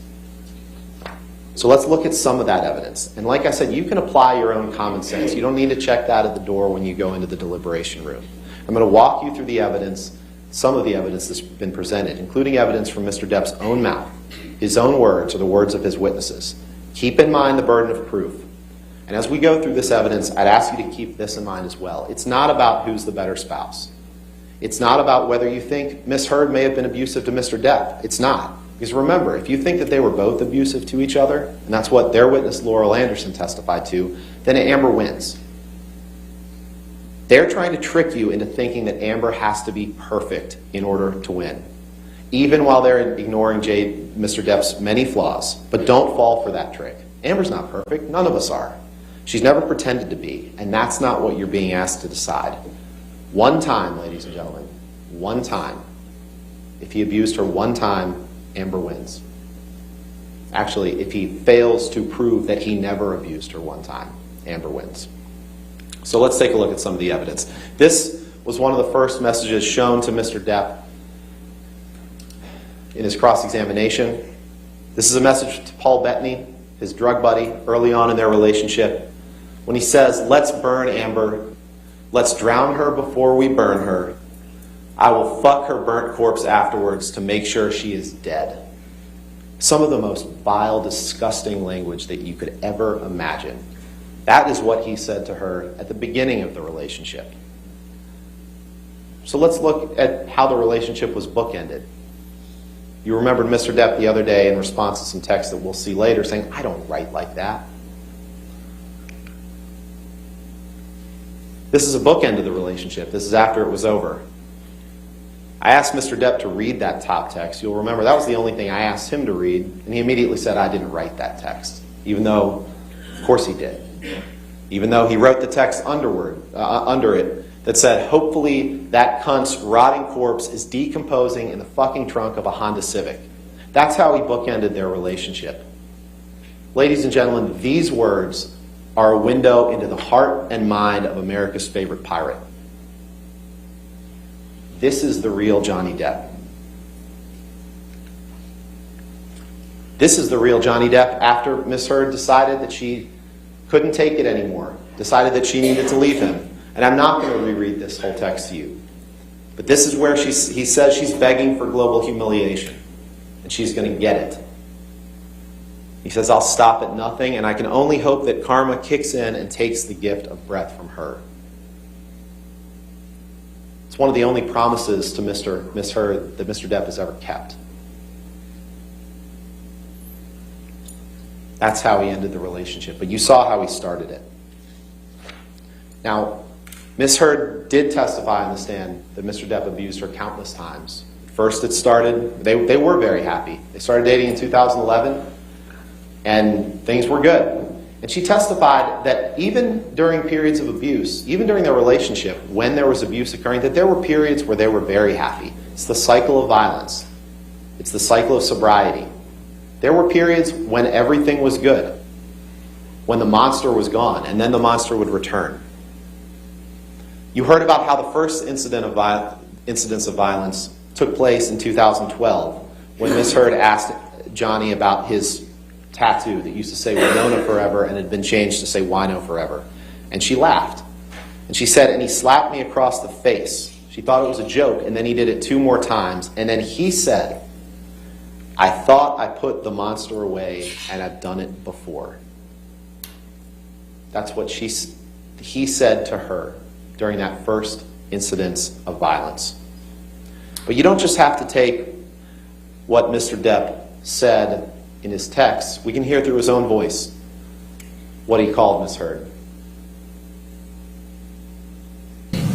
So let's look at some of that evidence. And like I said, you can apply your own common sense. You don't need to check that at the door when you go into the deliberation room. I'm going to walk you through the evidence, some of the evidence that's been presented, including evidence from Mr. Depp's own mouth, his own words or the words of his witnesses. Keep in mind the burden of proof. And as we go through this evidence, I'd ask you to keep this in mind as well. It's not about who's the better spouse. It's not about whether you think Ms. Heard may have been abusive to Mr. Depp. It's not. Because remember, if you think that they were both abusive to each other, and that's what their witness Laurel Anderson testified to, then Amber wins. They're trying to trick you into thinking that Amber has to be perfect in order to win, even while they're ignoring Mr. Depp's many flaws. But don't fall for that trick. Amber's not perfect. None of us are. She's never pretended to be, and that's not what you're being asked to decide. One time, ladies and gentlemen, one time. If he abused her one time, Amber wins. Actually, if he fails to prove that he never abused her one time, Amber wins. So let's take a look at some of the evidence. This was one of the first messages shown to Mr. Depp in his cross-examination. This is a message to Paul Bettany, his drug buddy, early on in their relationship, when he says, "Let's burn Amber. Let's drown her before we burn her. I will fuck her burnt corpse afterwards to make sure she is dead." Some of the most vile, disgusting language that you could ever imagine. That is what he said to her at the beginning of the relationship. So let's look at how the relationship was bookended. You remembered Mr. Depp the other day in response to some text that we'll see later saying, "I don't write like that." This is a bookend of the relationship. This is after it was over. I asked Mr. Depp to read that top text. You'll remember that was the only thing I asked him to read, and he immediately said, "I didn't write that text," even though, of course he did. Even though he wrote the text under it that said, "Hopefully that cunt's rotting corpse is decomposing in the fucking trunk of a Honda Civic." That's how he bookended their relationship. Ladies and gentlemen, these words are a window into the heart and mind of America's favorite pirate. This is the real Johnny Depp. This is the real Johnny Depp after Miss Heard decided that she couldn't take it anymore, decided that she needed to leave him. And I'm not going to reread this whole text to you. But this is where he says she's begging for global humiliation. And she's going to get it. He says, "I'll stop at nothing, and I can only hope that karma kicks in and takes the gift of breath from her." It's one of the only promises to Miss Heard that Mr. Depp has ever kept. That's how he ended the relationship. But you saw how he started it. Now, Miss Heard did testify on the stand that Mr. Depp abused her countless times. First it started, they were very happy. They started dating in 2011, and things were good. And she testified that even during periods of abuse, even during their relationship, when there was abuse occurring, that there were periods where they were very happy. It's the cycle of violence. It's the cycle of sobriety. There were periods when everything was good, when the monster was gone, and then the monster would return. You heard about how the first incidents of violence took place in 2012, when Miss Heard asked Johnny about his tattoo that used to say Winona forever and had been changed to say Wino forever. And she laughed. And she said, "And he slapped me across the face." She thought it was a joke, and then he did it 2 more times. And then he said, "I thought I put the monster away, and I've done it before." That's what he said to her during that first incidence of violence. But you don't just have to take what Mr. Depp said in his text. We can hear through his own voice what he called Miss Heard. Because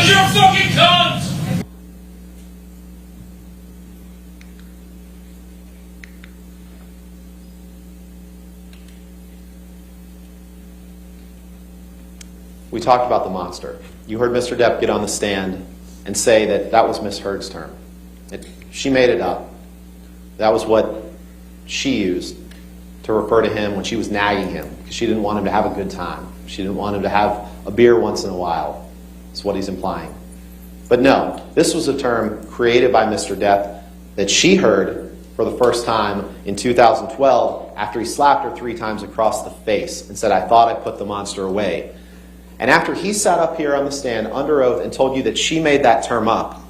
you're a fucking cunt! We talked about the monster. You heard Mr. Depp get on the stand and say that that was Miss Heard's term. She made it up. That was what she used to refer to him when she was nagging him, because she didn't want him to have a good time. She didn't want him to have a beer once in a while. That's what he's implying. But no, this was a term created by Mr. Depp that she heard for the first time in 2012 after he slapped her 3 times across the face and said, "I thought I put the monster away." And after he sat up here on the stand under oath and told you that she made that term up,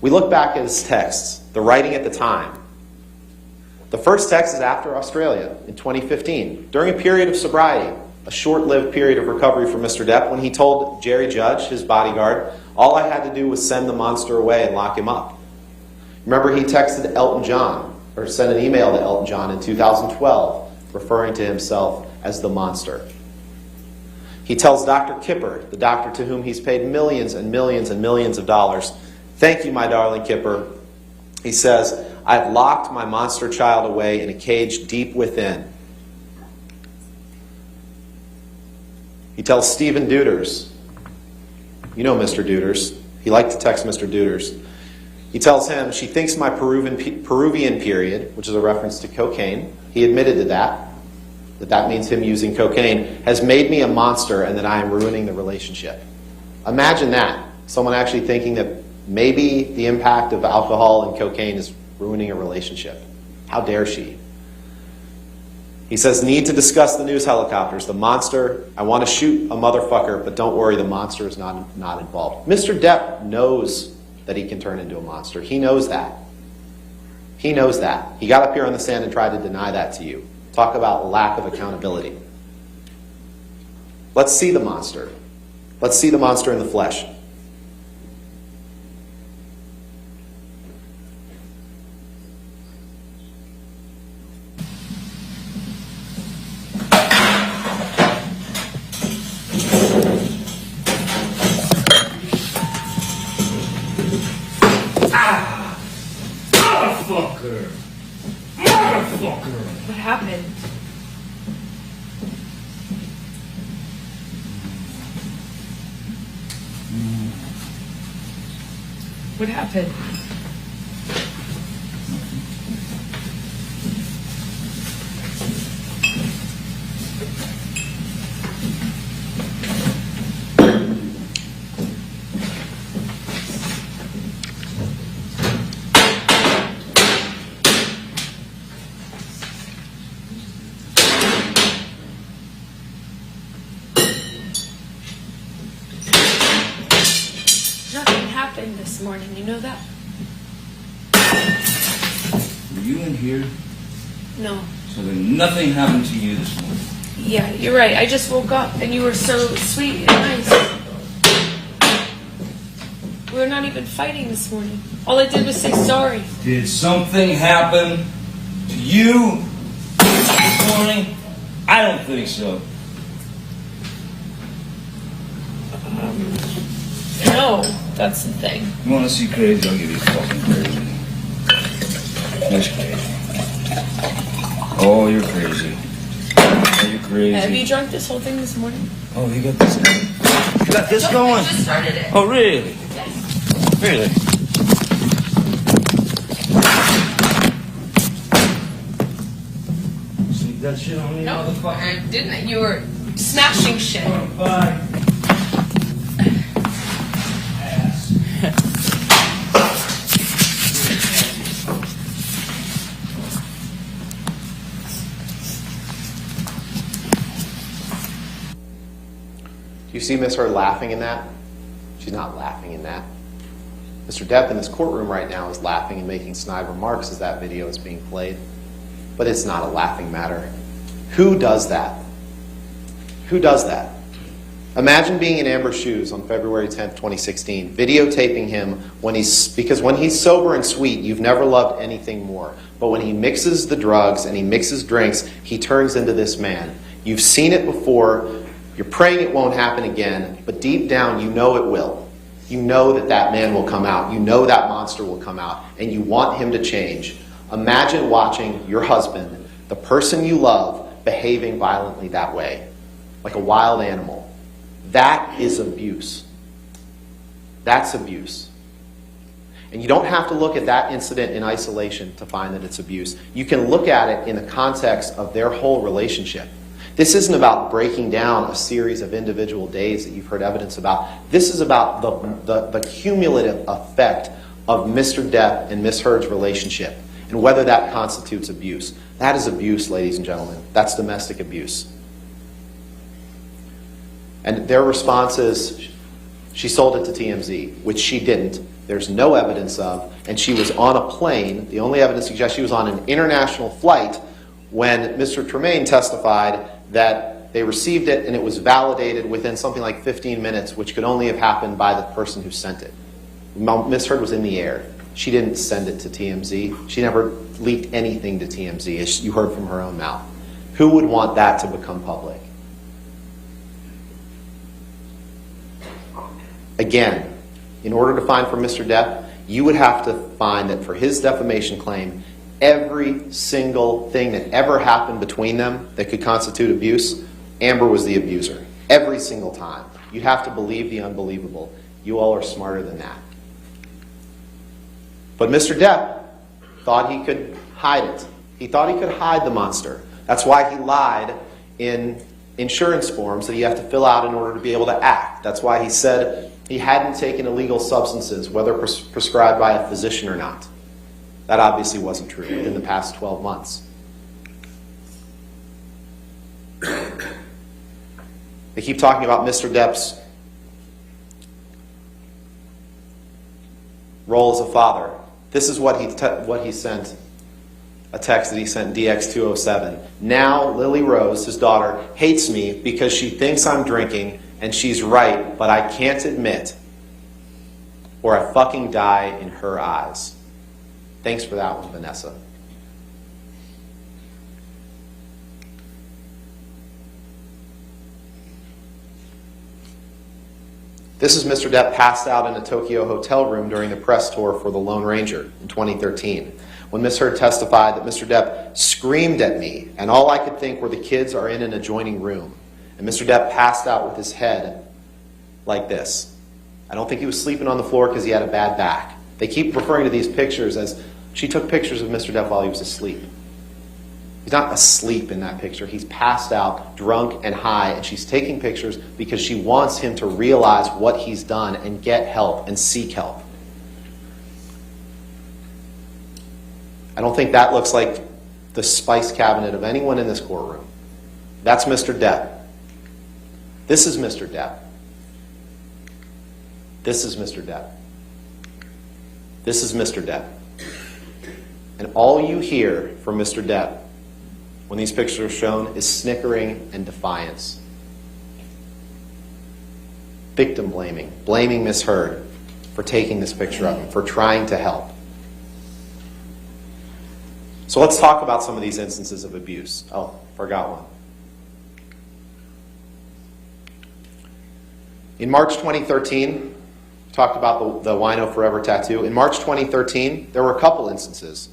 we look back at his texts, the writing at the time. The first text is after Australia in 2015, during a period of sobriety, a short-lived period of recovery for Mr. Depp, when he told Jerry Judge, his bodyguard, all I had to do was send the monster away and lock him up. Remember, he texted Elton John, or sent an email to Elton John in 2012, referring to himself as the monster. He tells Dr. Kipper, the doctor to whom he's paid millions and millions and millions of dollars, "Thank you, my darling Kipper." He says, "I've locked my monster child away in a cage deep within." He tells Stephen Deuters, you know Mr. Deuters, he liked to text Mr. Deuters. He tells him, "She thinks my Peruvian period," which is a reference to cocaine, he admitted to that means him using cocaine, "has made me a monster and that I am ruining the relationship." Imagine that. Someone actually thinking that maybe the impact of alcohol and cocaine is ruining a relationship. How dare she? He says, "Need to discuss the news helicopters. The monster, I want to shoot a motherfucker, but don't worry, the monster is not involved." Mr. Depp knows that he can turn into a monster. He knows that. He knows that. He got up here on the stand and tried to deny that to you. Talk about lack of accountability. Let's see the monster. Let's see the monster in the flesh. What happened? What happened? Nothing happened this morning, you know that? Were you in here? No. So then nothing happened to you this morning? Yeah, you're right. I just woke up and you were so sweet and nice. We were not even fighting this morning. All I did was say sorry. Did something happen to you this morning? I don't think so. No, that's the thing. You want to see crazy? I'll give you fucking crazy. That's crazy. Oh, you're crazy. Oh, you're crazy. Have you drunk this whole thing this morning? Oh, you got this going? You got this going? I just started it. Oh, really? Yes. Really? Sneak that shit on me, No, motherfucker? I didn't. You were smashing shit. Oh, bye. Ass. Do you see Miss Heard laughing in that? She's not laughing in that. Mr. Depp in this courtroom right now is laughing and making snide remarks as that video is being played. But it's not a laughing matter. Who does that? Who does that? Imagine being in Amber's shoes on February 10th, 2016, videotaping him because when he's sober and sweet, you've never loved anything more. But when he mixes the drugs and he mixes drinks, he turns into this man. You've seen it before. You're praying it won't happen again, but deep down you know it will. You know that that man will come out. You know that monster will come out, and you want him to change. Imagine watching your husband, the person you love, behaving violently that way, like a wild animal. That is abuse. That's abuse. And you don't have to look at that incident in isolation to find that it's abuse. You can look at it in the context of their whole relationship. This isn't about breaking down a series of individual days that you've heard evidence about. This is about the cumulative effect of Mr. Depp and Miss Heard's relationship and whether that constitutes abuse. That is abuse, ladies and gentlemen. That's domestic abuse. And their response is, she sold it to TMZ, which she didn't. There's no evidence of. And she was on a plane. The only evidence suggests she was on an international flight when Mr. Tremaine testified that they received it and it was validated within something like 15 minutes, which could only have happened by the person who sent it. Miss Heard was in the air. She didn't send it to TMZ. She never leaked anything to TMZ, as you heard from her own mouth. Who would want that to become public? Again, in order to find for Mr. Depp, you would have to find that for his defamation claim, every single thing that ever happened between them that could constitute abuse, Amber was the abuser. Every single time. You'd have to believe the unbelievable. You all are smarter than that. But Mr. Depp thought he could hide it. He thought he could hide the monster. That's why he lied in insurance forms that you have to fill out in order to be able to act. That's why he said he hadn't taken illegal substances, whether prescribed by a physician or not. That obviously wasn't true within the past 12 months. They keep talking about Mr. Depp's role as a father. This is what he sent, a text that he sent DX207. Now Lily Rose, his daughter, hates me because she thinks I'm drinking, and she's right, but I can't admit, or I fucking die in her eyes. Thanks for that one, Vanessa. This is Mr. Depp passed out in a Tokyo hotel room during the press tour for The Lone Ranger in 2013, when Ms. Heard testified that Mr. Depp screamed at me, and all I could think were the kids are in an adjoining room. And Mr. Depp passed out with his head like this. I don't think he was sleeping on the floor because he had a bad back. They keep referring to these pictures as she took pictures of Mr. Depp while he was asleep. He's not asleep in that picture. He's passed out, drunk and high, and she's taking pictures because she wants him to realize what he's done and get help and seek help. I don't think that looks like the spice cabinet of anyone in this courtroom. That's Mr. Depp. This is Mr. Depp. This is Mr. Depp. This is Mr. Depp. And all you hear from Mr. Depp when these pictures are shown is snickering and defiance. Victim blaming. Blaming Miss Heard for taking this picture of him, for trying to help. So let's talk about some of these instances of abuse. Oh, forgot one. In March 2013, talked about the Wino Forever tattoo. In March 2013, there were a couple instances.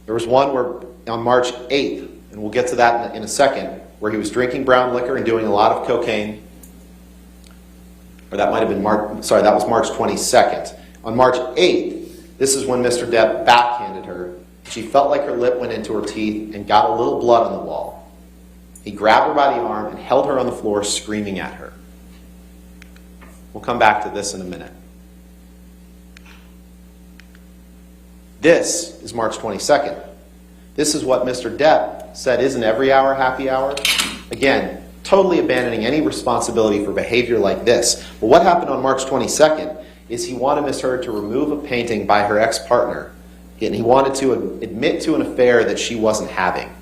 There was one where on March 8th, and we'll get to that in a second, where he was drinking brown liquor and doing a lot of cocaine. Or that might have been that was March 22nd. On March 8th, this is when Mr. Depp backhanded her. She felt like her lip went into her teeth and got a little blood on the wall. He grabbed her by the arm and held her on the floor, screaming at her. We'll come back to this in a minute. This is March 22nd. This is what Mr. Depp said isn't every hour happy hour. Again, totally abandoning any responsibility for behavior like this. But what happened on March 22nd is he wanted Ms. Heard to remove a painting by her ex-partner, and he wanted to admit to an affair that she wasn't having.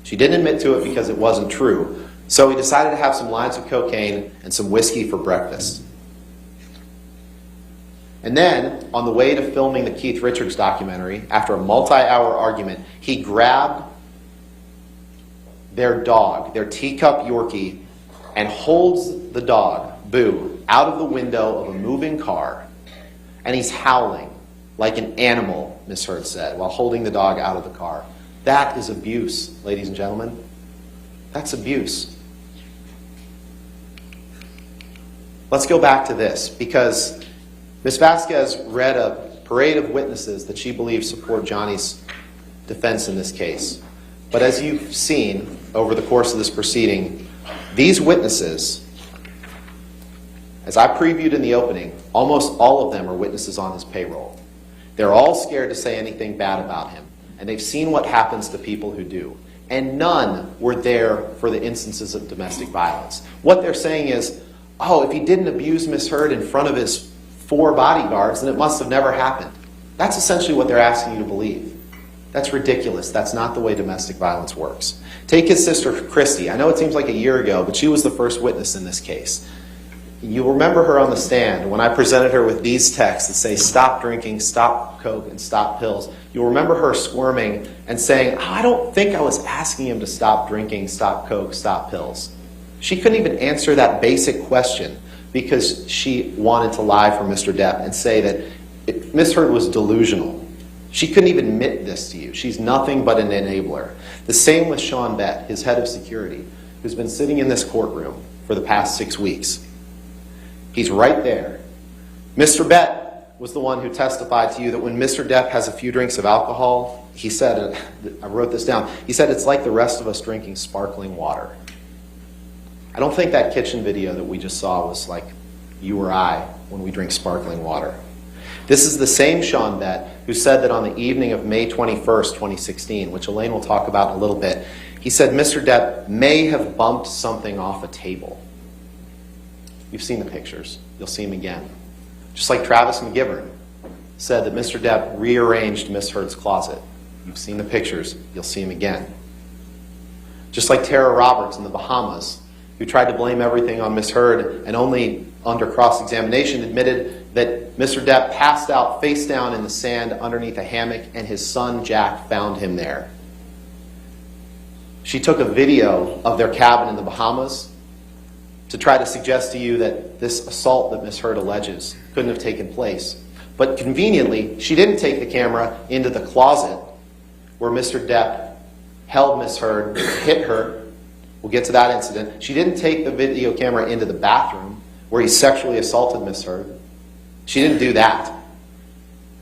She didn't admit to it because it wasn't true, so he decided to have some lines of cocaine and some whiskey for breakfast. And then, on the way to filming the Keith Richards documentary, after a multi-hour argument, he grabbed their dog, their teacup Yorkie, and holds the dog, Boo, out of the window of a moving car. And he's howling like an animal, Ms. Heard said, while holding the dog out of the car. That is abuse, ladies and gentlemen. That's abuse. Let's go back to this, because Ms. Vasquez read a parade of witnesses that she believes support Johnny's defense in this case. But as you've seen over the course of this proceeding, these witnesses, as I previewed in the opening, almost all of them are witnesses on his payroll. They're all scared to say anything bad about him, and they've seen what happens to people who do. And none were there for the instances of domestic violence. What they're saying is, oh, if he didn't abuse Ms. Heard in front of his 4 bodyguards, then it must have never happened. That's essentially what they're asking you to believe. That's ridiculous. That's not the way domestic violence works. Take his sister, Christy. I know it seems like a year ago, but she was the first witness in this case. You'll remember her on the stand when I presented her with these texts that say, stop drinking, stop coke, and stop pills. You'll remember her squirming and saying, I don't think I was asking him to stop drinking, stop coke, stop pills. She couldn't even answer that basic question because she wanted to lie for Mr. Depp and say that Ms. Heard was delusional. She couldn't even admit this to you. She's nothing but an enabler. The same with Sean Bett, his head of security, who's been sitting in this courtroom for the past 6 weeks. He's right there. Mr. Bett was the one who testified to you that when Mr. Depp has a few drinks of alcohol, he said, I wrote this down, he said it's like the rest of us drinking sparkling water. I don't think that kitchen video that we just saw was like you or I when we drink sparkling water. This is the same Sean Bett who said that on the evening of May 21st, 2016, which Elaine will talk about in a little bit, he said Mr. Depp may have bumped something off a table. You've seen the pictures. You'll see him again. Just like Travis McGivern said that Mr. Depp rearranged Miss Heard's closet. You've seen the pictures. You'll see him again. Just like Tara Roberts in the Bahamas, who tried to blame everything on Miss Heard and only under cross-examination admitted that Mr. Depp passed out face down in the sand underneath a hammock and his son Jack found him there. She took a video of their cabin in the Bahamas to try to suggest to you that this assault that Ms. Heard alleges couldn't have taken place. But conveniently, she didn't take the camera into the closet where Mr. Depp held Ms. Heard, hit her. We'll get to that incident. She didn't take the video camera into the bathroom where he sexually assaulted Ms. Heard. She didn't do that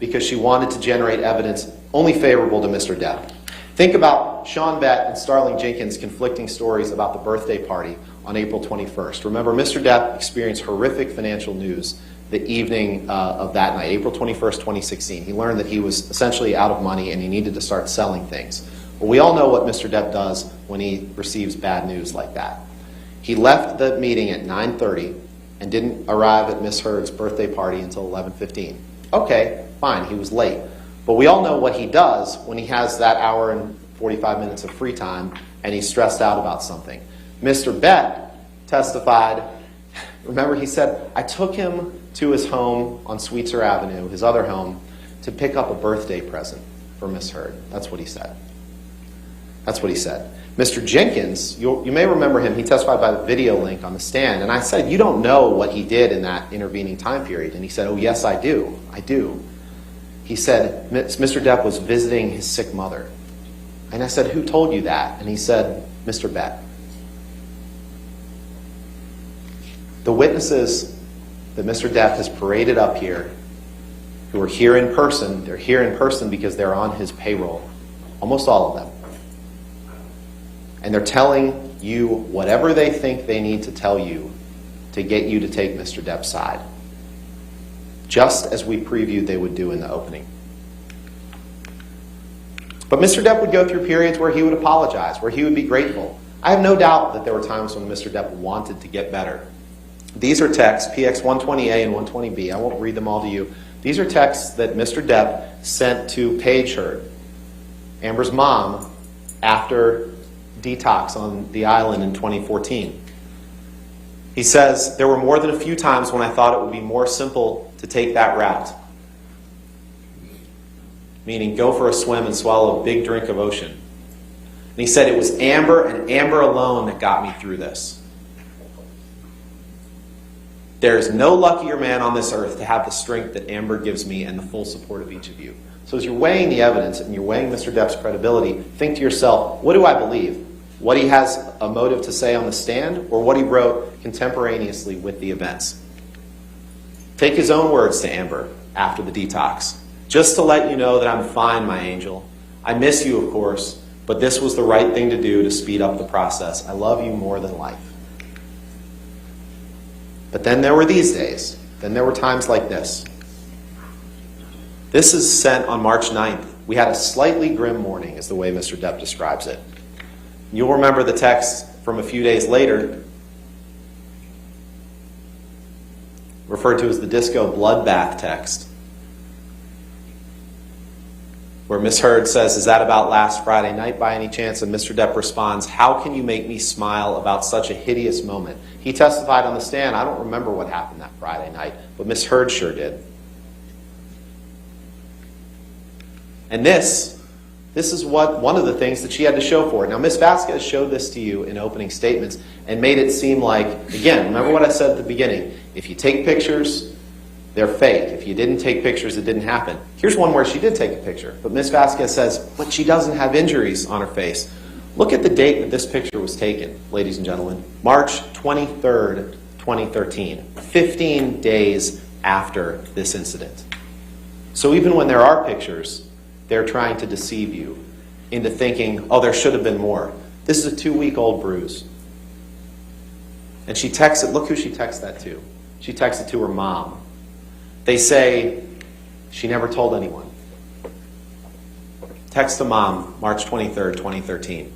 because she wanted to generate evidence only favorable to Mr. Depp. Think about Sean Bett and Starling Jenkins' conflicting stories about the birthday party on April 21st. Remember, Mr. Depp experienced horrific financial news the evening of that night, April 21st, 2016. He learned that he was essentially out of money and he needed to start selling things. Well, we all know what Mr. Depp does when he receives bad news like that. He left the meeting at 9:30 and didn't arrive at Miss Heard's birthday party until 11:15. Okay, fine, he was late. But we all know what he does when he has that hour and 45 minutes of free time and he's stressed out about something. Mr. Bett testified, remember he said, I took him to his home on Sweetser Avenue, his other home, to pick up a birthday present for Miss Heard. That's what he said. That's what he said. Mr. Jenkins, you may remember him, he testified by the video link on the stand, and I said, you don't know what he did in that intervening time period. And he said, oh yes, I do. I do. He said, Mr. Depp was visiting his sick mother. And I said, who told you that? And he said, Mr. Bett. The witnesses that Mr. Depp has paraded up here, who are here in person, they're here in person because they're on his payroll. Almost all of them. And they're telling you whatever they think they need to tell you to get you to take Mr. Depp's side. Just as we previewed they would do in the opening. But Mr. Depp would go through periods where he would apologize, where he would be grateful. I have no doubt that there were times when Mr. Depp wanted to get better. These are texts, PX 120A and 120B. I won't read them all to you. These are texts that Mr. Depp sent to Paige Heard, Amber's mom, after detox on the island in 2014. He says, there were more than a few times when I thought it would be more simple to take that route. Meaning go for a swim and swallow a big drink of ocean. And he said it was Amber and Amber alone that got me through this. There is no luckier man on this earth to have the strength that Amber gives me and the full support of each of you. So as you're weighing the evidence and you're weighing Mr. Depp's credibility, think to yourself, what do I believe? What he has a motive to say on the stand, or what he wrote contemporaneously with the events? Take his own words to Amber after the detox. Just to let you know that I'm fine, my angel. I miss you, of course, but this was the right thing to do to speed up the process. I love you more than life. But then there were these days. Then there were times like this. This is sent on March 9th. We had a slightly grim morning, is the way Mr. Depp describes it. You'll remember the text from a few days later, referred to as the disco bloodbath text. where Miss Heard says, "Is that about last Friday night by any chance?" And Mr. Depp responds, "How can you make me smile about such a hideous moment?" He testified on the stand, "I don't remember what happened that Friday night, but Miss Heard sure did." And this is one of the things that she had to show for it. Now, Ms. Vasquez showed this to you in opening statements and made it seem like, again, remember what I said at the beginning, if you take pictures, they're fake. If you didn't take pictures, it didn't happen. Here's one where she did take a picture, but Ms. Vasquez says, but she doesn't have injuries on her face. Look at the date that this picture was taken, ladies and gentlemen. March 23rd, 2013, 15 days after this incident. So even when there are pictures, they're trying to deceive you into thinking, oh, there should have been more. This is a 2-week-old bruise. And she texts it. Look who she texts that to. She texts it to her mom. They say she never told anyone. Text to mom, March 23rd, 2013.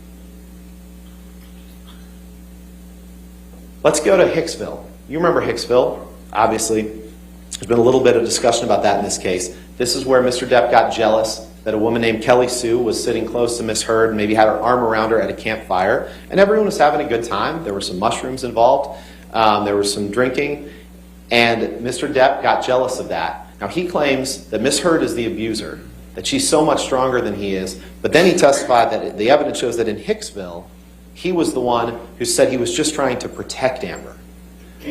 Let's go to Hicksville. You remember Hicksville, obviously. There's been a little bit of discussion about that in this case. This is where Mr. Depp got jealous that a woman named Kelly Sue was sitting close to Miss Heard and maybe had her arm around her at a campfire. And everyone was having a good time. There were some mushrooms involved. There was some drinking. And Mr. Depp got jealous of that. Now, he claims that Miss Heard is the abuser, that she's so much stronger than he is. But then he testified that the evidence shows that in Hicksville, he was the one who said he was just trying to protect Amber.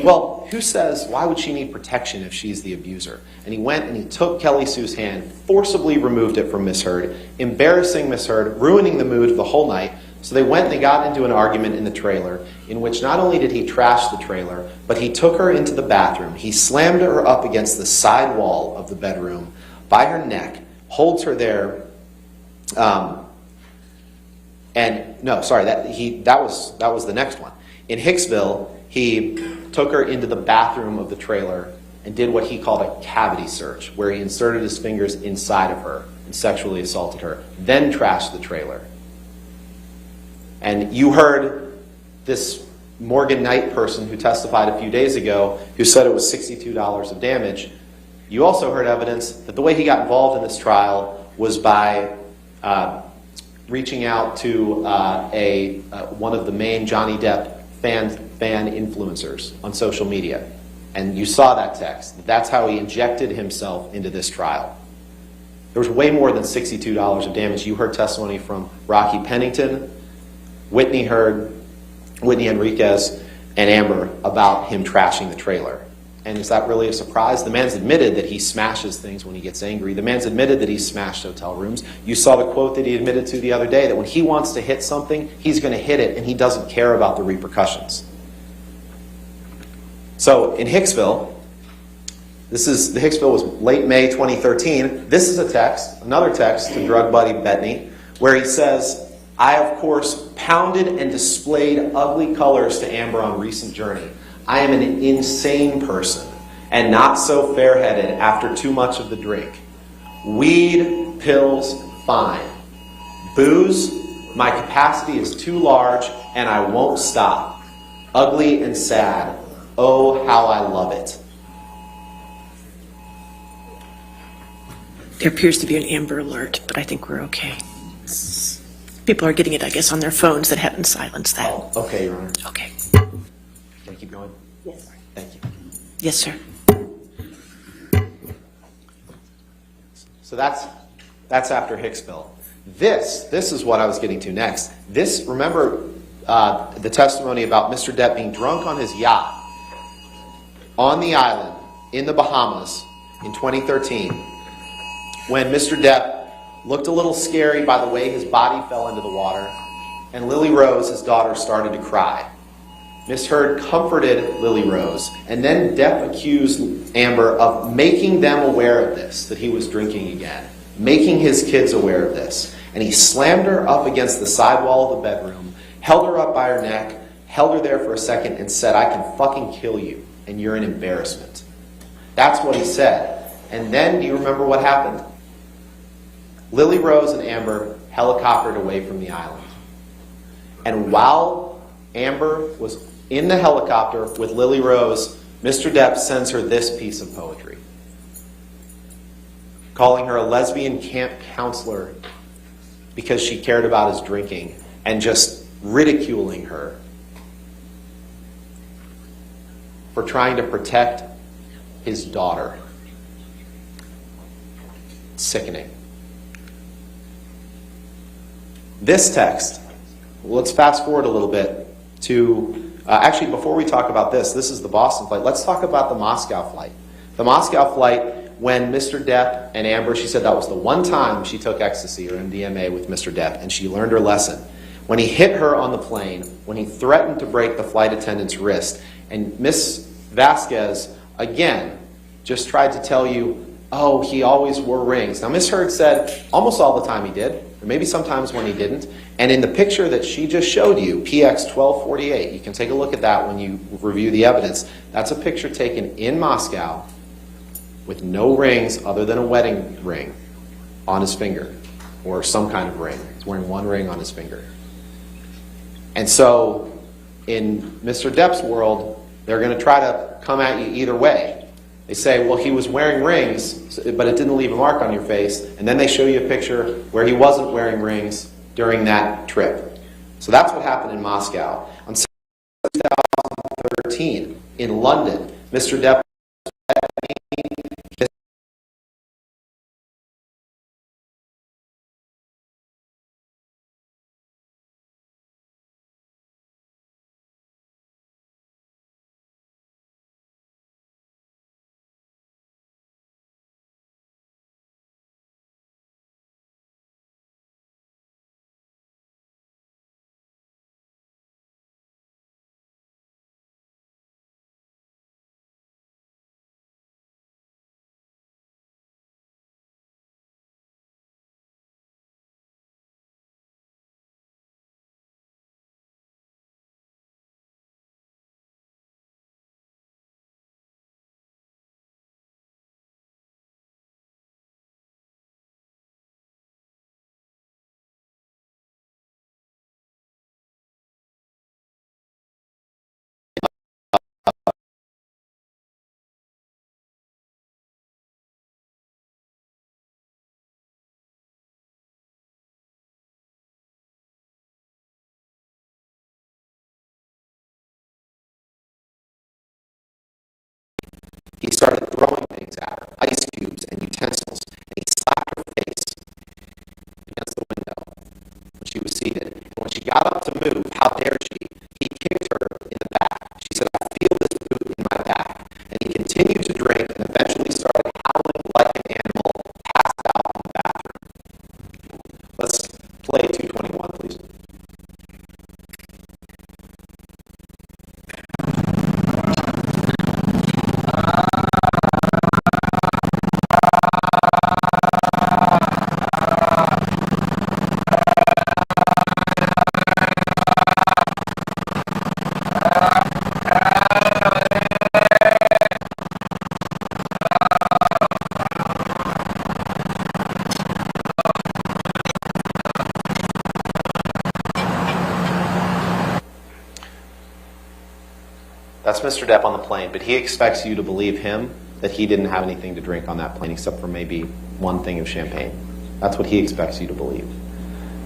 Well, who says, why would she need protection if she's the abuser? And he went and he took Kelly Sue's hand, forcibly removed it from Miss Heard, embarrassing Miss Heard, ruining the mood of the whole night. So they went and they got into an argument in the trailer in which not only did he trash the trailer, but he took her into the bathroom. He slammed her up against the side wall of the bedroom by her neck, holds her there, that was the next one. In Hicksville, he took her into the bathroom of the trailer and did what he called a cavity search, where he inserted his fingers inside of her and sexually assaulted her, then trashed the trailer. And you heard this Morgan Knight person who testified a few days ago who said it was $62 of damage. You also heard evidence that the way he got involved in this trial was by reaching out to one of the main Johnny Depp fan influencers on social media. And you saw that text. That's how he injected himself into this trial. There was way more than $62 of damage. You heard testimony from Rocky Pennington, Whitney Enriquez, and Amber about him trashing the trailer. And is that really a surprise? The man's admitted that he smashes things when he gets angry. The man's admitted that he's smashed hotel rooms. You saw the quote that he admitted to the other day, that when he wants to hit something, he's going to hit it, and he doesn't care about the repercussions. So in Hicksville, the Hicksville was late May 2013. This is another text to drug buddy Bettany, where he says, I, of course, pounded and displayed ugly colors to Amber on recent journey. I am an insane person and not so fair-headed after too much of the drink. Weed, pills, fine. Booze, my capacity is too large and I won't stop. Ugly and sad. Oh, how I love it. There appears to be an Amber Alert, but I think we're okay. People are getting it, I guess, on their phones that haven't silenced that. Oh, okay, Your Honor. Okay. Can I keep going? Yes. Thank you. Yes, sir. So that's after Hicksville. This is what I was getting to next. Remember the testimony about Mr. Depp being drunk on his yacht on the island in the Bahamas in 2013, when Mr. Depp looked a little scary by the way his body fell into the water, and Lily Rose, his daughter, started to cry. Miss Heard comforted Lily Rose, and then Depp accused Amber of making them aware of this, that he was drinking again, making his kids aware of this. And he slammed her up against the side wall of the bedroom, held her up by her neck, held her there for a second, and said, I can fucking kill you, and you're an embarrassment. That's what he said. And then, do you remember what happened? Lily Rose and Amber helicoptered away from the island. And while Amber was in the helicopter with Lily Rose, Mr. Depp sends her this piece of poetry. calling her a lesbian camp counselor because she cared about his drinking, and just ridiculing her for trying to protect his daughter. Sickening. This text, let's fast forward a little bit to, actually before we talk about this is the Boston flight. Let's talk about the Moscow flight. The Moscow flight, when Mr. Depp and Amber, she said that was the one time she took ecstasy or MDMA with Mr. Depp, and she learned her lesson. When he hit her on the plane, when he threatened to break the flight attendant's wrist, and Miss Vasquez, again, just tried to tell you, oh, he always wore rings. Now, Miss Heard said almost all the time he did, or maybe sometimes when he didn't. And in the picture that she just showed you, PX 1248, you can take a look at that when you review the evidence. That's a picture taken in Moscow with no rings other than a wedding ring on his finger, or some kind of ring. He's wearing one ring on his finger. And so, in Mr. Depp's world, they're going to try to come at you either way. They say, well, he was wearing rings, but it didn't leave a mark on your face. And then they show you a picture where he wasn't wearing rings during that trip. So that's what happened in Moscow. On 2013, in London, Mr. Depp he started throwing things at her, ice cubes and utensils, and he slapped her face against the window when she was seated. And when she got up to move, how dare she, he kicked her in the back. She said, I feel this boot in my back. And he continued to drink and eventually started howling like an animal, passed out in the bathroom. Let's play 221, please. That's Mr. Depp on the plane, but he expects you to believe him that he didn't have anything to drink on that plane except for maybe one thing of champagne. That's what he expects you to believe.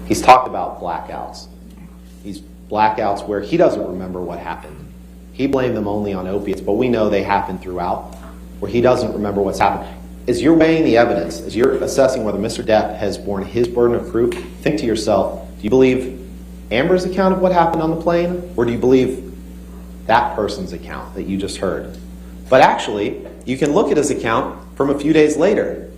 He's talked about blackouts. These blackouts where he doesn't remember what happened. He blamed them only on opiates, but we know they happen throughout, where he doesn't remember what's happened. As you're weighing the evidence, as you're assessing whether Mr. Depp has borne his burden of proof, think to yourself, do you believe Amber's account of what happened on the plane, or do you believe that person's account that you just heard? But actually, you can look at his account from a few days later,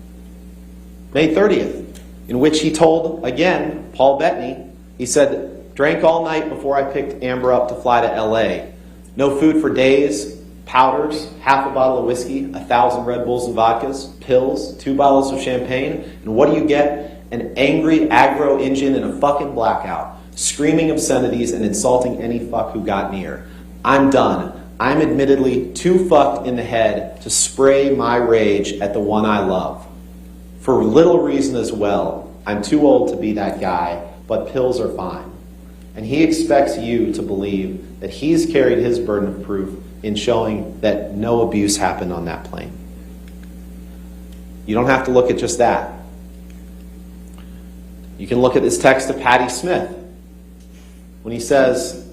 May 30th, in which he told, again, Paul Bettany, he said, drank all night before I picked Amber up to fly to LA. No food for days, powders, half a bottle of whiskey, 1,000 Red Bulls and vodkas, pills, 2 bottles of champagne, and what do you get? An angry aggro engine in a fucking blackout, screaming obscenities and insulting any fuck who got near. I'm done. I'm admittedly too fucked in the head to spray my rage at the one I love. For little reason as well, I'm too old to be that guy, but pills are fine. And he expects you to believe that he's carried his burden of proof in showing that no abuse happened on that plane. You don't have to look at just that. You can look at this text to Patty Smith when he says,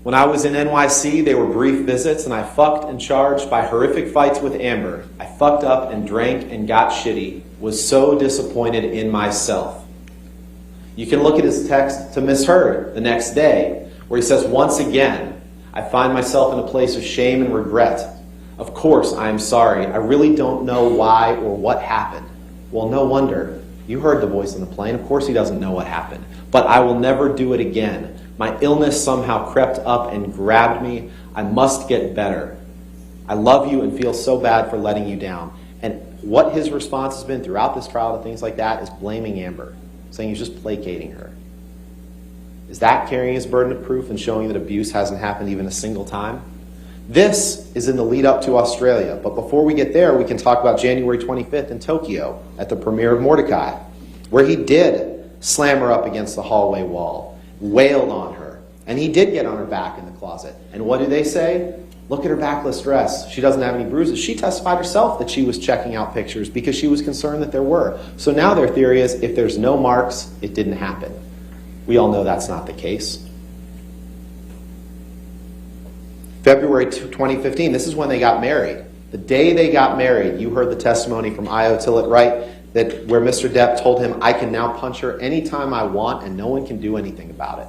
when I was in NYC, they were brief visits, and I fucked and charged by horrific fights with Amber. I fucked up and drank and got shitty. Was so disappointed in myself. You can look at his text to Miss Heard the next day, where he says, once again, I find myself in a place of shame and regret. Of course, I am sorry. I really don't know why or what happened. Well, no wonder. You heard the voice on the plane. Of course he doesn't know what happened. But I will never do it again. My illness somehow crept up and grabbed me. I must get better. I love you and feel so bad for letting you down. And what his response has been throughout this trial to things like that is blaming Amber, saying he's just placating her. Is that carrying his burden of proof and showing that abuse hasn't happened even a single time? This is in the lead up to Australia. But before we get there, we can talk about January 25th in Tokyo at the premiere of Mordecai, where he did slam her up against the hallway wall, wailed on her, and he did get on her back in the closet. And what do they say? Look at her backless dress. She doesn't have any bruises. She testified herself that she was checking out pictures because she was concerned that there were. So now their theory is if there's no marks, it didn't happen. We all know that's not the case. February 2015, this is when they got married. The day they got married, you heard the testimony from Io Tillett Wright that where Mr. Depp told him, I can now punch her anytime I want and no one can do anything about it.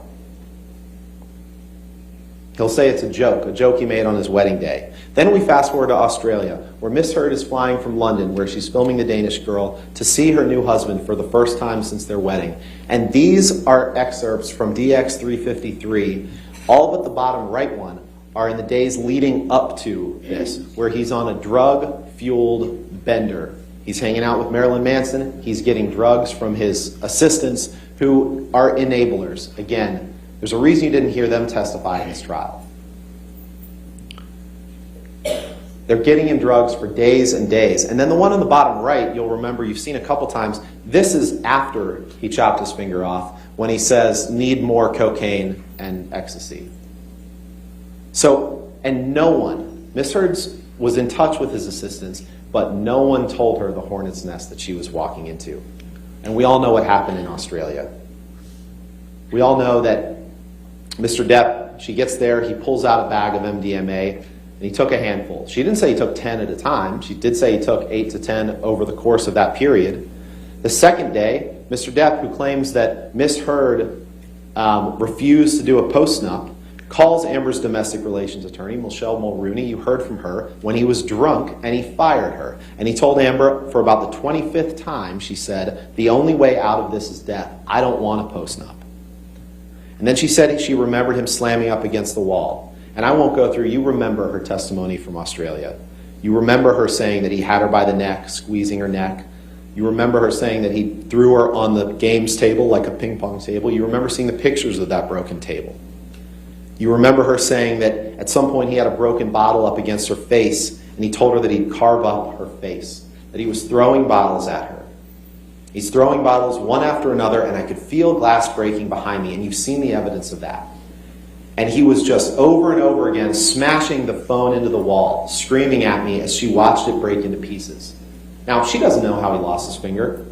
He'll say it's a joke he made on his wedding day. Then we fast forward to Australia, where Miss Heard is flying from London, where she's filming The Danish Girl, to see her new husband for the first time since their wedding. And these are excerpts from DX 353. All but the bottom right one are in the days leading up to this, where he's on a drug-fueled bender. He's hanging out with Marilyn Manson. He's getting drugs from his assistants who are enablers. Again, there's a reason you didn't hear them testify in this trial. They're getting him drugs for days and days. And then the one on the bottom right, you'll remember you've seen a couple times. This is after he chopped his finger off, when he says, need more cocaine and ecstasy. So, and no one, Miss Heard was in touch with his assistants, but no one told her the hornet's nest that she was walking into. And we all know what happened in Australia. We all know that Mr. Depp, she gets there, he pulls out a bag of MDMA, and he took a handful. She didn't say he took 10 at a time. She did say he took 8 to 10 over the course of that period. The second day, Mr. Depp, who claims that Miss Heard refused to do a post-nup, calls Amber's domestic relations attorney, Michelle Mulrooney, you heard from her, when he was drunk, and he fired her. And he told Amber for about the 25th time, she said, the only way out of this is death. I don't want a post-nup. And then she said she remembered him slamming up against the wall. And I won't go through, you remember her testimony from Australia. You remember her saying that he had her by the neck, squeezing her neck. You remember her saying that he threw her on the games table like a ping pong table. You remember seeing the pictures of that broken table. You remember her saying that at some point he had a broken bottle up against her face, and he told her that he'd carve up her face, that he was throwing bottles at her. He's throwing bottles one after another, and I could feel glass breaking behind me, and you've seen the evidence of that. And he was just over and over again smashing the phone into the wall, screaming at me as she watched it break into pieces. Now, she doesn't know how he lost his finger.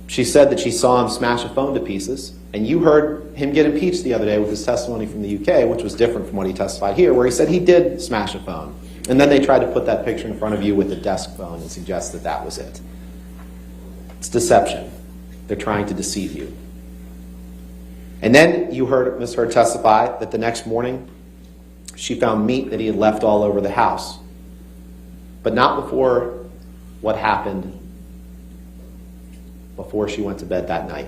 She said that she saw him smash a phone to pieces, and you heard him get impeached the other day with his testimony from the UK, which was different from what he testified here, where he said he did smash a phone. And then they tried to put that picture in front of you with a desk phone and suggest that that was it. It's deception. They're trying to deceive you. And then you heard Ms. Heard testify that the next morning she found meat that he had left all over the house. But not before what happened before she went to bed that night.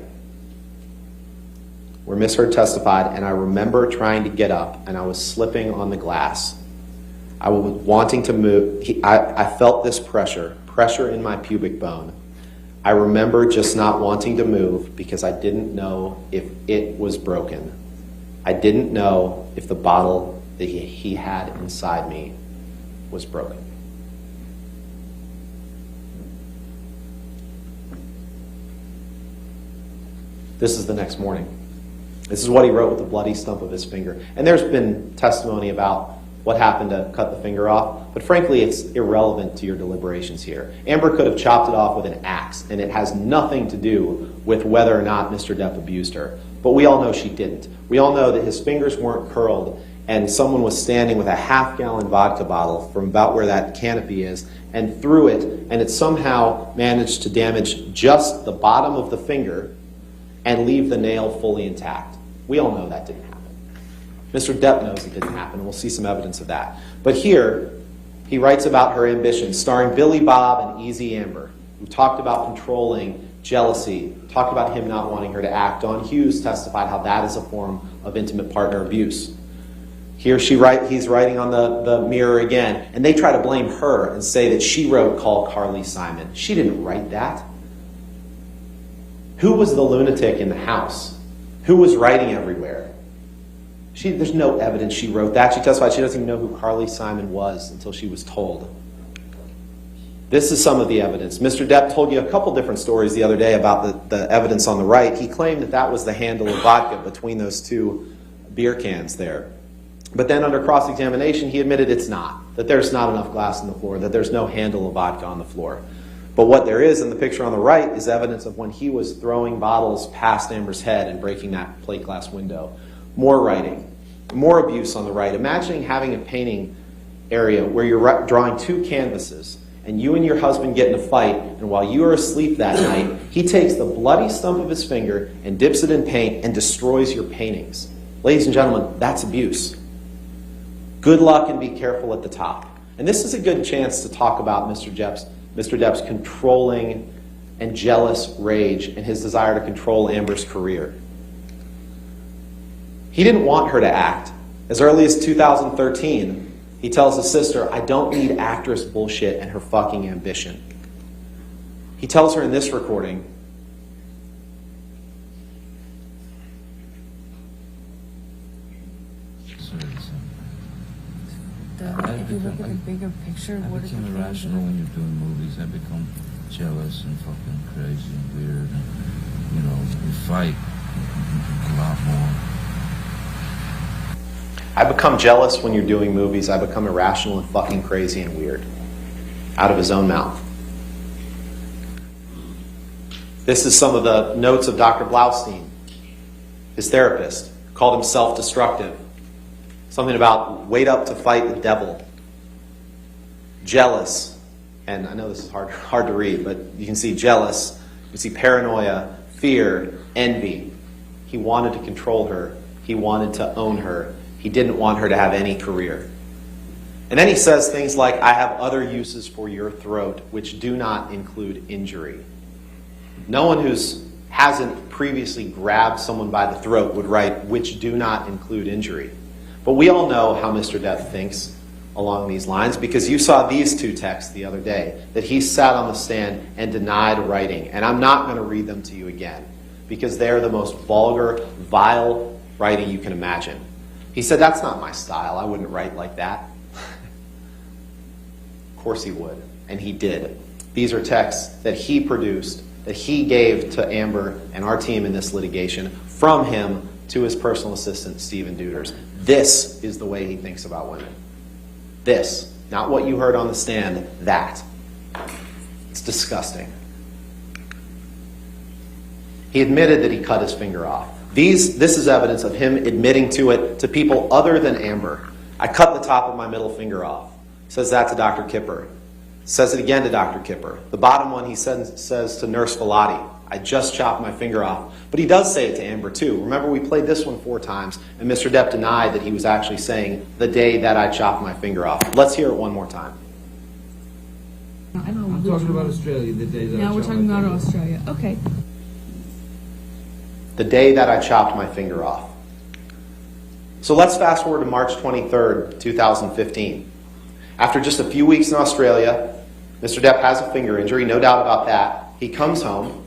Where Ms. Heard testified, and I remember trying to get up, and I was slipping on the glass. I was wanting to move. I felt this pressure in my pubic bone. I remember just not wanting to move because I didn't know if it was broken. I didn't know if the bottle that he had inside me was broken. This is the next morning. This is what he wrote with the bloody stump of his finger. And there's been testimony about what happened to cut the finger off, but frankly, it's irrelevant to your deliberations here. Amber could have chopped it off with an axe, and it has nothing to do with whether or not Mr. Depp abused her. But we all know she didn't. We all know that his fingers weren't curled, and someone was standing with a half-gallon vodka bottle from about where that canopy is, and threw it, and it somehow managed to damage just the bottom of the finger and leave the nail fully intact. We all know that didn't happen. Mr. Depp knows it didn't happen, and we'll see some evidence of that. But here, he writes about her ambition, starring Billy Bob and Easy Amber, who talked about controlling, jealousy, talked about him not wanting her to act. Dawn Hughes testified how that is a form of intimate partner abuse. Here he's writing on the mirror again, and they try to blame her and say that she wrote Call Carly Simon. She didn't write that. Who was the lunatic in the house? Who was writing everywhere? There's no evidence she wrote that. She testified she doesn't even know who Carly Simon was until she was told. This is some of the evidence. Mr. Depp told you a couple different stories the other day about the evidence on the right. He claimed that that was the handle of vodka between those two beer cans there. But then under cross-examination, he admitted it's not, that there's not enough glass on the floor, that there's no handle of vodka on the floor. But what there is in the picture on the right is evidence of when he was throwing bottles past Amber's head and breaking that plate glass window. More writing, more abuse on the right. Imagining having a painting area where you're drawing two canvases and you and your husband get in a fight, and while you are asleep that night, he takes the bloody stump of his finger and dips it in paint and destroys your paintings. Ladies and gentlemen, that's abuse. Good luck and be careful at the top. And this is a good chance to talk about Mr. Depp's controlling and jealous rage and his desire to control Amber's career. He didn't want her to act. As early as 2013, he tells his sister, I don't need actress bullshit and her fucking ambition. He tells her in this recording, if you look at the bigger picture, I what is become irrational when you're doing movies. I become jealous and fucking crazy and weird. And, you know, we fight a lot more. I become jealous when you're doing movies. I become irrational and fucking crazy and weird. Out of his own mouth. This is some of the notes of Dr. Blaustein, his therapist. Called him self-destructive. Something about wait up to fight the devil. Jealous. And I know this is hard to read, but you can see jealous. You can see paranoia, fear, envy. He wanted to control her. He wanted to own her. He didn't want her to have any career. And then he says things like, I have other uses for your throat, which do not include injury. No one who hasn't previously grabbed someone by the throat would write, which do not include injury. But we all know how Mr. Depp thinks along these lines, because you saw these two texts the other day that he sat on the stand and denied writing. And I'm not going to read them to you again, because they're the most vulgar, vile writing you can imagine. He said, that's not my style. I wouldn't write like that. Of course he would. And he did. These are texts that he produced, that he gave to Amber and our team in this litigation, from him to his personal assistant, Stephen Deuters. This is the way he thinks about women. This. Not what you heard on the stand. That. It's disgusting. He admitted that he cut his finger off. This is evidence of him admitting to it to people other than Amber. I cut the top of my middle finger off. Says that to Dr. Kipper. Says it again to Dr. Kipper. The bottom one he says to Nurse Velati. I just chopped my finger off. But he does say it to Amber too. Remember, we played this one 4 times, and Mr. Depp denied that he was actually saying, the day that I chopped my finger off. Let's hear it one more time. I don't know. I'm talking about Australia, the day that Now we're talking about Australia. Okay. The day that I chopped my finger off. So let's fast forward to March 23rd, 2015. After just a few weeks in Australia, Mr. Depp has a finger injury, no doubt about that. He comes home.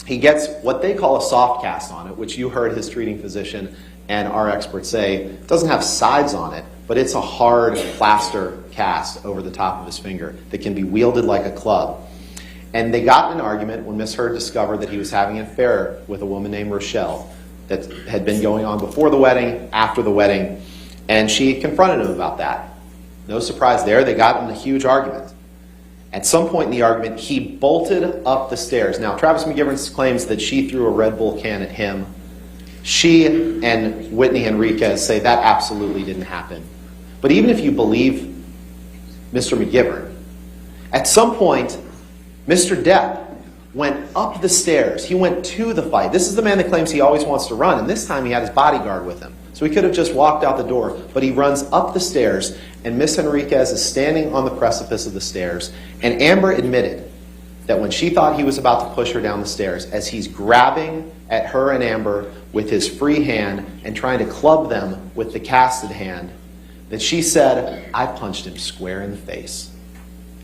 He gets what they call a soft cast on it, which you heard his treating physician and our experts say it doesn't have sides on it, but it's a hard plaster cast over the top of his finger that can be wielded like a club. And they got in an argument when Miss Heard discovered that he was having an affair with a woman named Rochelle that had been going on before the wedding, after the wedding, and she confronted him about that. No surprise there. They got in a huge argument. At some point in the argument, he bolted up the stairs. Now, Travis McGivern claims that she threw a Red Bull can at him. She and Whitney Henriquez say that absolutely didn't happen. But even if you believe Mr. McGivern, at some point, Mr. Depp went up the stairs. He went to the fight. This is the man that claims he always wants to run, and this time he had his bodyguard with him. So he could have just walked out the door, but he runs up the stairs, and Miss Henriquez is standing on the precipice of the stairs, and Amber admitted that when she thought he was about to push her down the stairs, as he's grabbing at her and Amber with his free hand and trying to club them with the casted hand, that she said, "I punched him square in the face.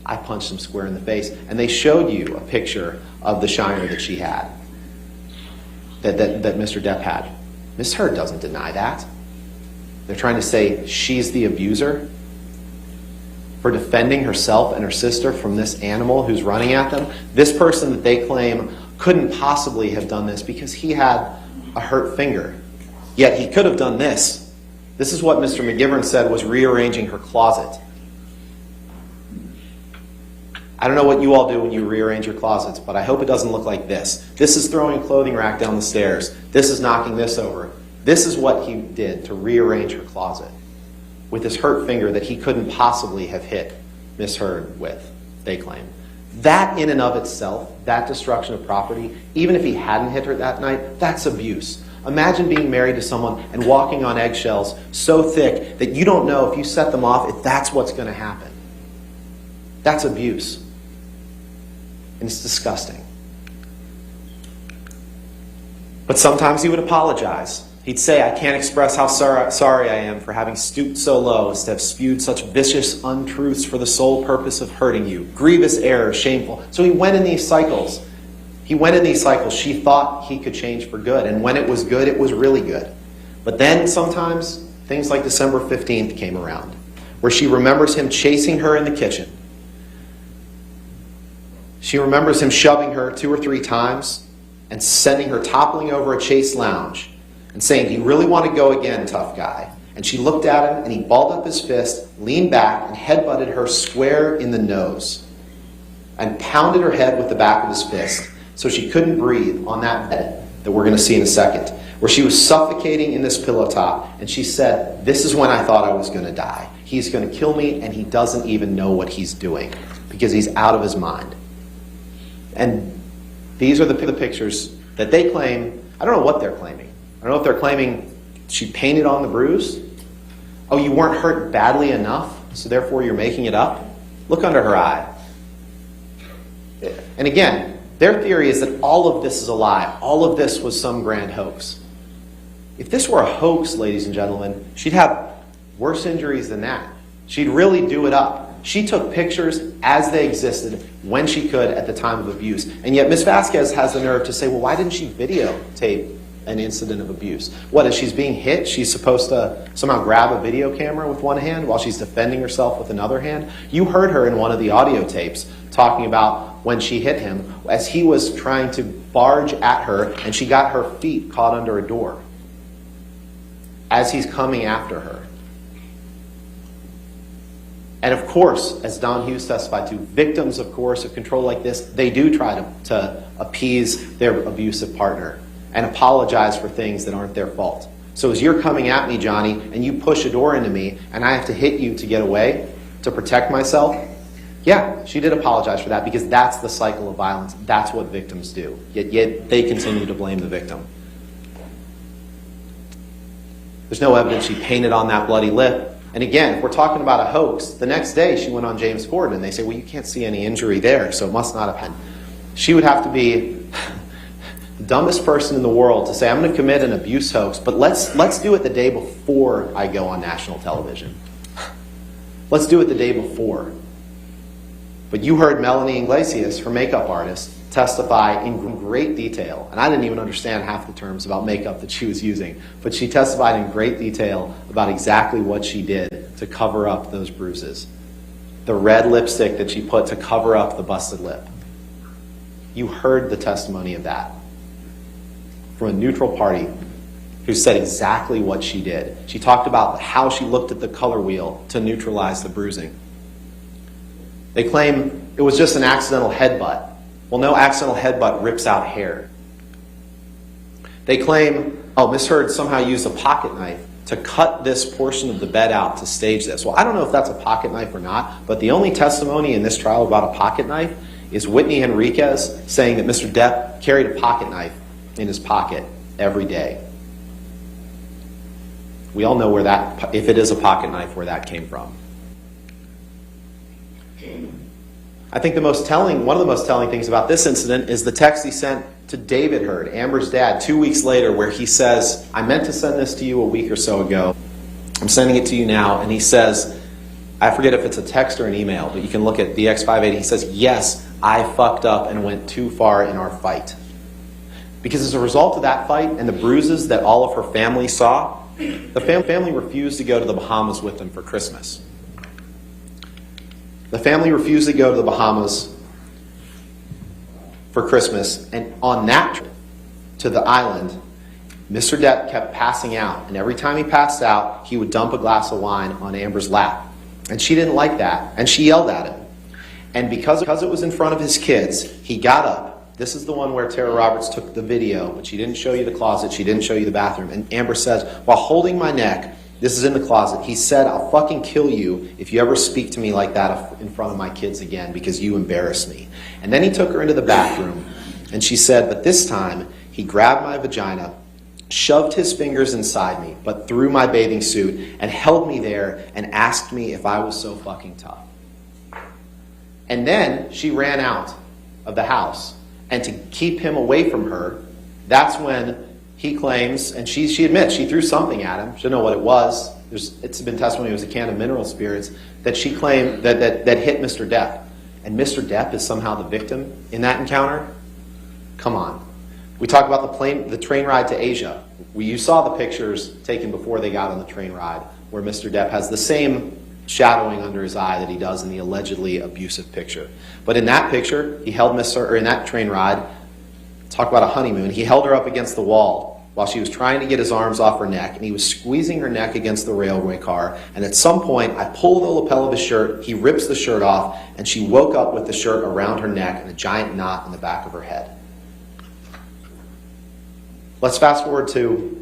I punched him square in the face." And they showed you a picture of the shiner that she had, that Mr. Depp had. Miss Heard doesn't deny that. They're trying to say she's the abuser for defending herself and her sister from this animal who's running at them. This person that they claim couldn't possibly have done this because he had a hurt finger. Yet he could have done this. This is what Mr. McGivern said was rearranging her closet. I don't know what you all do when you rearrange your closets, but I hope it doesn't look like this. This is throwing a clothing rack down the stairs. This is knocking this over. This is what he did to rearrange her closet with his hurt finger that he couldn't possibly have hit Miss Heard with, they claim. That in and of itself, that destruction of property, even if he hadn't hit her that night, that's abuse. Imagine being married to someone and walking on eggshells so thick that you don't know if you set them off if that's what's going to happen. That's abuse. And it's disgusting. But sometimes he would apologize. He'd say, "I can't express how sorry I am for having stooped so low as to have spewed such vicious untruths for the sole purpose of hurting you. Grievous error, shameful." So he went in these cycles. She thought he could change for good. And when it was good, it was really good. But then sometimes things like December 15th came around, where she remembers him chasing her in the kitchen. She remembers him shoving her 2 or 3 times and sending her toppling over a Chase lounge and saying, "Do you really want to go again, tough guy?" And she looked at him and he balled up his fist, leaned back, and headbutted her square in the nose and pounded her head with the back of his fist so she couldn't breathe on that bed that we're going to see in a second, where she was suffocating in this pillow top. And she said, "This is when I thought I was going to die. He's going to kill me and he doesn't even know what he's doing because he's out of his mind." And these are the pictures that they claim. I don't know what they're claiming. I don't know if they're claiming she painted on the bruise. Oh, you weren't hurt badly enough, so therefore you're making it up? Look under her eye. And again, their theory is that all of this is a lie. All of this was some grand hoax. If this were a hoax, ladies and gentlemen, she'd have worse injuries than that. She'd really do it up. She took pictures as they existed when she could at the time of abuse. And yet Ms. Vasquez has the nerve to say, well, why didn't she videotape an incident of abuse? What, as she's being hit, she's supposed to somehow grab a video camera with one hand while she's defending herself with another hand? You heard her in one of the audio tapes talking about when she hit him as he was trying to barge at her and she got her feet caught under a door as he's coming after her. And of course, as Don Hughes testified to, victims of coercive control like this, they do try to appease their abusive partner and apologize for things that aren't their fault. So as you're coming at me, Johnny, and you push a door into me, and I have to hit you to get away, to protect myself, yeah, she did apologize for that because that's the cycle of violence. That's what victims do. Yet they continue to blame the victim. There's no evidence she painted on that bloody lip. And again, if we're talking about a hoax, the next day she went on James Corden and they say, well, you can't see any injury there, so it must not have been. She would have to be the dumbest person in the world to say, I'm going to commit an abuse hoax, but let's do it the day before I go on national television. Let's do it the day before. But you heard Melanie Iglesias, her makeup artist, testify in great detail. And I didn't even understand half the terms about makeup that she was using. But she testified in great detail about exactly what she did to cover up those bruises. The red lipstick that she put to cover up the busted lip. You heard the testimony of that from a neutral party who said exactly what she did. She talked about how she looked at the color wheel to neutralize the bruising. They claim it was just an accidental headbutt. Well, no accidental headbutt rips out hair. They claim, oh, Miss Heard somehow used a pocket knife to cut this portion of the bed out to stage this. Well, I don't know if that's a pocket knife or not, but the only testimony in this trial about a pocket knife is Whitney Henriquez saying that Mr. Depp carried a pocket knife in his pocket every day. We all know where that, if it is a pocket knife, where that came from. I think one of the most telling things about this incident is the text he sent to David Heard, Amber's dad, 2 weeks later, where he says, I meant to send this to you a week or so ago. I'm sending it to you now. And he says, I forget if it's a text or an email, but you can look at the X580. He says, yes, I fucked up and went too far in our fight. Because as a result of that fight and the bruises that all of her family saw, the family refused to go to the Bahamas with them for Christmas. The family refused to go to the Bahamas for Christmas, and on that trip to the island, Mr. Depp kept passing out, and every time he passed out, he would dump a glass of wine on Amber's lap. And she didn't like that, and she yelled at him. And because it was in front of his kids, he got up. This is the one where Tara Roberts took the video, but she didn't show you the closet, she didn't show you the bathroom. And Amber says, while holding my neck, this is in the closet, he said, I'll fucking kill you if you ever speak to me like that in front of my kids again because you embarrass me. And then he took her into the bathroom, and she said, but this time he grabbed my vagina, shoved his fingers inside me, but through my bathing suit, and held me there and asked me if I was so fucking tough. And then she ran out of the house. And to keep him away from her, that's when he claims, and she admits she threw something at him. She didn't know what it was. It's been testimony it was a can of mineral spirits that she claimed that hit Mr. Depp. And Mr. Depp is somehow the victim in that encounter? Come on. We talk about the train ride to Asia. You saw the pictures taken before they got on the train ride where Mr. Depp has the same shadowing under his eye that he does in the allegedly abusive picture. But in that picture, he held in that train ride, talk about a honeymoon, he held her up against the wall while she was trying to get his arms off her neck, and he was squeezing her neck against the railway car, and at some point, I pulled the lapel of his shirt, he rips the shirt off, and she woke up with the shirt around her neck and a giant knot in the back of her head. Let's fast forward to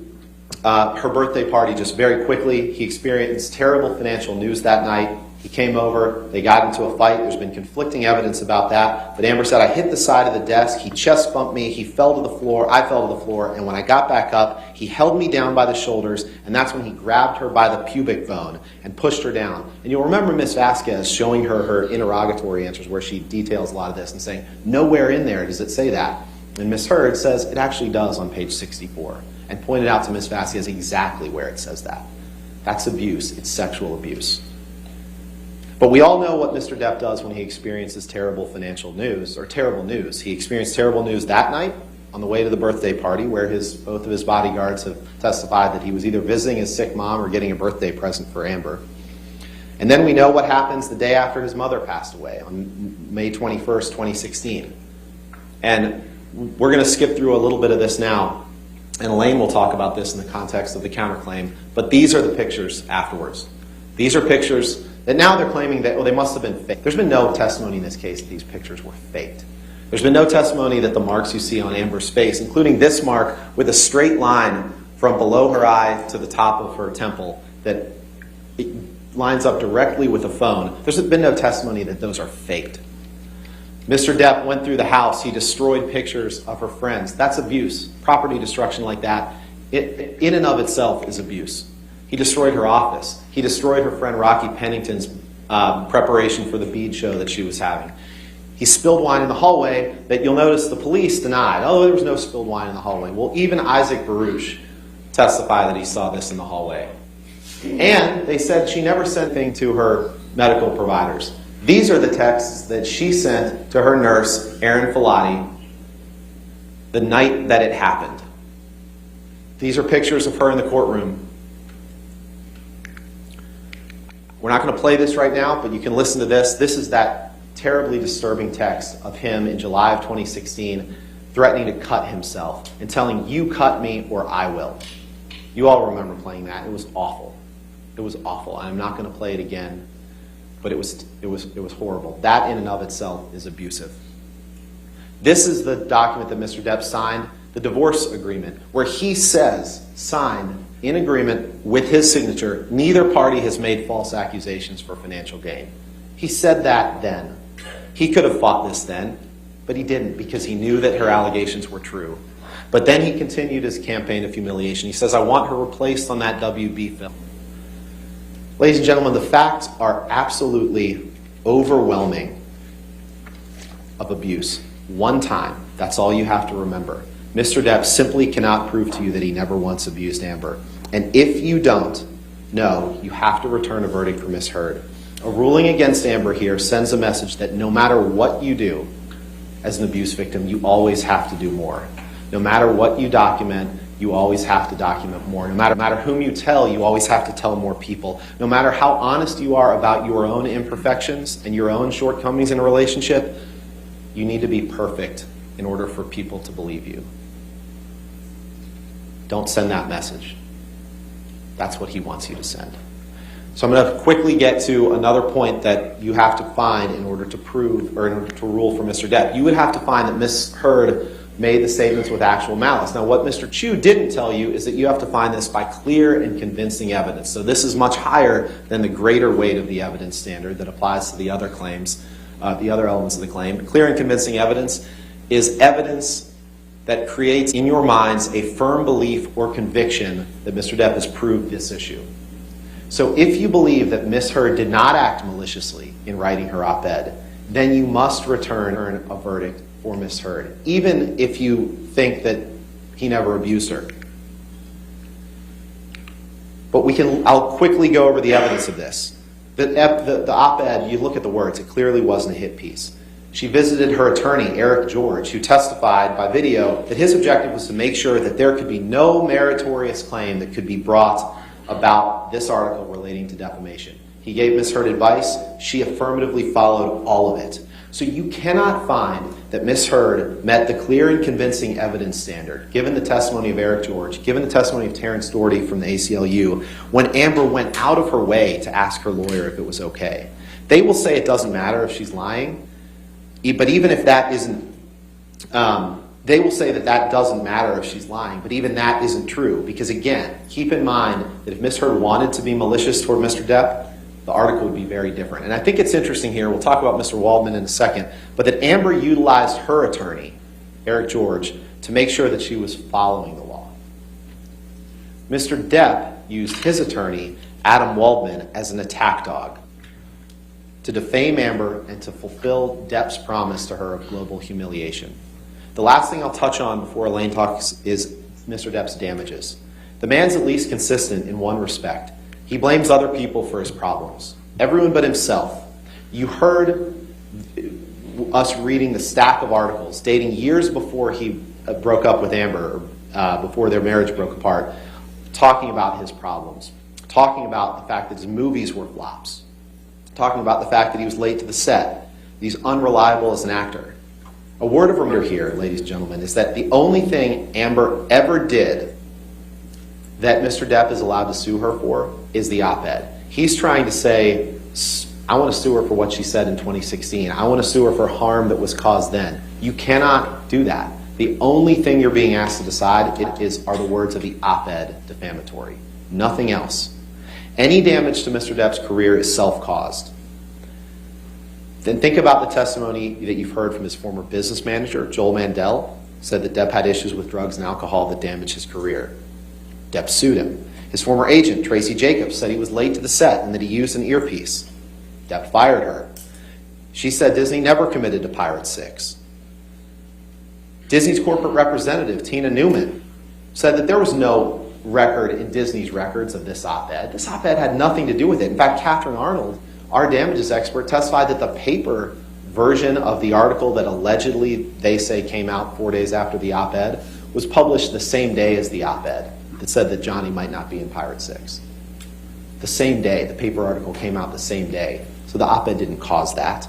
her birthday party just very quickly. He experienced terrible financial news that night. He came over, they got into a fight. There's been conflicting evidence about that. But Amber said, I hit the side of the desk, he chest bumped me, he fell to the floor, I fell to the floor, and when I got back up, he held me down by the shoulders, and that's when he grabbed her by the pubic bone and pushed her down. And you'll remember Ms. Vasquez showing her interrogatory answers where she details a lot of this and saying, nowhere in there does it say that. And Ms. Heard says it actually does on page 64 and pointed out to Ms. Vasquez exactly where it says that. That's abuse. It's sexual abuse. But we all know what Mr. Depp does when he experiences terrible financial news, or terrible news. He experienced terrible news that night on the way to the birthday party where both of his bodyguards have testified that he was either visiting his sick mom or getting a birthday present for Amber. And then we know what happens the day after his mother passed away on May 21st, 2016. And we're going to skip through a little bit of this now, and Elaine will talk about this in the context of the counterclaim, but these are the pictures afterwards. These are pictures that now they're claiming that, they must have been faked. There's been no testimony in this case that these pictures were faked. There's been no testimony that the marks you see on Amber's face, including this mark with a straight line from below her eye to the top of her temple that it lines up directly with a phone. There's been no testimony that those are faked. Mr. Depp went through the house. He destroyed pictures of her friends. That's abuse. Property destruction like that, in and of itself, is abuse. He destroyed her office. He destroyed her friend Rocky Pennington's preparation for the bead show that she was having. He spilled wine in the hallway that you'll notice the police denied. Oh, there was no spilled wine in the hallway. Well, even Isaac Baruch testified that he saw this in the hallway. And they said she never sent anything to her medical providers. These are the texts that she sent to her nurse, Erin Filati, the night that it happened. These are pictures of her in the courtroom. We're not going to play this right now, but you can listen to this. This is that terribly disturbing text of him in July of 2016 threatening to cut himself and telling, you cut me or I will. You all remember playing that. It was awful. It was awful. I'm not going to play it again, but it was horrible. That in and of itself is abusive. This is the document that Mr. Depp signed, the divorce agreement, where he says, signed in agreement with his signature, neither party has made false accusations for financial gain. He said that then. He could have fought this then, but he didn't because he knew that her allegations were true. But then he continued his campaign of humiliation. He says, I want her replaced on that WB film. Ladies and gentlemen, the facts are absolutely overwhelming of abuse. One time, that's all you have to remember. Mr. Depp simply cannot prove to you that he never once abused Amber. And if you don't know, you have to return a verdict for Ms. Heard. A ruling against Amber here sends a message that no matter what you do as an abuse victim, you always have to do more. No matter what you document, you always have to document more. No matter whom you tell, you always have to tell more people. No matter how honest you are about your own imperfections and your own shortcomings in a relationship, you need to be perfect in order for people to believe you. Don't send that message. That's what he wants you to send. So I'm going to quickly get to another point that you have to find in order to prove or in order to rule for Mr. Depp. You would have to find that Ms. Heard made the statements with actual malice. Now, what Mr. Chu didn't tell you is that you have to find this by clear and convincing evidence. So this is much higher than the greater weight of the evidence standard that applies to the other claims, the other elements of the claim. Clear and convincing evidence is evidence that creates in your minds a firm belief or conviction that Mr. Depp has proved this issue. So if you believe that Ms. Heard did not act maliciously in writing her op-ed, then you must return a verdict for Ms. Heard, even if you think that he never abused her. But I'll quickly go over the evidence of this. The op-ed, you look at the words, it clearly wasn't a hit piece. She visited her attorney, Eric George, who testified by video that his objective was to make sure that there could be no meritorious claim that could be brought about this article relating to defamation. He gave Ms. Heard advice. She affirmatively followed all of it. So you cannot find that Ms. Heard met the clear and convincing evidence standard, given the testimony of Eric George, given the testimony of Terrence Doherty from the ACLU, when Amber went out of her way to ask her lawyer if it was okay. They will say it doesn't matter if she's lying, but even if that isn't, they will say that that doesn't matter if she's lying, but even that isn't true. Because again, keep in mind that if Ms. Heard wanted to be malicious toward Mr. Depp, the article would be very different. And I think it's interesting here, we'll talk about Mr. Waldman in a second, but that Amber utilized her attorney, Eric George, to make sure that she was following the law. Mr. Depp used his attorney, Adam Waldman, as an attack dog to defame Amber and to fulfill Depp's promise to her of global humiliation. The last thing I'll touch on before Elaine talks is Mr. Depp's damages. The man's at least consistent in one respect. He blames other people for his problems. Everyone but himself. You heard us reading the stack of articles dating years before he broke up with Amber, before their marriage broke apart, talking about his problems, talking about the fact that his movies were flops, talking about the fact that he was late to the set, he's unreliable as an actor. A word of reminder here, ladies and gentlemen, is that the only thing Amber ever did that Mr. Depp is allowed to sue her for is the op-ed. He's trying to say, I want to sue her for what she said in 2016. I want to sue her for harm that was caused then. You cannot do that. The only thing you're being asked to decide are the words of the op-ed defamatory. Nothing else. Any damage to Mr. Depp's career is self-caused. Then think about the testimony that you've heard from his former business manager, Joel Mandel, said that Depp had issues with drugs and alcohol that damaged his career. Depp sued him. His former agent, Tracy Jacobs, said he was late to the set and that he used an earpiece. Depp fired her. She said Disney never committed to Pirate 6. Disney's corporate representative, Tina Newman, said that there was no record in Disney's records of this op-ed. This op-ed had nothing to do with it. In fact, Catherine Arnold, our damages expert, testified that the paper version of the article that allegedly they say came out 4 days after the op-ed was published the same day as the op-ed that said that Johnny might not be in Pirate 6. The same day. The paper article came out the same day. So the op-ed didn't cause that.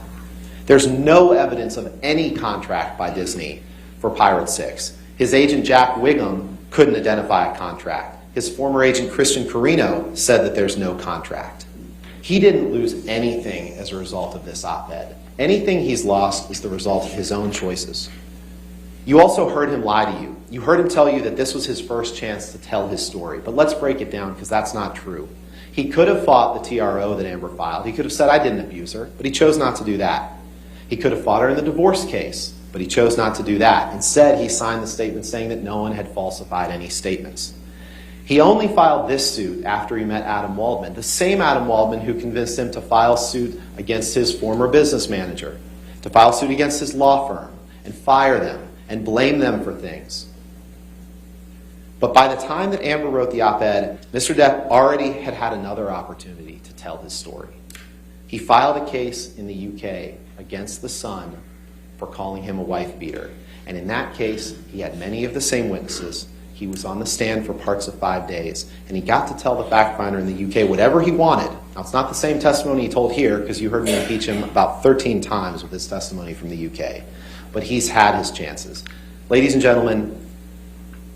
There's no evidence of any contract by Disney for Pirate 6. His agent, Jack Wiggum, couldn't identify a contract. his former agent Christian Carino said that there's no contract. He didn't lose anything as a result of this op-ed. Anything he's lost is the result of his own choices. You also heard him lie to you. You heard him tell you that this was his first chance to tell his story. But let's break it down, because that's not true. He could have fought the TRO that Amber filed. He could have said, I didn't abuse her, but he chose not to do that. He could have fought her in the divorce case, but he chose not to do that. Instead, he signed the statement saying that no one had falsified any statements. He only filed this suit after he met Adam Waldman, the same Adam Waldman who convinced him to file suit against his former business manager, to file suit against his law firm, and fire them, and blame them for things. But by the time that Amber wrote the op-ed, Mr. Depp already had had another opportunity to tell his story. He filed a case in the UK against the Sun for calling him a wife beater. And in that case, he had many of the same witnesses. He was on the stand for parts of 5 days, and he got to tell the fact finder in the UK whatever he wanted. Now, it's not the same testimony he told here, because you heard me impeach him about 13 times with his testimony from the UK. But he's had his chances. Ladies and gentlemen,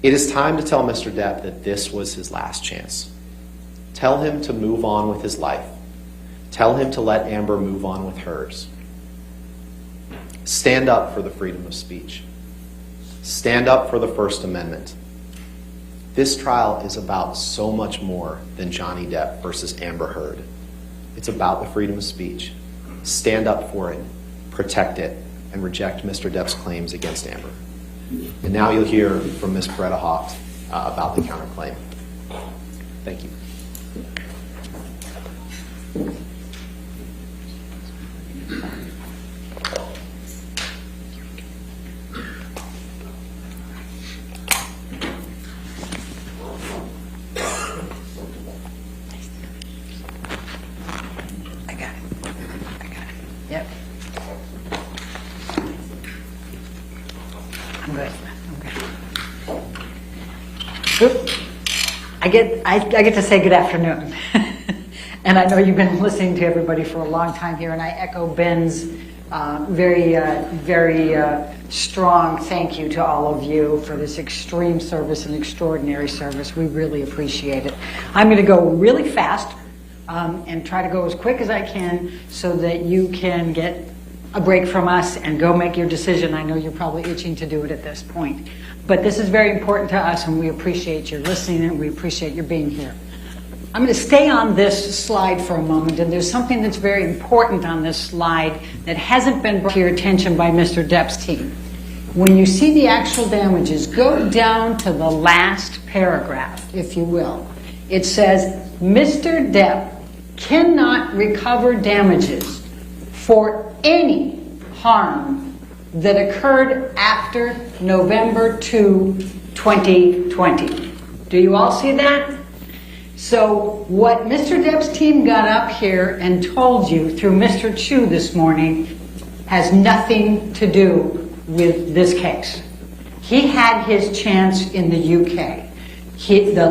it is time to tell Mr. Depp that this was his last chance. Tell him to move on with his life. Tell him to let Amber move on with hers. Stand up for the freedom of speech. Stand up for the First Amendment. This trial is about so much more than Johnny Depp versus Amber Heard. It's about the freedom of speech. Stand up for it, protect it, and reject Mr. Depp's claims against Amber. And now you'll hear from Ms. Beretta Haupt about the counterclaim. Thank you. Yep. I'm good. Good. I get to say good afternoon. And I know you've been listening to everybody for a long time here, and I echo Ben's very strong thank you to all of you for this extreme service and extraordinary service. We really appreciate it. I'm going to go really fast and try to go as quick as I can so that you can get a break from us and go make your decision. I know you're probably itching to do it at this point. But this is very important to us, and we appreciate your listening, and we appreciate your being here. I'm going to stay on this slide for a moment, and there's something that's very important on this slide that hasn't been brought to your attention by Mr. Depp's team. When you see the actual damages, go down to the last paragraph, if you will. It says, Mr. Depp cannot recover damages for any harm that occurred after November 2, 2020. Do you all see that? So what Mr. Depp's team got up here and told you through Mr. Chu this morning has nothing to do with this case. He had his chance in the UK. The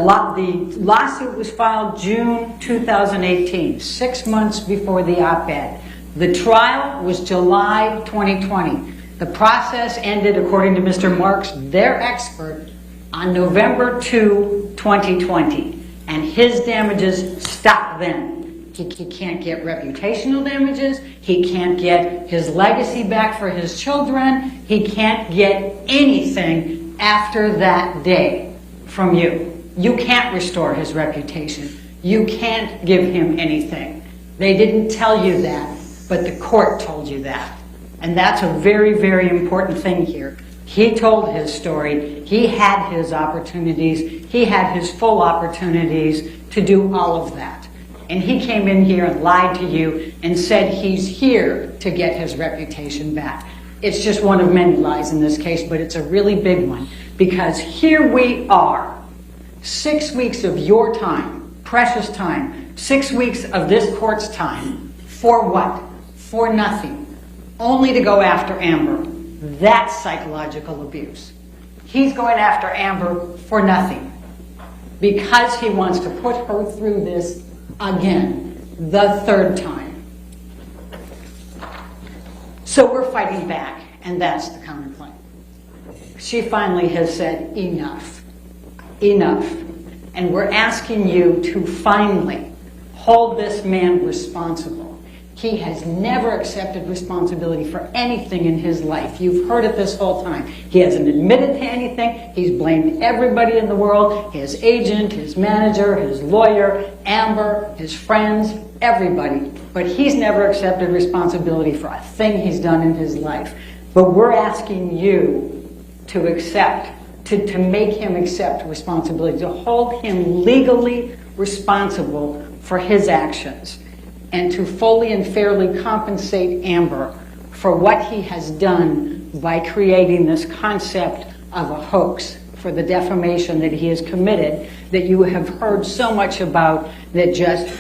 lawsuit was filed June 2018, 6 months before the op-ed. The trial was July 2020. The process ended, according to Mr. Marks, their expert, on November 2, 2020. And his damages stopped then. He can't get reputational damages. He can't get his legacy back for his children. He can't get anything after that day from you. You can't restore his reputation. You can't give him anything. They didn't tell you that, but the court told you that. And that's a very, very important thing here. He told his story. He had his opportunities. He had his full opportunities to do all of that. And he came in here and lied to you and said he's here to get his reputation back. It's just one of many lies in this case, but it's a really big one. Because here we are, 6 weeks of your time, precious time, 6 weeks of this court's time, for what? For nothing. Only to go after Amber. That's psychological abuse. He's going after Amber for nothing. Because he wants to put her through this again, the third time. So we're fighting back, and that's the counterclaim. She finally has said enough. Enough. And we're asking you to finally hold this man responsible. He has never accepted responsibility for anything in his life. You've heard it this whole time. He hasn't admitted to anything. He's blamed everybody in the world, his agent, his manager, his lawyer, Amber, his friends, everybody. But he's never accepted responsibility for a thing he's done in his life. But we're asking you to accept, to make him accept responsibility, to hold him legally responsible for his actions, and to fully and fairly compensate Amber for what he has done by creating this concept of a hoax for the defamation that he has committed, that you have heard so much about, that just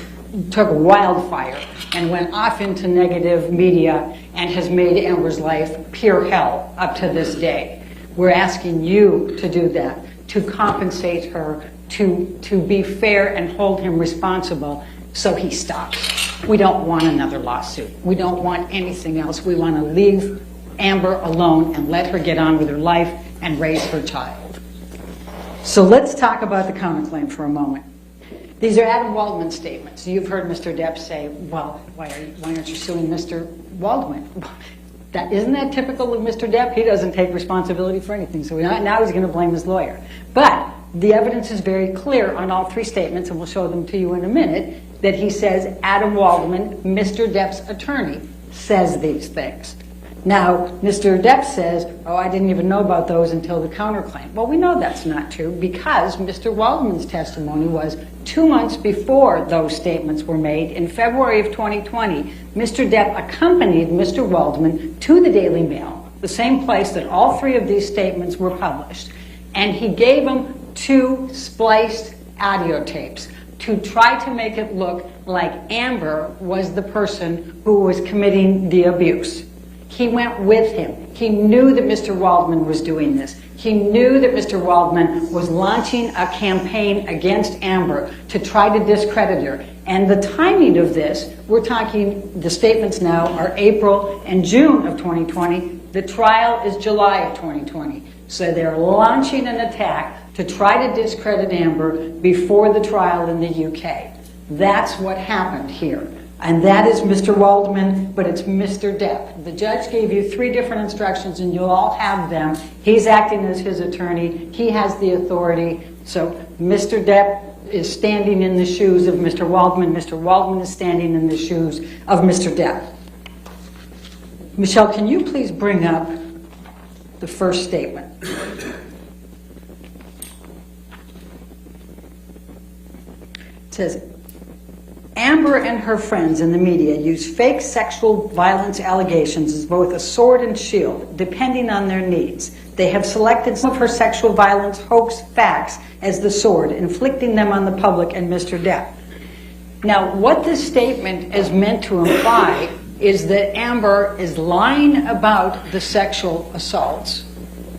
took wildfire and went off into negative media and has made Amber's life pure hell up to this day. We're asking you to do that, to compensate her, to be fair and hold him responsible so he stops. We don't want another lawsuit. We don't want anything else. We want to leave Amber alone and let her get on with her life and raise her child. So let's talk about the counterclaim for a moment. These are Adam Waldman's statements. You've heard Mr. Depp say, well, why aren't you suing Mr. Waldman? Isn't that typical of Mr. Depp? He doesn't take responsibility for anything, so now he's going to blame his lawyer. But the evidence is very clear on all three statements, and we'll show them to you in a minute, that he says Adam Waldman, Mr. Depp's attorney, says these things. Now, Mr. Depp says, oh, I didn't even know about those until the counterclaim. Well, we know that's not true because Mr. Waldman's testimony was 2 months before those statements were made. In February of 2020, Mr. Depp accompanied Mr. Waldman to the Daily Mail, the same place that all three of these statements were published, and he gave him 2 spliced audio tapes to try to make it look like Amber was the person who was committing the abuse. He went with him. He knew that Mr. Waldman was doing this. He knew that Mr. Waldman was launching a campaign against Amber to try to discredit her. And the timing of this, we're talking, the statements now are April and June of 2020. The trial is July of 2020. So they're launching an attack to try to discredit Amber before the trial in the UK. That's what happened here. And that is Mr. Waldman, but it's Mr. Depp. The judge gave you 3 different instructions, and you'll all have them. He's acting as his attorney. He has the authority. So Mr. Depp is standing in the shoes of Mr. Waldman. Mr. Waldman is standing in the shoes of Mr. Depp. Michelle, can you please bring up the first statement? It says, Amber and her friends in the media use fake sexual violence allegations as both a sword and shield, depending on their needs. They have selected some of her sexual violence hoax facts as the sword, inflicting them on the public and Mr. Depp. Now, what this statement is meant to imply is that Amber is lying about the sexual assaults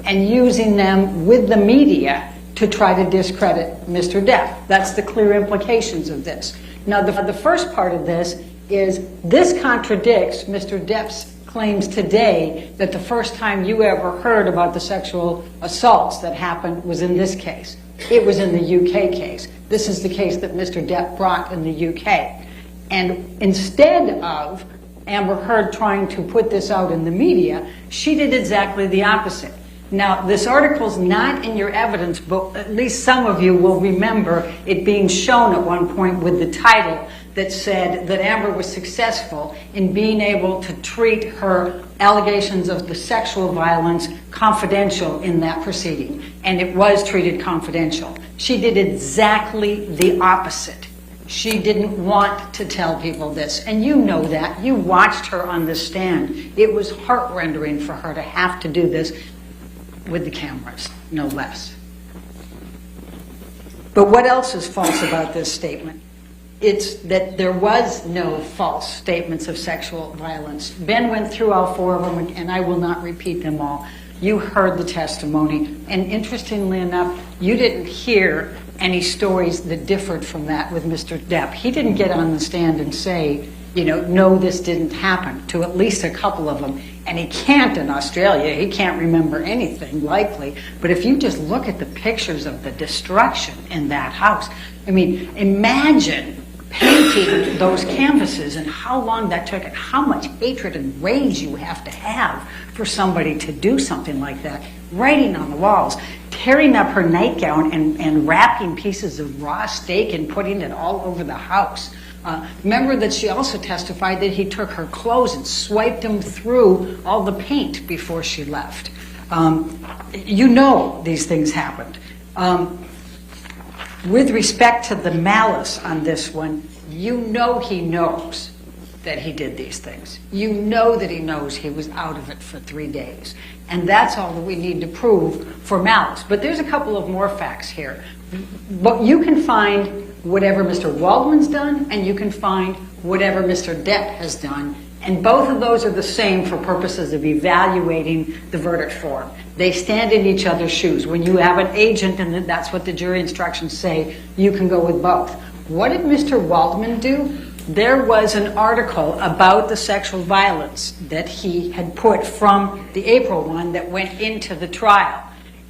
and using them with the media to try to discredit Mr. Depp. That's the clear implications of this. Now, the first part of this is this contradicts Mr. Depp's claims today that the first time you ever heard about the sexual assaults that happened was in this case. It was in the UK case. This is the case that Mr. Depp brought in the UK. And instead of Amber Heard trying to put this out in the media, she did exactly the opposite. Now, this article's not in your evidence, but at least some of you will remember it being shown at one point with the title that said that Amber was successful in being able to treat her allegations of the sexual violence confidential in that proceeding. And it was treated confidential. She did exactly the opposite. She didn't want to tell people this. And you know that. You watched her on the stand. It was heart-rending for her to have to do this with the cameras, no less. But what else is false about this statement? It's that there was no false statements of sexual violence. Ben went through all 4 of them, and I will not repeat them all. You heard the testimony, and interestingly enough, you didn't hear any stories that differed from that with Mr. Depp. He didn't get on the stand and say, you know, no, this didn't happen, to at least a couple of them. and he can't in Australia. He can't remember anything, likely. But if you just look at the pictures of the destruction in that house, I mean, imagine painting those canvases and how long that took and how much hatred and rage you have to have for somebody to do something like that. Writing on the walls, tearing up her nightgown and wrapping pieces of raw steak and putting it all over the house. Remember that she also testified that he took her clothes and swiped them through all the paint before she left. You know these things happened. With respect to the malice on this one, you know he knows that he did these things. You know that he knows he was out of it for 3 days. And that's all that we need to prove for malice. But there's a couple of more facts here. But you can find whatever Mr. Waldman's done, and you can find whatever Mr. Depp has done. And both of those are the same for purposes of evaluating the verdict form. They stand in each other's shoes. When you have an agent, and that's what the jury instructions say, you can go with both. What did Mr. Waldman do? There was an article about the sexual violence that he had put from the April one that went into the trial.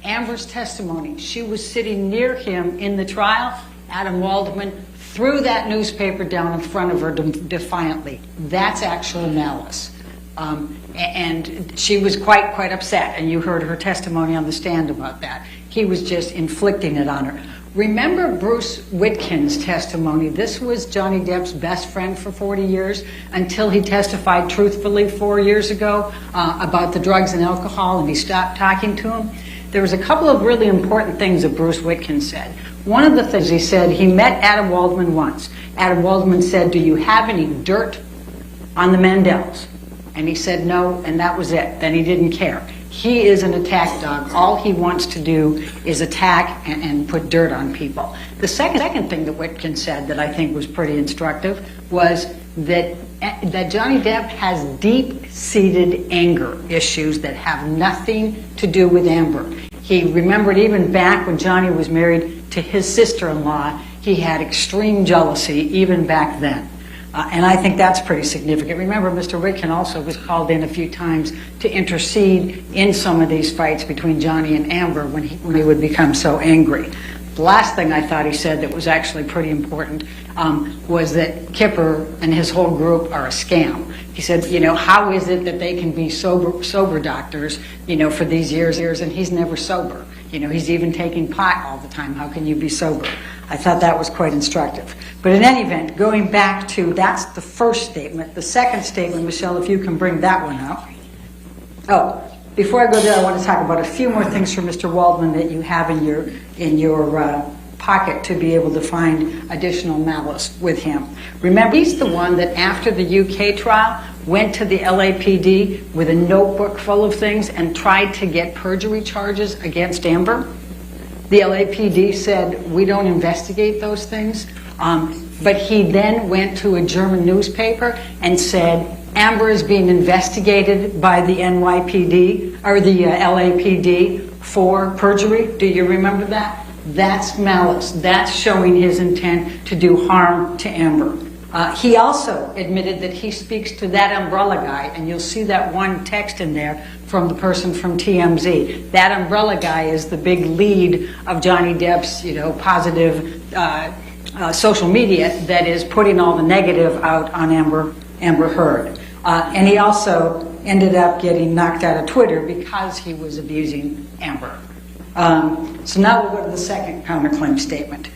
Amber's testimony, she was sitting near him in the trial. Adam Waldman threw that newspaper down in front of her defiantly. That's actual malice. And she was quite upset, and you heard her testimony on the stand about that. He was just inflicting it on her. Remember Bruce Witkin's testimony. This was Johnny Depp's best friend for 40 years until he testified truthfully 4 years ago about the drugs and alcohol, and he stopped talking to him. There was a couple of really important things that Bruce Witkin said. One of the things he said, he met Adam Waldman once. Adam Waldman said, "Do you have any dirt on the Mandels?" And he said no, and that was it. Then he didn't care. He is an attack dog. All he wants to do is attack and put dirt on people. The second thing that Witkin said that I think was pretty instructive was that Johnny Depp has deep-seated anger issues that have nothing to do with Amber. He remembered even back when Johnny was married to his sister-in-law, he had extreme jealousy even back then. And I think that's pretty significant. Remember, Mr. Witkin also was called in a few times to intercede in some of these fights between Johnny and Amber when he would become so angry. The last thing I thought he said that was actually pretty important was that Kipper and his whole group are a scam. He said, you know, how is it that they can be sober doctors, you know, for these years, and he's never sober. You know, he's even taking pot all the time. How can you be sober? I thought that was quite instructive. But in any event, going back to, that's the first statement. The second statement, Michelle, if you can bring that one up. Oh, before I go there, I want to talk about a few more things from Mr. Waldman that you have in your pocket to be able to find additional malice with him. Remember, he's the one that after the UK trial went to the LAPD with a notebook full of things and tried to get perjury charges against Amber. The LAPD said, we don't investigate those things. But he then went to a German newspaper and said, Amber is being investigated by the NYPD or the LAPD for perjury. Do you remember that? That's malice. That's showing his intent to do harm to Amber. He also admitted that he speaks to that umbrella guy, and you'll see that one text in there from the person from TMZ. That umbrella guy is the big lead of Johnny Depp's, you know, positive social media that is putting all the negative out on Amber Heard. And he also ended up getting knocked out of Twitter because he was abusing Amber. So now we'll go to the second counterclaim statement.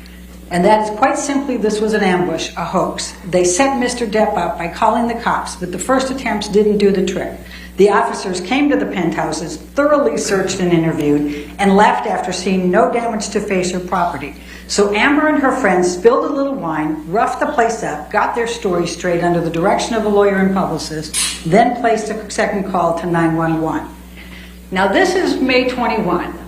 And that is quite simply, this was an ambush, a hoax. They set Mr. Depp up by calling the cops, but the first attempts didn't do the trick. The officers came to the penthouses, thoroughly searched and interviewed, and left after seeing no damage to face or property. So Amber and her friends spilled a little wine, roughed the place up, got their story straight under the direction of a lawyer and publicist, then placed a second call to 911. Now this is May 21.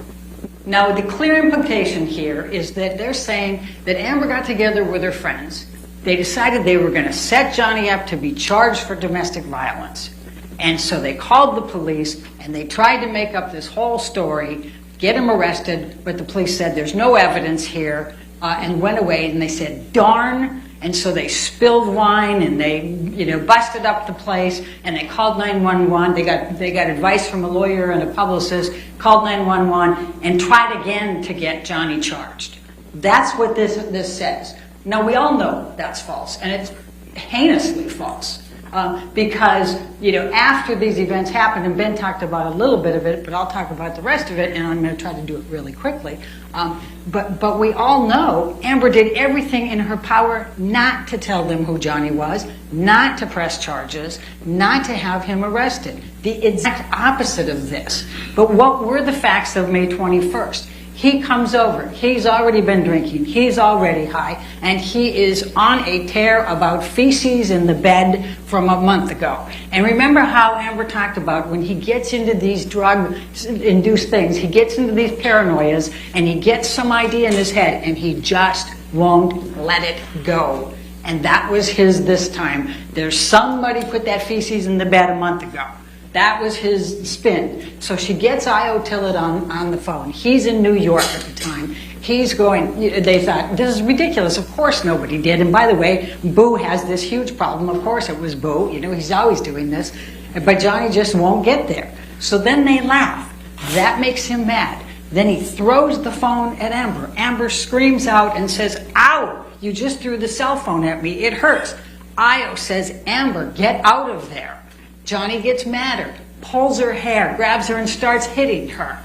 Now, the clear implication here is that they're saying that Amber got together with her friends. They decided they were going to set Johnny up to be charged for domestic violence. And so they called the police, and they tried to make up this whole story, get him arrested, but the police said there's no evidence here, and went away, and they said, darn, And so they spilled wine and they, busted up the place and they called 911. They got advice from a lawyer and a publicist, called 911 and tried again to get Johnny charged. That's what this says. Now, we all know that's false, and it's heinously false. Because, after these events happened, and Ben talked about a little bit of it, but I'll talk about the rest of it, and I'm going to try to do it really quickly. But we all know Amber did everything in her power not to tell them who Johnny was, not to press charges, not to have him arrested. The exact opposite of this. But what were the facts of May 21st? He comes over, he's already been drinking, he's already high, and he is on a tear about feces in the bed from a month ago. And remember how Amber talked about when he gets into these drug-induced things, he gets into these paranoias, and he gets some idea in his head, and he just won't let it go. And that was his this time. There's somebody put that feces in the bed a month ago. That was his spin. So she gets Io Tillett on the phone. He's in New York at the time. He's going, they thought, this is ridiculous. Of course nobody did. And by the way, Boo has this huge problem. Of course it was Boo. He's always doing this. But Johnny just won't get there. So then they laugh. That makes him mad. Then he throws the phone at Amber. Amber screams out and says, "Ow, you just threw the cell phone at me. It hurts." Io says, "Amber, get out of there." Johnny gets madder, pulls her hair, grabs her and starts hitting her.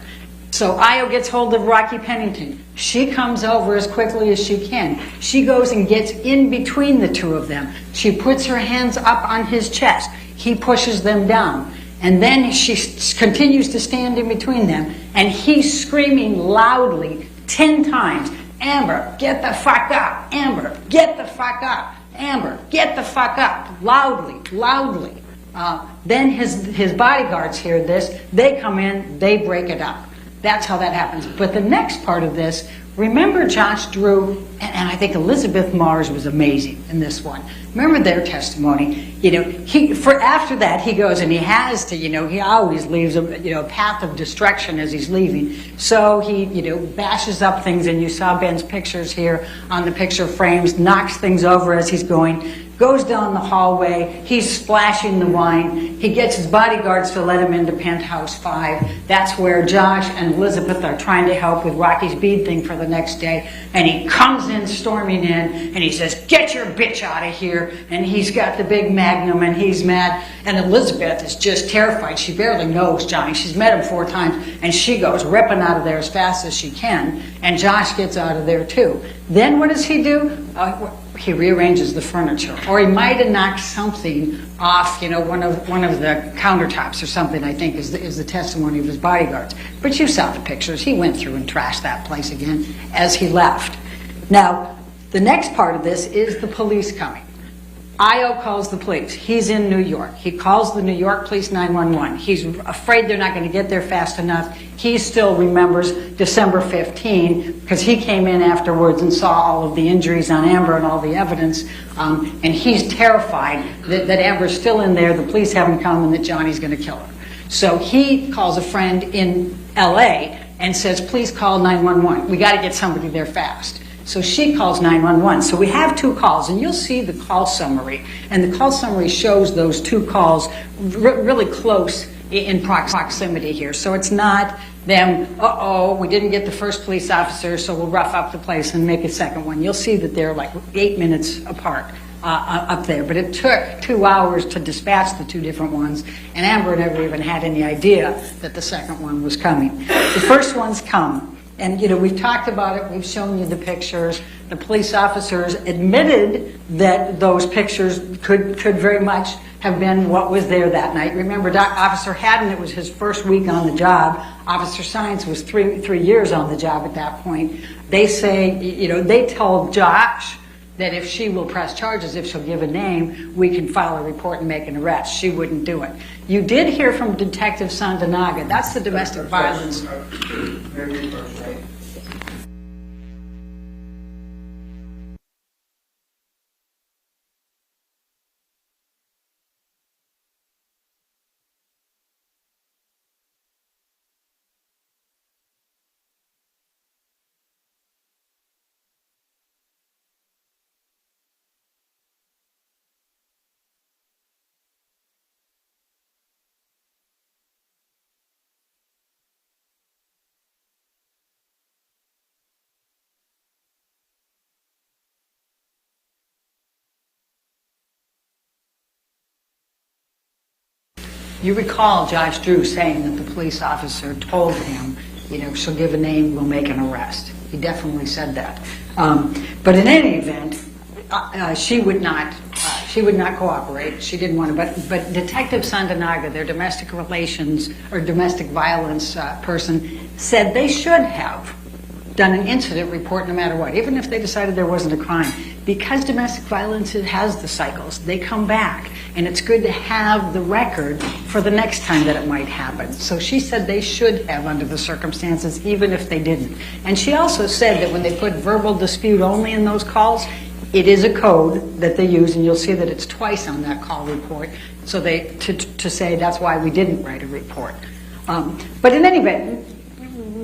So Io gets hold of Rocky Pennington. She comes over as quickly as she can. She goes and gets in between the two of them. She puts her hands up on his chest. He pushes them down. And then she continues to stand in between them. And he's screaming loudly 10 times, "Amber, get the fuck up! Amber, get the fuck up! Amber, get the fuck up!" Loudly, loudly. Then his bodyguards hear this. They come in. They break it up. That's how that happens. But the next part of this, remember Josh Drew, and I think Elizabeth Mars was amazing in this one. Remember their testimony. After that, he goes and he has to, he always leaves a path of destruction as he's leaving. So he, bashes up things, and you saw Ben's pictures here on the picture frames, knocks things over as he's going, goes down the hallway, he's splashing the wine, he gets his bodyguards to let him into penthouse 5. That's where Josh and Elizabeth are trying to help with Rocky's bead thing for the next day, and he comes in, storming in, and he says, "Get your bitch out of here," and he's got the big magnum, and he's mad, and Elizabeth is just terrified. She barely knows Johnny. She's met him 4 times, and she goes ripping out of there as fast as she can, and Josh gets out of there too. Then what does he do? He rearranges the furniture, or he might have knocked something off, one of the countertops or something. I think is the testimony of his bodyguards. But you saw the pictures. He went through and trashed that place again as he left. Now, the next part of this is the police coming. Io calls the police. He's in New York. He calls the New York Police 911. He's afraid they're not going to get there fast enough. He still remembers December 15 because he came in afterwards and saw all of the injuries on Amber and all the evidence. And he's terrified that Amber's still in there, the police haven't come, and that Johnny's going to kill her. So he calls a friend in LA and says, "Please call 911. We got to get somebody there fast." So she calls 911. So we have 2 calls, and you'll see the call summary. And the call summary shows those 2 calls really close in proximity here. So it's not them, we didn't get the first police officer, so we'll rough up the place and make a second one. You'll see that they're like 8 minutes apart up there. But it took 2 hours to dispatch the 2 different ones, and Amber never even had any idea that the second one was coming. The first one's come. And, we've talked about it. We've shown you the pictures. The police officers admitted that those pictures could very much have been what was there that night. Remember, Officer Haddon, it was his first week on the job. Officer Science was three years on the job at that point. They say, they told Josh that if she will press charges, if she'll give a name, we can file a report and make an arrest. She wouldn't do it. You did hear from Detective Sandanaga. That's the domestic violence. You recall Josh Drew saying that the police officer told him, she'll give a name, we'll make an arrest. He definitely said that. But in any event, she would not cooperate. She didn't want to. But Detective Sandanaga, their domestic relations or domestic violence person, said they should have done an incident report no matter what, even if they decided there wasn't a crime. Because domestic violence has the cycles, they come back, and it's good to have the record for the next time that it might happen. So she said they should have under the circumstances, even if they didn't. And she also said that when they put verbal dispute only in those calls, it is a code that they use, and you'll see that it's twice on that call report, so to say that's why we didn't write a report. But in any event,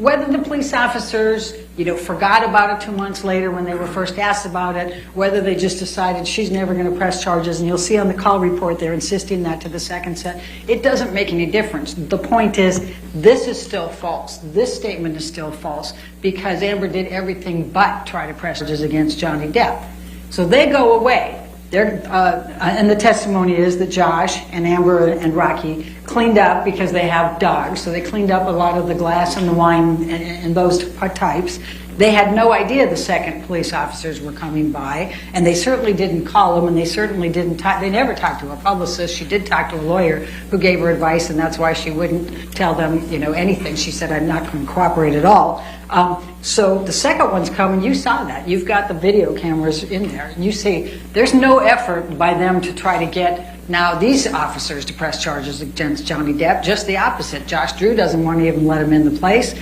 whether the police officers, forgot about it 2 months later when they were first asked about it, whether they just decided she's never going to press charges, and you'll see on the call report they're insisting that to the second set, it doesn't make any difference. The point is, this is still false. This statement is still false because Amber did everything but try to press charges against Johnny Depp. So they go away. And the testimony is that Josh and Amber and Rocky cleaned up because they have dogs, so they cleaned up a lot of the glass and the wine and those types. They had no idea the second police officers were coming by, and they certainly didn't call them, and they certainly didn't talk. They never talked to a publicist. She did talk to a lawyer who gave her advice, and that's why she wouldn't tell them, anything. She said, "I'm not going to cooperate at all." So the second one's coming. You saw that. You've got the video cameras in there, and you see there's no effort by them to try to get now these officers to press charges against Johnny Depp. Just the opposite. Josh Drew doesn't want to even let him in the place.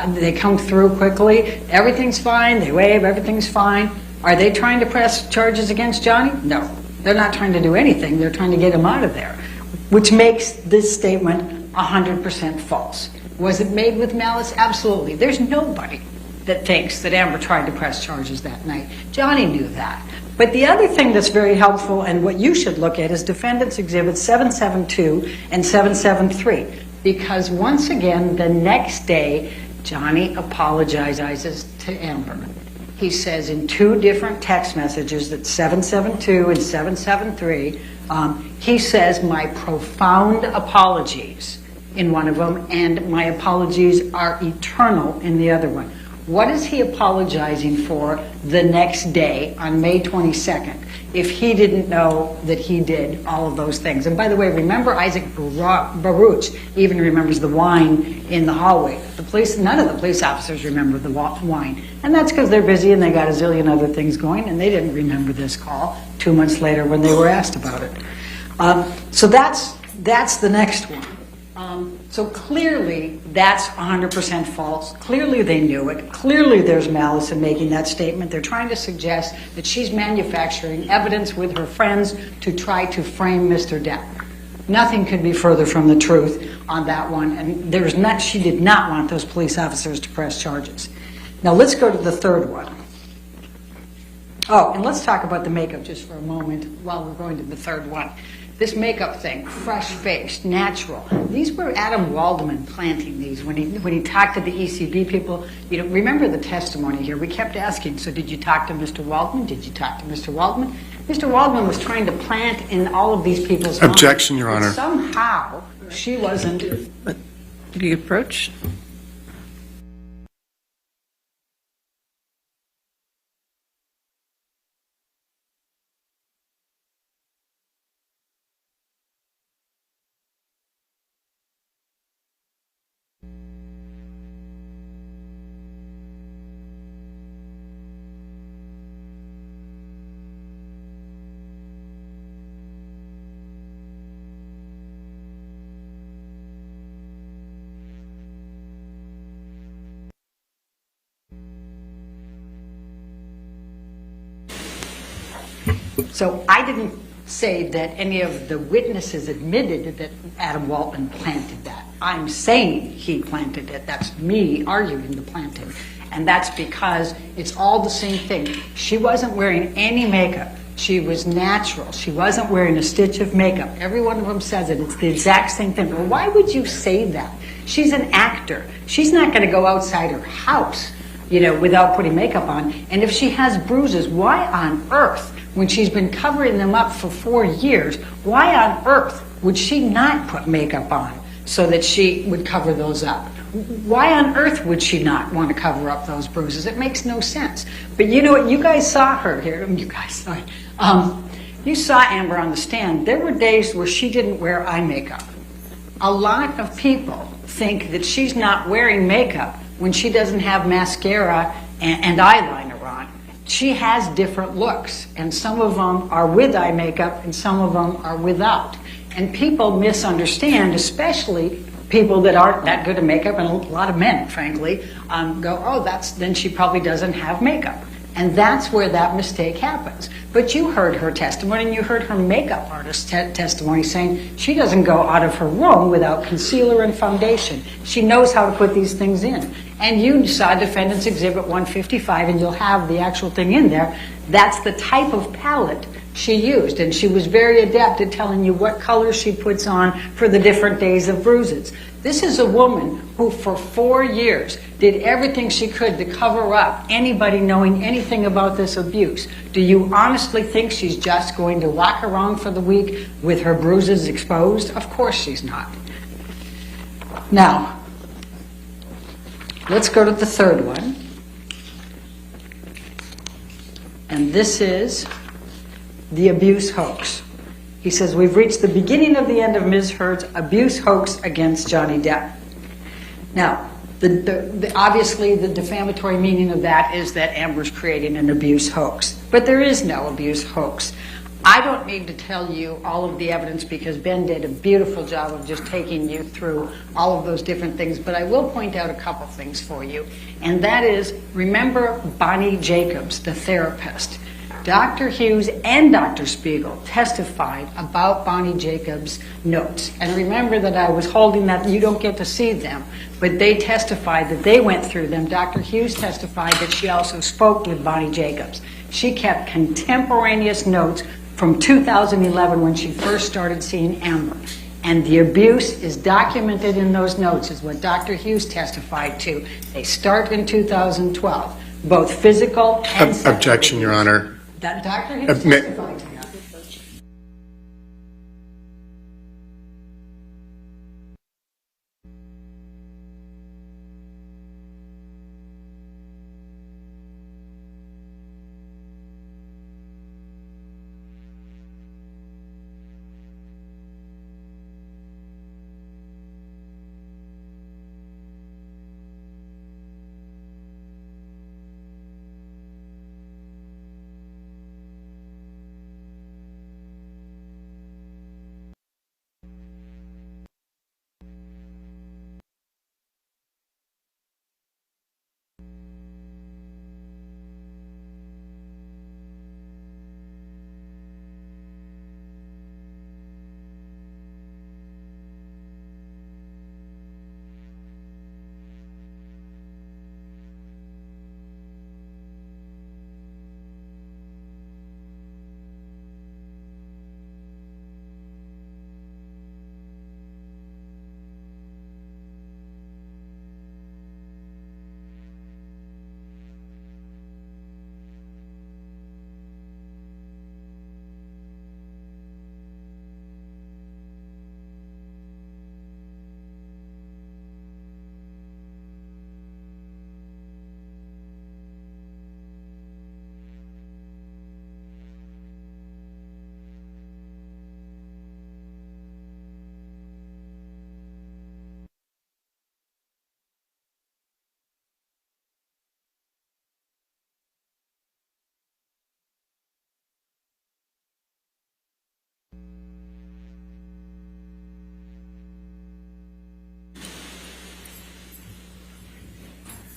They come through quickly. Everything's fine. They wave. Everything's fine. Are they trying to press charges against Johnny? No. They're not trying to do anything. They're trying to get him out of there, which makes this statement 100% false. Was it made with malice? Absolutely. There's nobody that thinks that Amber tried to press charges that night. Johnny knew that. But the other thing that's very helpful and what you should look at is Defendants Exhibits 772 and 773. Because once again, the next day, Johnny apologizes to Amber. He says in two different text messages, that's 772 and 773, he says, "My profound apologies" in one of them, and "my apologies are eternal" in the other one. What is he apologizing for the next day on May 22nd if he didn't know that he did all of those things? And by the way, remember Isaac Baruch even remembers the wine in the hallway. None of the police officers remember the wine. And that's because they're busy and they got a zillion other things going, and they didn't remember this call 2 months later when they were asked about it. So that's the next one. So clearly that's 100% false. Clearly they knew it. Clearly there's malice in making that statement. They're trying to suggest that she's manufacturing evidence with her friends to try to frame Mr. Depp. Nothing could be further from the truth on that one. And she did not want those police officers to press charges. Now let's go to the third one. Oh, and let's talk about the makeup just for a moment while we're going to the third one. This makeup thing, fresh-faced, natural. These were Adam Waldman planting these when he talked to the ECB people. Remember the testimony here. We kept asking, so did you talk to Mr. Waldman? Did you talk to Mr. Waldman? Mr. Waldman was trying to plant in all of these people's minds. Objection, Your Honor. Somehow, she wasn't. The approach? So I didn't say that any of the witnesses admitted that Adam Waldman planted that. I'm saying he planted it. That's me arguing the planting. And that's because it's all the same thing. She wasn't wearing any makeup. She was natural. She wasn't wearing a stitch of makeup. Every one of them says it. It's the exact same thing. Well, why would you say that? She's an actor. She's not going to go outside her house, without putting makeup on. And if she has bruises, why on earth, when she's been covering them up for 4 years, why on earth would she not put makeup on so that she would cover those up? Why on earth would she not want to cover up those bruises? It makes no sense. But you know what? You guys saw her here. You guys saw it. You saw Amber on the stand. There were days where she didn't wear eye makeup. A lot of people think that she's not wearing makeup when she doesn't have mascara and eyeliner on. She has different looks, and some of them are with eye makeup and some of them are without. And people misunderstand, especially people that aren't that good at makeup, and a lot of men, frankly, go, oh, then she probably doesn't have makeup. And that's where that mistake happens. But you heard her testimony, and you heard her makeup artist testimony saying she doesn't go out of her room without concealer and foundation. She knows how to put these things in. And you saw Defendant's Exhibit 155, and you'll have the actual thing in there. That's the type of palette she used, and she was very adept at telling you what colors she puts on for the different days of bruises. This is a woman who for 4 years did everything she could to cover up anybody knowing anything about this abuse. Do you honestly think she's just going to walk around for the week with her bruises exposed? Of course she's not. Now, let's go to the third one. And this is the abuse hoax. He says, we've reached the beginning of the end of Ms. Heard's abuse hoax against Johnny Depp. Now, obviously the defamatory meaning of that is that Amber's creating an abuse hoax. But there is no abuse hoax. I don't need to tell you all of the evidence because Ben did a beautiful job of just taking you through all of those different things, but I will point out a couple things for you. And that is, remember Bonnie Jacobs, the therapist. Dr. Hughes and Dr. Spiegel testified about Bonnie Jacobs' notes. And remember that I was holding that, you don't get to see them, but they testified that they went through them. Dr. Hughes testified that she also spoke with Bonnie Jacobs. She kept contemporaneous notes from 2011 when she first started seeing Amber. And the abuse is documented in those notes, is what Dr. Hughes testified to. They start in 2012, both physical and sexual. Objection, Your Honor. That Dr. Hughes testified to that.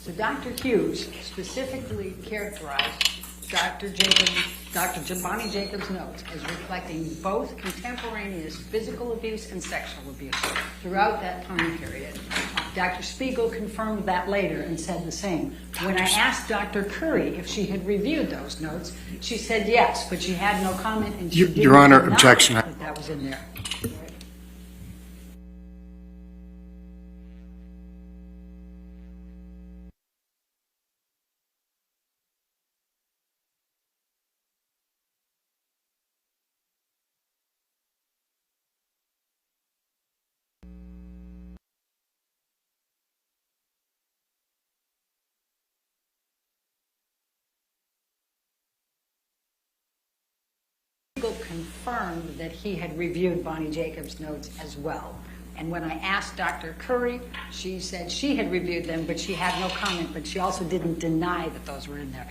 So Dr. Hughes specifically characterized Dr. Bonnie Jacobs' notes as reflecting both contemporaneous physical abuse and sexual abuse throughout that time period. Dr. Spiegel confirmed that later and said the same. When I asked Dr. Curry if she had reviewed those notes, she said yes, but she had no comment and she Your Honor, didn't objection. that that was in there. confirmed that he had reviewed Bonnie Jacobs' notes as well. And when I asked Dr. Curry, she said she had reviewed them, but she had no comment, but she also didn't deny that those were in there.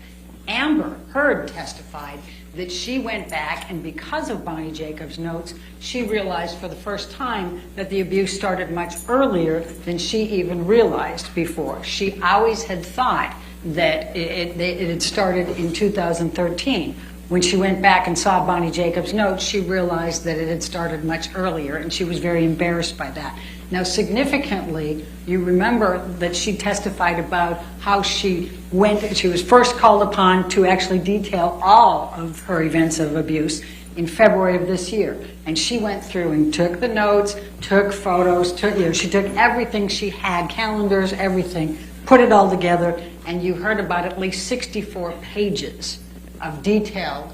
Amber Heard testified that she went back, and because of Bonnie Jacobs' notes, she realized for the first time that the abuse started much earlier than she even realized before. She always had thought that it had started in 2013. When she went back and saw Bonnie Jacobs' notes, she realized that it had started much earlier, and she was very embarrassed by that. Now, significantly, you remember that she testified about how she was first called upon to actually detail all of her events of abuse in February of this year. And she went through and took the notes, took photos, she took everything she had, calendars, everything, put it all together, and you heard about at least 64 pages of detailed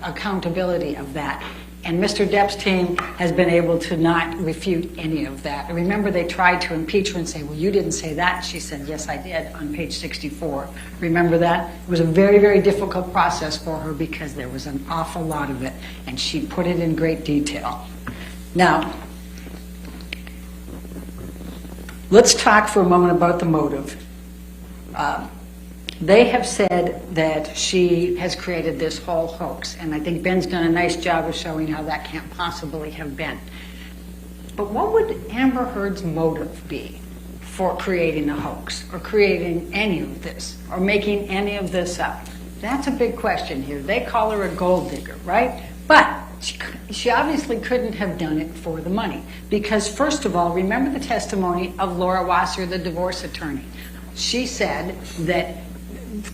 accountability of that. And Mr. Depp's team has been able to not refute any of that. And remember, they tried to impeach her and say, well, you didn't say that. She said, yes, I did, on page 64. Remember that? It was a very, very difficult process for her because there was an awful lot of it, and she put it in great detail. Now, let's talk for a moment about the motive. They have said that she has created this whole hoax, and I think Ben's done a nice job of showing how that can't possibly have been. But what would Amber Heard's motive be for creating a hoax, or creating any of this, or making any of this up? That's a big question here. They call her a gold digger, right? But she obviously couldn't have done it for the money, because first of all, remember the testimony of Laura Wasser, the divorce attorney. She said that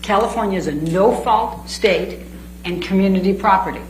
California is a no-fault state and community property.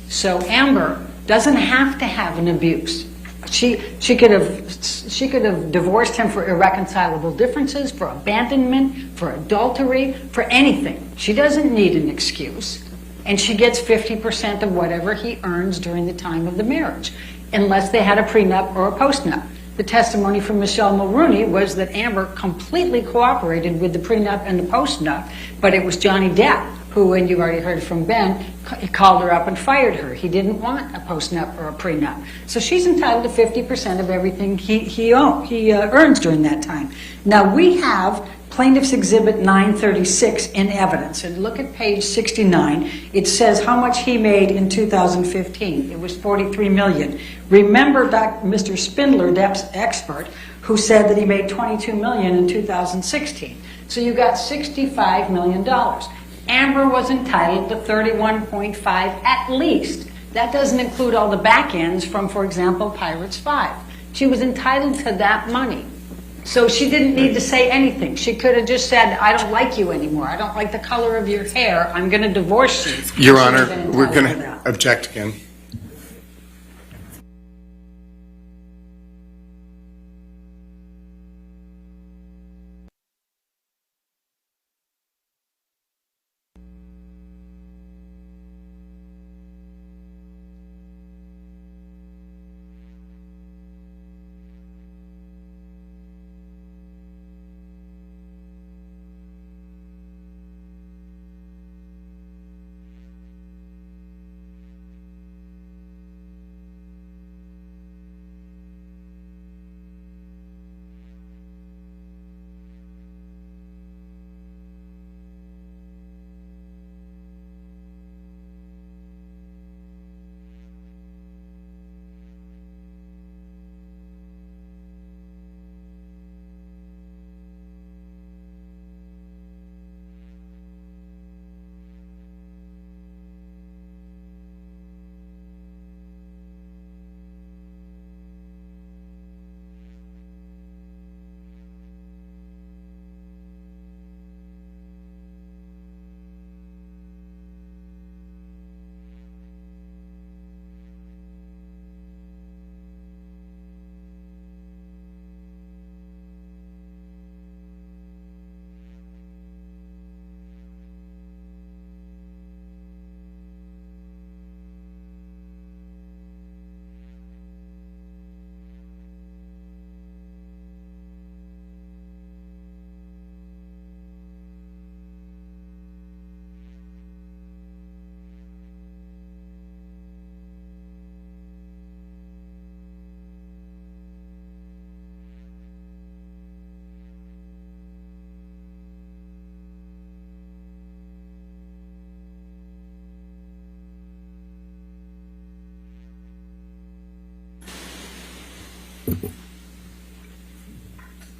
So Amber doesn't have to have an abuse. She could have divorced him for irreconcilable differences, for abandonment, for adultery, for anything. She doesn't need an excuse. And she gets 50% of whatever he earns during the time of the marriage, unless they had a prenup or a postnup. The testimony from Michelle Mulrooney was that Amber completely cooperated with the prenup and the postnup, but it was Johnny Depp who, and you've already heard from Ben, called her up and fired her. He didn't want a postnup or a prenup. So she's entitled to 50% of everything he earns during that time. Now, we have Plaintiff's Exhibit 936 in evidence. And look at page 69. It says how much he made in 2015. It was $43 million. Remember Mr. Spindler, Depp's expert, who said that he made $22 million in 2016. So you got $65 million. Amber was entitled to 31.5 at least. That doesn't include all the back ends from, for example, Pirates 5. She was entitled to that money. So she didn't need to say anything. She could have just said, I don't like you anymore. I don't like the color of your hair. I'm going to divorce you. Your Honor, we're going to object again.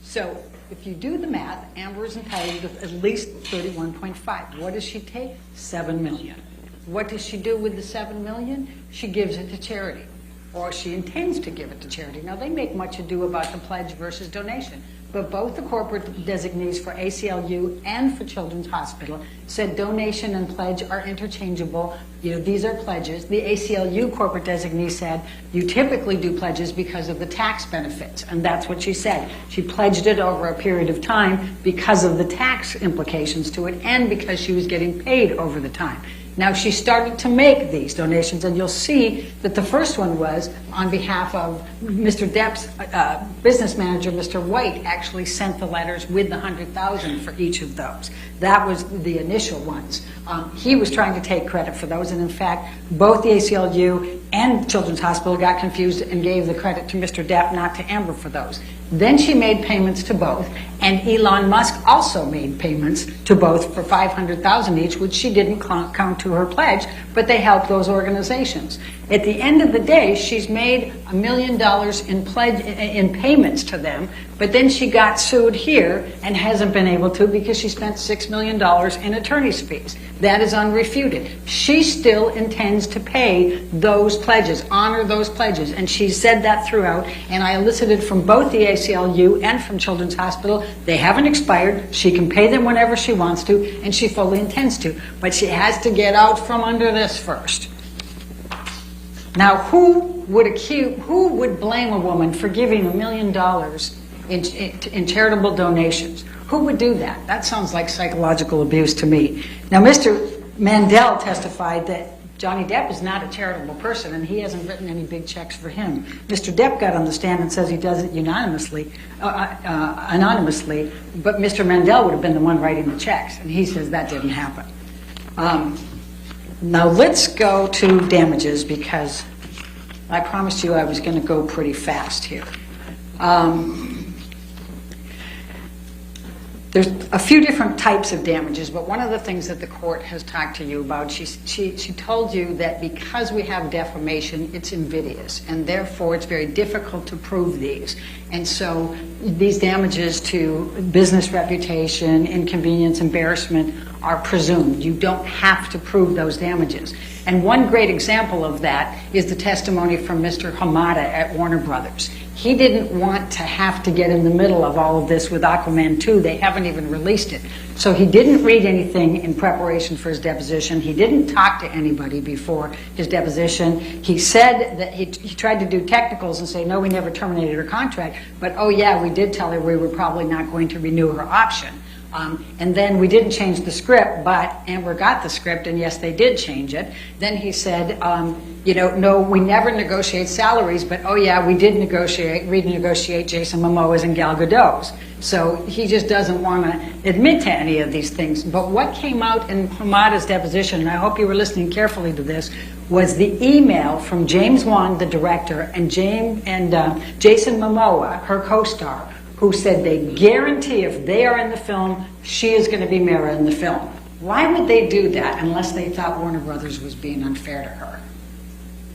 So if you do the math, Amber is entitled to at least 31.5. What does she take? $7 million. What does she do with the $7 million? She gives it to charity, or she intends to give it to charity. Now, they make much ado about the pledge versus donation, but both the corporate designees for ACLU and for Children's Hospital said donation and pledge are interchangeable. You know, these are pledges. The ACLU corporate designee said you typically do pledges because of the tax benefits, and that's what she said. She pledged it over a period of time because of the tax implications to it and because she was getting paid over the time. Now, she started to make these donations, and you'll see that the first one was on behalf of Mr. Depp's business manager, Mr. White, actually sent the letters with the $100,000 for each of those. That was the initial ones. He was trying to take credit for those, and in fact, both the ACLU and Children's Hospital got confused and gave the credit to Mr. Depp, not to Amber, for those. Then she made payments to both, and Elon Musk also made payments to both for $500,000 each, which she didn't count to her pledge, but they helped those organizations. At the end of the day, she's made $1 million in payments to them, but then she got sued here and hasn't been able to because she spent $6 million in attorney's fees. That is unrefuted. She still intends to pay those pledges, honor those pledges, and she said that throughout, and I elicited from both the ACLU and from Children's Hospital, they haven't expired, she can pay them whenever she wants to, and she fully intends to, but she has to get out from under this first. Now, who would blame a woman for giving $1 million in charitable donations? Who would do that? That sounds like psychological abuse to me. Now, Mr. Mandel testified that Johnny Depp is not a charitable person, and he hasn't written any big checks for him. Mr. Depp got on the stand and says he does it anonymously, but Mr. Mandel would have been the one writing the checks, and he says that didn't happen. Now let's go to damages, because I promised you I was going to go pretty fast here. There's a few different types of damages, but one of the things that the court has talked to you about, she told you that because we have defamation, it's invidious, and therefore it's very difficult to prove these. And so these damages to business reputation, inconvenience, embarrassment are presumed. You don't have to prove those damages. And one great example of that is the testimony from Mr. Hamada at Warner Brothers. He didn't want to have to get in the middle of all of this with Aquaman 2. They haven't even released it. So he didn't read anything in preparation for his deposition. He didn't talk to anybody before his deposition. He said that he tried to do technicals and say, no, we never terminated her contract, but oh yeah, we did tell her we were probably not going to renew her option. And then we didn't change the script, but Amber got the script, and yes, they did change it. Then he said, no, we never negotiate salaries, but oh yeah, we did renegotiate Jason Momoa's and Gal Gadot's. So he just doesn't want to admit to any of these things. But what came out in Hamada's deposition, and I hope you were listening carefully to this, was the email from James Wan, the director, and Jason Momoa, her co-star, who said they guarantee if they are in the film, she is going to be Mara in the film. Why would they do that unless they thought Warner Brothers was being unfair to her?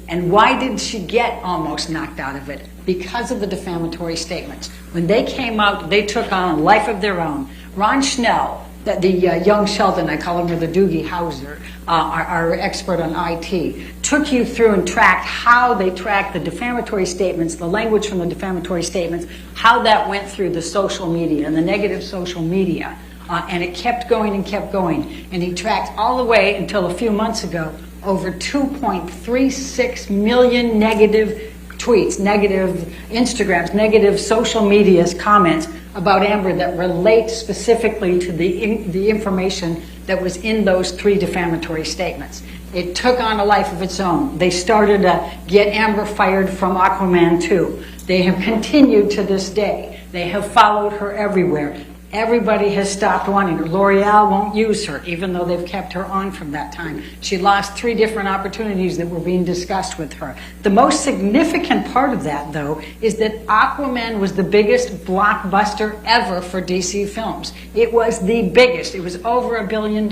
And why did she get almost knocked out of it? Because of the defamatory statements. When they came out, they took on a life of their own. Ron Schnell, the young Sheldon, I call him, or the Doogie Howser, our expert on IT, took you through and tracked how they tracked the defamatory statements, the language from the defamatory statements, how that went through the social media and the negative social media. And it kept going and kept going. And he tracked all the way until a few months ago over 2.36 million negative tweets, negative Instagrams, negative social media's comments about Amber that relate specifically to the information that was in those 3 defamatory statements. It took on a life of its own. They started to get Amber fired from Aquaman 2. They have continued to this day. They have followed her everywhere. Everybody has stopped wanting her. L'Oreal won't use her, even though they've kept her on from that time. She lost 3 different opportunities that were being discussed with her. The most significant part of that, though, is that Aquaman was the biggest blockbuster ever for DC Films. It was the biggest. It was over $1 billion.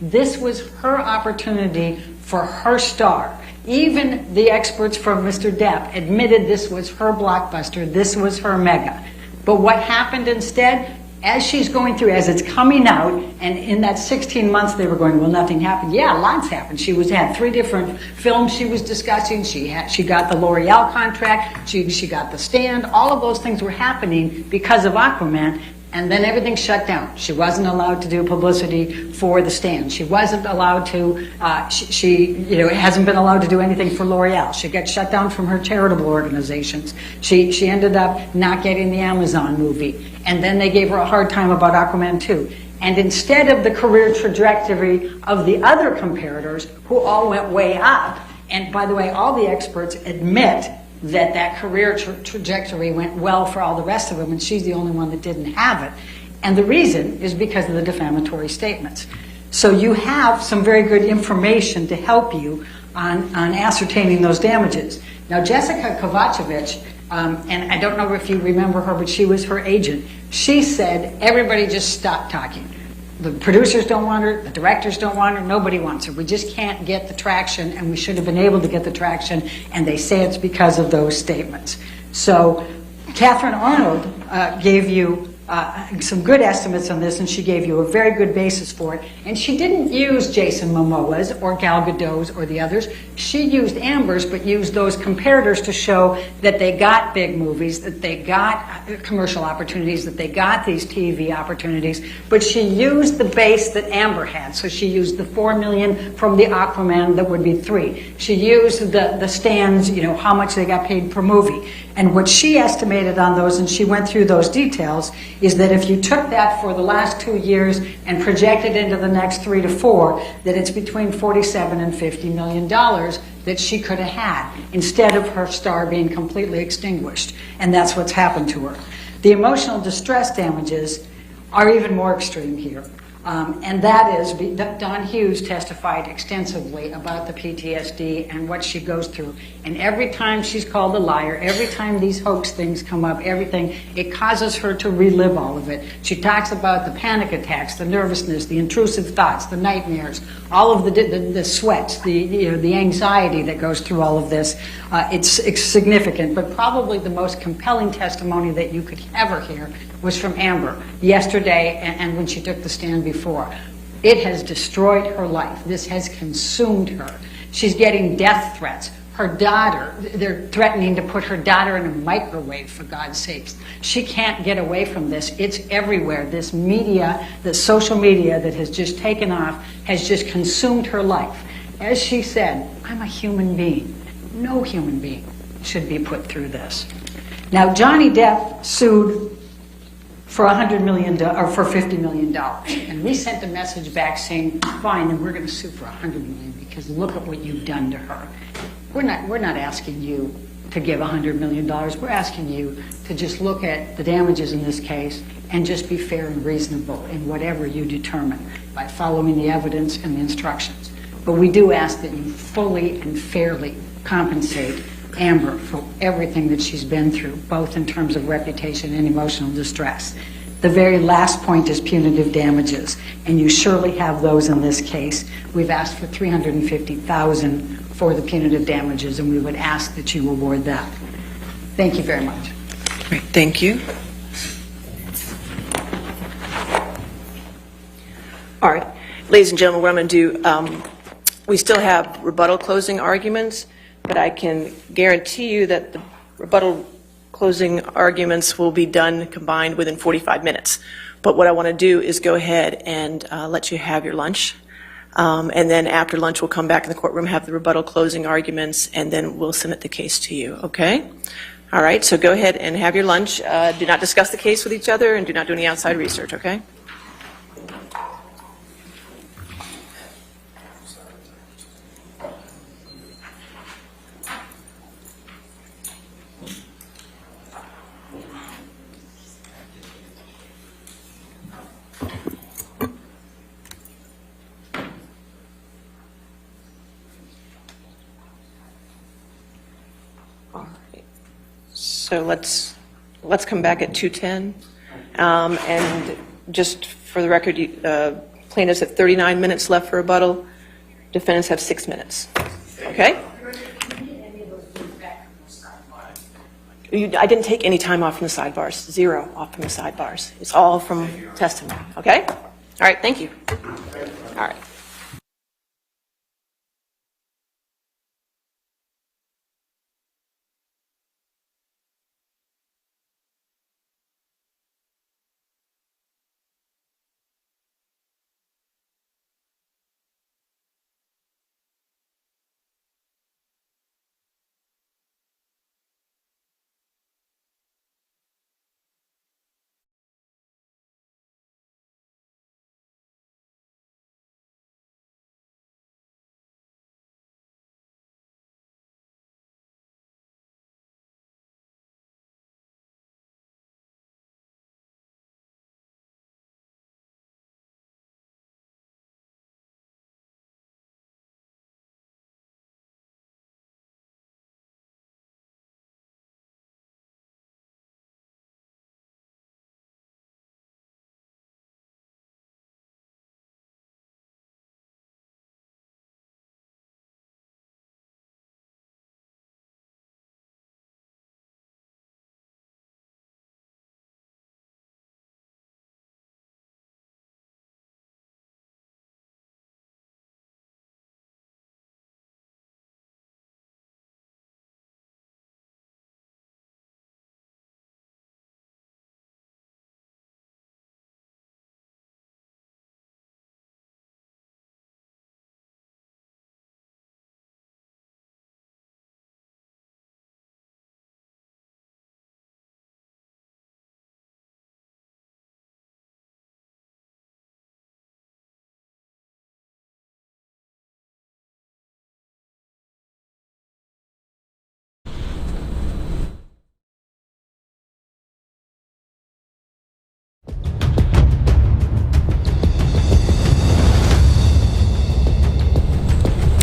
This was her opportunity for her star. Even the experts from Mr. Depp admitted this was her blockbuster, this was her mega. But what happened instead? As she's going through, as it's coming out, and in that 16 months they were going, well, nothing happened. Yeah, lots happened. She had 3 different films she was discussing. She got the L'Oreal contract. She got The Stand. All of those things were happening because of Aquaman. And then everything shut down. She wasn't allowed to do publicity for The Stand. She wasn't allowed to, she hasn't been allowed to do anything for L'Oreal. She got shut down from her charitable organizations. She ended up not getting the Amazon movie. And then they gave her a hard time about Aquaman 2. And instead of the career trajectory of the other comparators, who all went way up, and by the way, all the experts admit that career trajectory went well for all the rest of them, and she's the only one that didn't have it. And the reason is because of the defamatory statements. So you have some very good information to help you on ascertaining those damages. Now, Jessica Kovacevic, and I don't know if you remember her, but she was her agent. She said, everybody just stop talking. The producers don't want her, the directors don't want her, nobody wants her. We just can't get the traction, and we should have been able to get the traction, and they say it's because of those statements. So Catherine Arnold gave you some good estimates on this, and she gave you a very good basis for it. And she didn't use Jason Momoa's or Gal Gadot's or the others. She used Amber's, but used those comparators to show that they got big movies, that they got commercial opportunities, that they got these TV opportunities. But she used the base that Amber had. So she used the $4 million from the Aquaman, that would be 3. She used the stands, how much they got paid per movie. And what she estimated on those, and she went through those details, is that if you took that for the last 2 years and projected into the next 3 to 4, that it's between $47 and $50 million that she could have had, instead of her star being completely extinguished. And that's what's happened to her. The emotional distress damages are even more extreme here. And that is, Don Hughes testified extensively about the PTSD and what she goes through. And every time she's called a liar, every time these hoax things come up, everything, it causes her to relive all of it. She talks about the panic attacks, the nervousness, the intrusive thoughts, the nightmares, all of the sweats, the anxiety that goes through all of this. It's significant, but probably the most compelling testimony that you could ever hear was from Amber yesterday, and when she took the stand before. It has destroyed her life. This has consumed her. She's getting death threats. Her daughter, they're threatening to put her daughter in a microwave, for God's sakes. She can't get away from this. It's everywhere. This media, the social media that has just taken off, has just consumed her life. As she said, I'm a human being. No human being should be put through this. Now, Johnny Depp sued for $100 million or for $50 million, and we sent a message back saying, fine, then we're going to sue for $100 million because look at what you've done to her. We're not asking you to give $100 million. We're asking you to just look at the damages in this case and just be fair and reasonable in whatever you determine by following the evidence and the instructions. But we do ask that you fully and fairly compensate Amber for everything that she's been through, both in terms of reputation and emotional distress. The very last point is punitive damages, and you surely have those in this case. We've asked for $350,000 for the punitive damages, and we would ask that you award that. Thank you very much. Great, thank you. All right, ladies and gentlemen, what I'm going to do, we still have rebuttal closing arguments, but I can guarantee you that the rebuttal closing arguments will be done combined within 45 minutes. But what I want to do is go ahead and let you have your lunch. And then after lunch, we'll come back in the courtroom, have the rebuttal closing arguments, and then we'll submit the case to you, okay? All right, so go ahead and have your lunch. Do not discuss the case with each other, and do not do any outside research, okay? So let's come back at 2:10, and just for the record, plaintiffs have 39 minutes left for rebuttal. Defendants have 6 minutes. Okay. I didn't take any time off from the sidebars, 0 off from the sidebars. It's all from testimony, okay? All right, thank you. All right.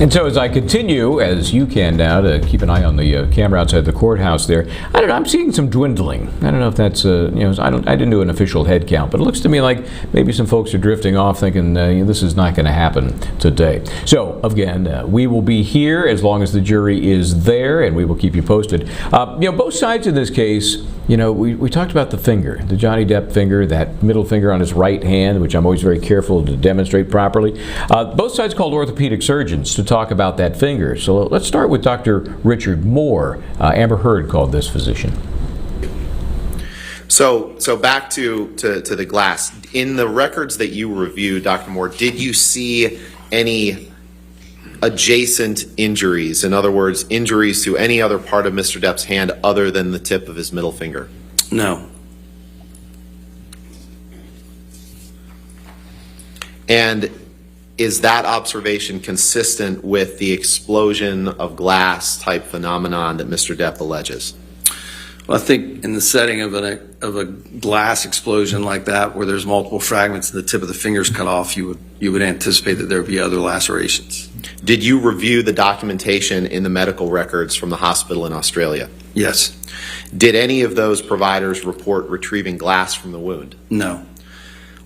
And so as I continue, as you can now, to keep an eye on the camera outside the courthouse there, I don't know, I'm seeing some dwindling. I don't know if that's, I didn't do an official head count, but it looks to me like maybe some folks are drifting off thinking this is not going to happen today. So again, we will be here as long as the jury is there, and we will keep you posted. Both sides in this case, we talked about the finger, the Johnny Depp finger, that middle finger on his right hand, which I'm always very careful to demonstrate properly. Both sides called orthopedic surgeons to talk about that finger. So let's start with Dr. Richard Moore. Amber Heard called this physician. So back to the glass. In the records that you reviewed, Dr. Moore, did you see any adjacent injuries? In other words, injuries to any other part of Mr. Depp's hand other than the tip of his middle finger? No. And is that observation consistent with the explosion of glass type phenomenon that Mr. Depp alleges? Well, I think in the setting of a glass explosion like that, where there's multiple fragments and the tip of the finger's cut off, you would anticipate that there would be other lacerations. Did you review the documentation in the medical records from the hospital in Australia? Yes. Did any of those providers report retrieving glass from the wound? No.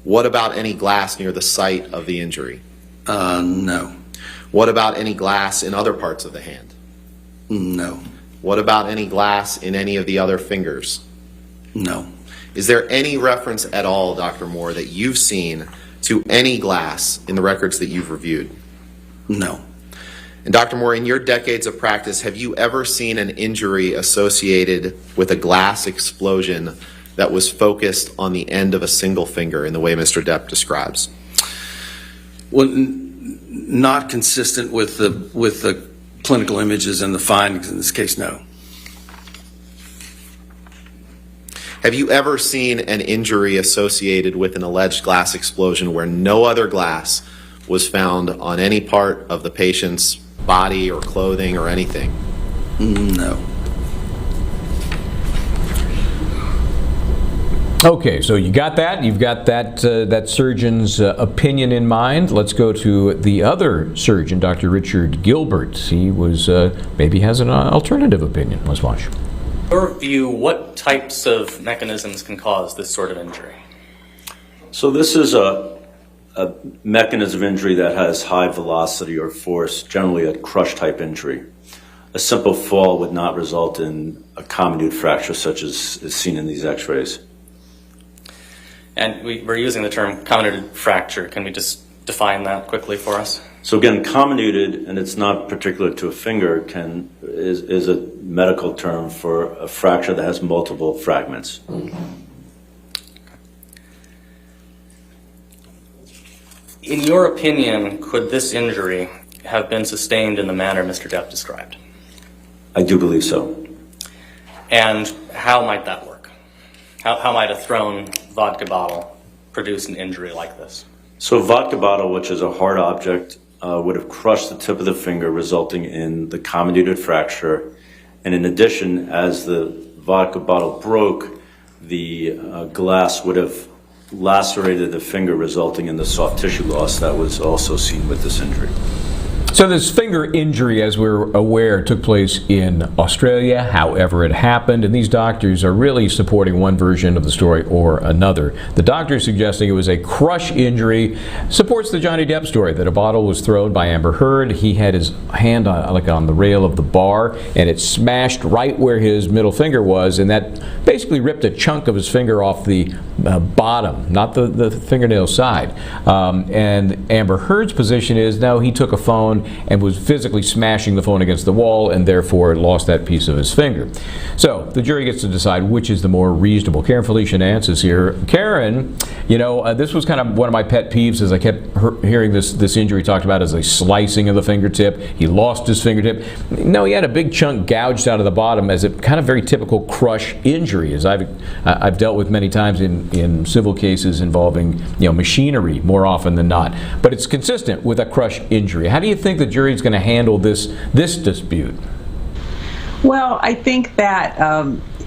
What about any glass near the site of the injury? No. What about any glass in other parts of the hand? No. What about any glass in any of the other fingers? No. Is there any reference at all, Dr. Moore, that you've seen to any glass in the records that you've reviewed? No. And Dr. Moore, in your decades of practice, have you ever seen an injury associated with a glass explosion that was focused on the end of a single finger in the way Mr. Depp describes? Well, not consistent with the clinical images and the findings in this case, no. Have you ever seen an injury associated with an alleged glass explosion where no other glass was found on any part of the patient's body or clothing or anything? No. Okay, so you got that. You've got that surgeon's opinion in mind. Let's go to the other surgeon, Dr. Richard Gilbert. He was maybe has an alternative opinion. Let's watch. In your view, what types of mechanisms can cause this sort of injury? So this is a mechanism of injury that has high velocity or force, generally a crush type injury. a simple fall would not result in a comminuted fracture such as is seen in these x-rays. And we're using the term comminuted fracture. Can we just define that quickly for us? So again, comminuted, and it's not particular to a finger, is a medical term for a fracture that has multiple fragments. In your opinion, could this injury have been sustained in the manner Mr. Depp described? I do believe so. And how might that work? How might a thrown vodka bottle produce an injury like this? So a vodka bottle, which is a hard object, would have crushed the tip of the finger, resulting in the comminuted fracture. And in addition, as the vodka bottle broke, the glass would have lacerated the finger, resulting in the soft tissue loss that was also seen with this injury. So this finger injury, as we're aware, took place in Australia, however it happened, and these doctors are really supporting one version of the story or another. The doctor suggesting it was a crush injury supports the Johnny Depp story, that a bottle was thrown by Amber Heard. He had his hand on the rail of the bar, and it smashed right where his middle finger was, and that basically ripped a chunk of his finger off the bottom, not the fingernail side. And Amber Heard's position is, no, he took a phone and was physically smashing the phone against the wall and therefore lost that piece of his finger. So the jury gets to decide which is the more reasonable. Karen Felicia Nance is here. Karen, this was kind of one of my pet peeves as I kept hearing this injury talked about as a slicing of the fingertip. He lost his fingertip. No, he had a big chunk gouged out of the bottom as a kind of very typical crush injury, as I've dealt with many times in civil cases involving machinery more often than not. But it's consistent with a crush injury. How do you think the jury's going to handle this dispute? Well, I think that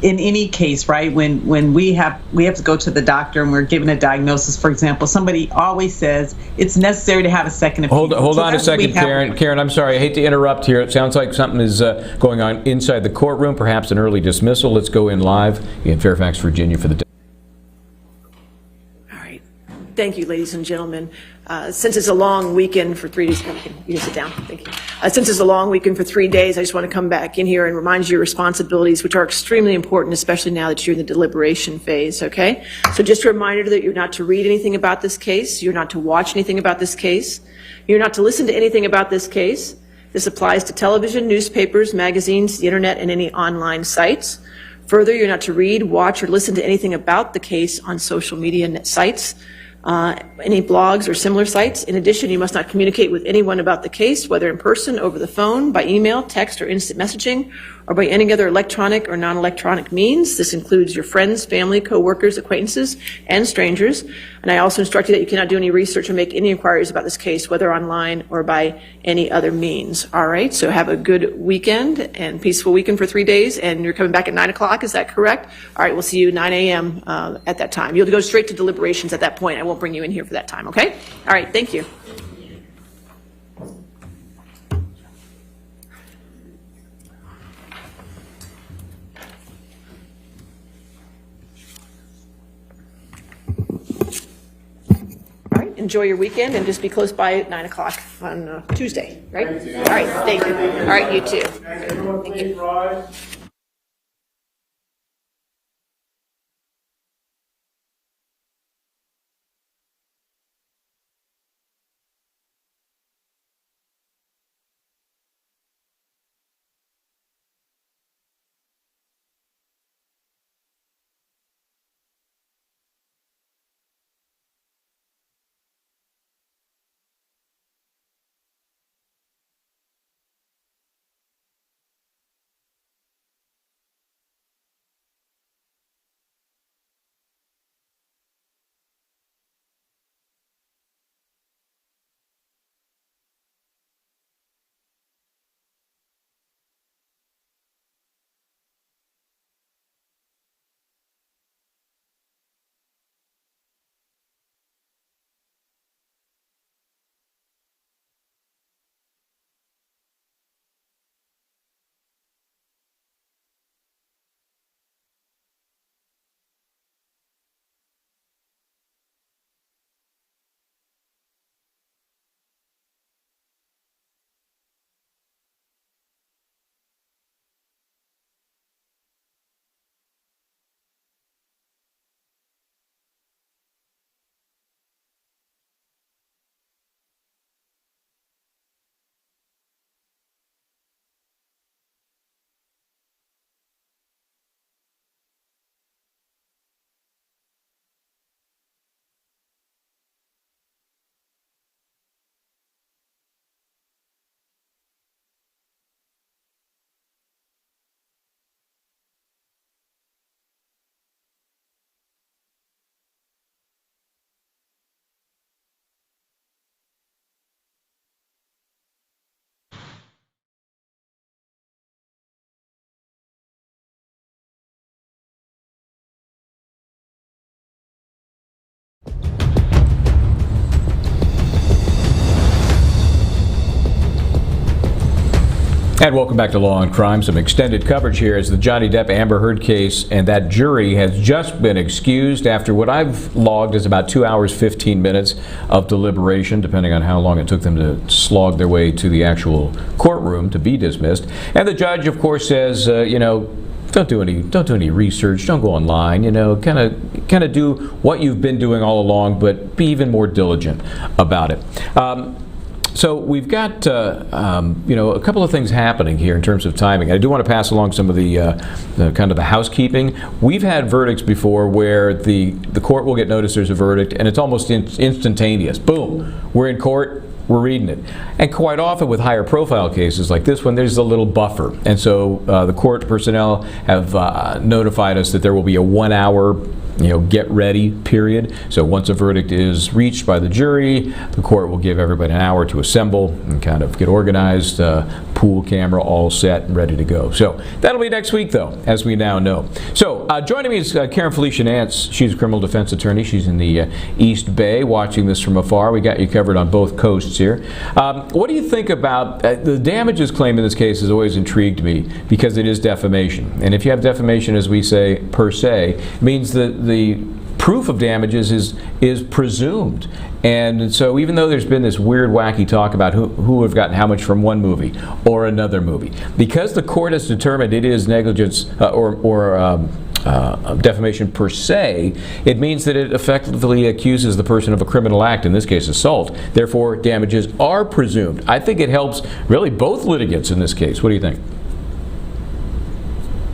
in any case, right, when we have to go to the doctor and we're given a diagnosis, for example, somebody always says it's necessary to have a second opinion. Hold on a second, Karen. Karen, I'm sorry, I hate to interrupt here. It sounds like something is going on inside the courtroom, perhaps an early dismissal. Let's go in live in Fairfax, Virginia for the Thank you, ladies and gentlemen. Since it's a long weekend for 3 days, you can sit down. Thank you. Since it's a long weekend for 3 days, I just want to come back in here and remind you of your responsibilities, which are extremely important, especially now that you're in the deliberation phase, okay? So just a reminder that you're not to read anything about this case. You're not to watch anything about this case. You're not to listen to anything about this case. This applies to television, newspapers, magazines, the internet, and any online sites. Further, you're not to read, watch, or listen to anything about the case on social media sites, any blogs or similar sites. In addition, you must not communicate with anyone about the case, whether in person, over the phone, by email, text, or instant messaging, or by any other electronic or non-electronic means. This includes your friends, family, co-workers, acquaintances, and strangers. And I also instruct you that you cannot do any research or make any inquiries about this case, whether online or by any other means. All right, so have a good weekend and peaceful weekend for 3 days, and you're coming back at 9 o'clock, is that correct? All right, we'll see you at 9 a.m. At that time. You'll go straight to deliberations at that point. I won't bring you in here for that time, okay? All right, thank you. Enjoy your weekend and just be close by at 9 o'clock on Tuesday, right? All right, thank you. All right, you too. Thank you. And welcome back to Law and Crime. Some extended coverage here as the Johnny Depp Amber Heard case, and that jury has just been excused after what I've logged is about 2 hours, 15 minutes of deliberation, depending on how long it took them to slog their way to the actual courtroom to be dismissed. And the judge, of course, says, don't do any research. Don't go online. Kind of do what you've been doing all along, but be even more diligent about it. So we've got a couple of things happening here in terms of timing. I do want to pass along some of the kind of the housekeeping. We've had verdicts before where the court will get notice there's a verdict, and it's almost instantaneous. Boom, we're in court. We're reading it. And quite often with higher profile cases like this one, there's a little buffer. And so the court personnel have notified us that there will be a 1 hour get ready period. So once a verdict is reached by the jury, the court will give everybody an hour to assemble and kind of get organized, pool camera all set and ready to go. So that'll be next week, though, as we now know. So joining me is Karen Felicia Nance. She's a criminal defense attorney. She's in the East Bay watching this from afar. We got you covered on both coasts here. What do you think about the damages claim in this case? Has always intrigued me because it is defamation. And if you have defamation, as we say, per se, it means that the proof of damages is presumed. And so even though there's been this weird, wacky talk about who have gotten how much from one movie or another movie, because the court has determined it is negligence or defamation per se, it means that it effectively accuses the person of a criminal act, in this case assault. Therefore, damages are presumed. I think it helps really both litigants in this case. What do you think?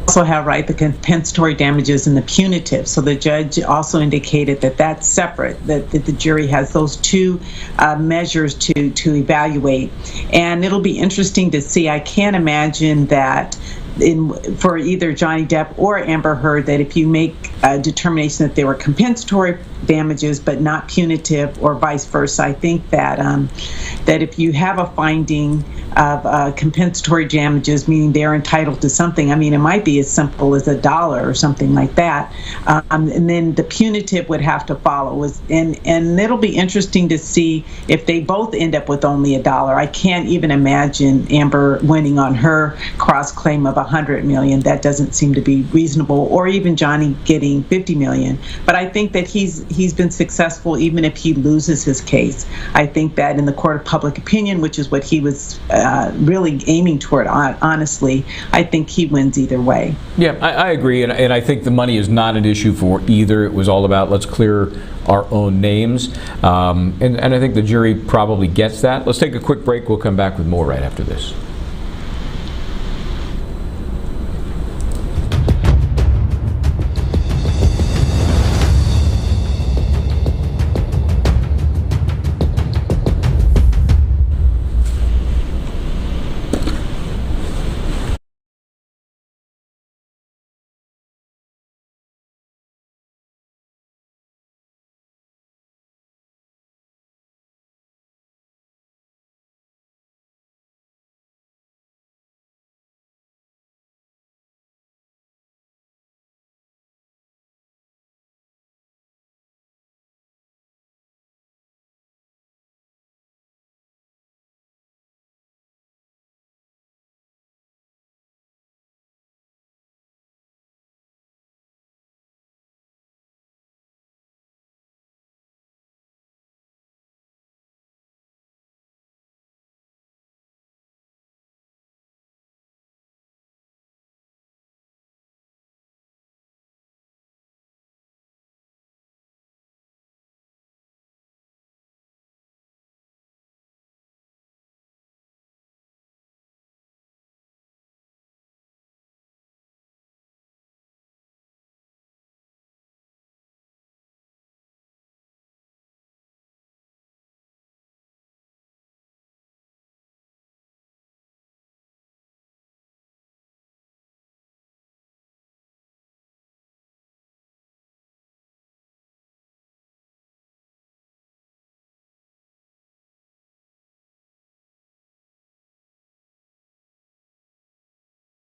Also have the compensatory damages and the punitive. So the judge also indicated that that's separate, that the jury has those two measures to evaluate. And it'll be interesting to see. I can't imagine that for either Johnny Depp or Amber Heard, that if you make a determination that they were compensatory damages but not punitive, or vice versa, I think that that if you have a finding of compensatory damages, meaning they're entitled to something, it might be as simple as $1 or something like that, and then the punitive would have to follow. And it'll be interesting to see if they both end up with only $1. I can't even imagine Amber winning on her cross claim of $100 million. That doesn't seem to be reasonable, or even Johnny getting $50 million. But I think that he's been successful even if he loses his case. I think that in the court of public opinion, which is what he was really aiming toward, honestly, I think he wins either way. Yeah, I agree, and I think the money is not an issue for either. It was all about let's clear our own names, and I think the jury probably gets that. Let's take a quick break. We'll come back with more right after this.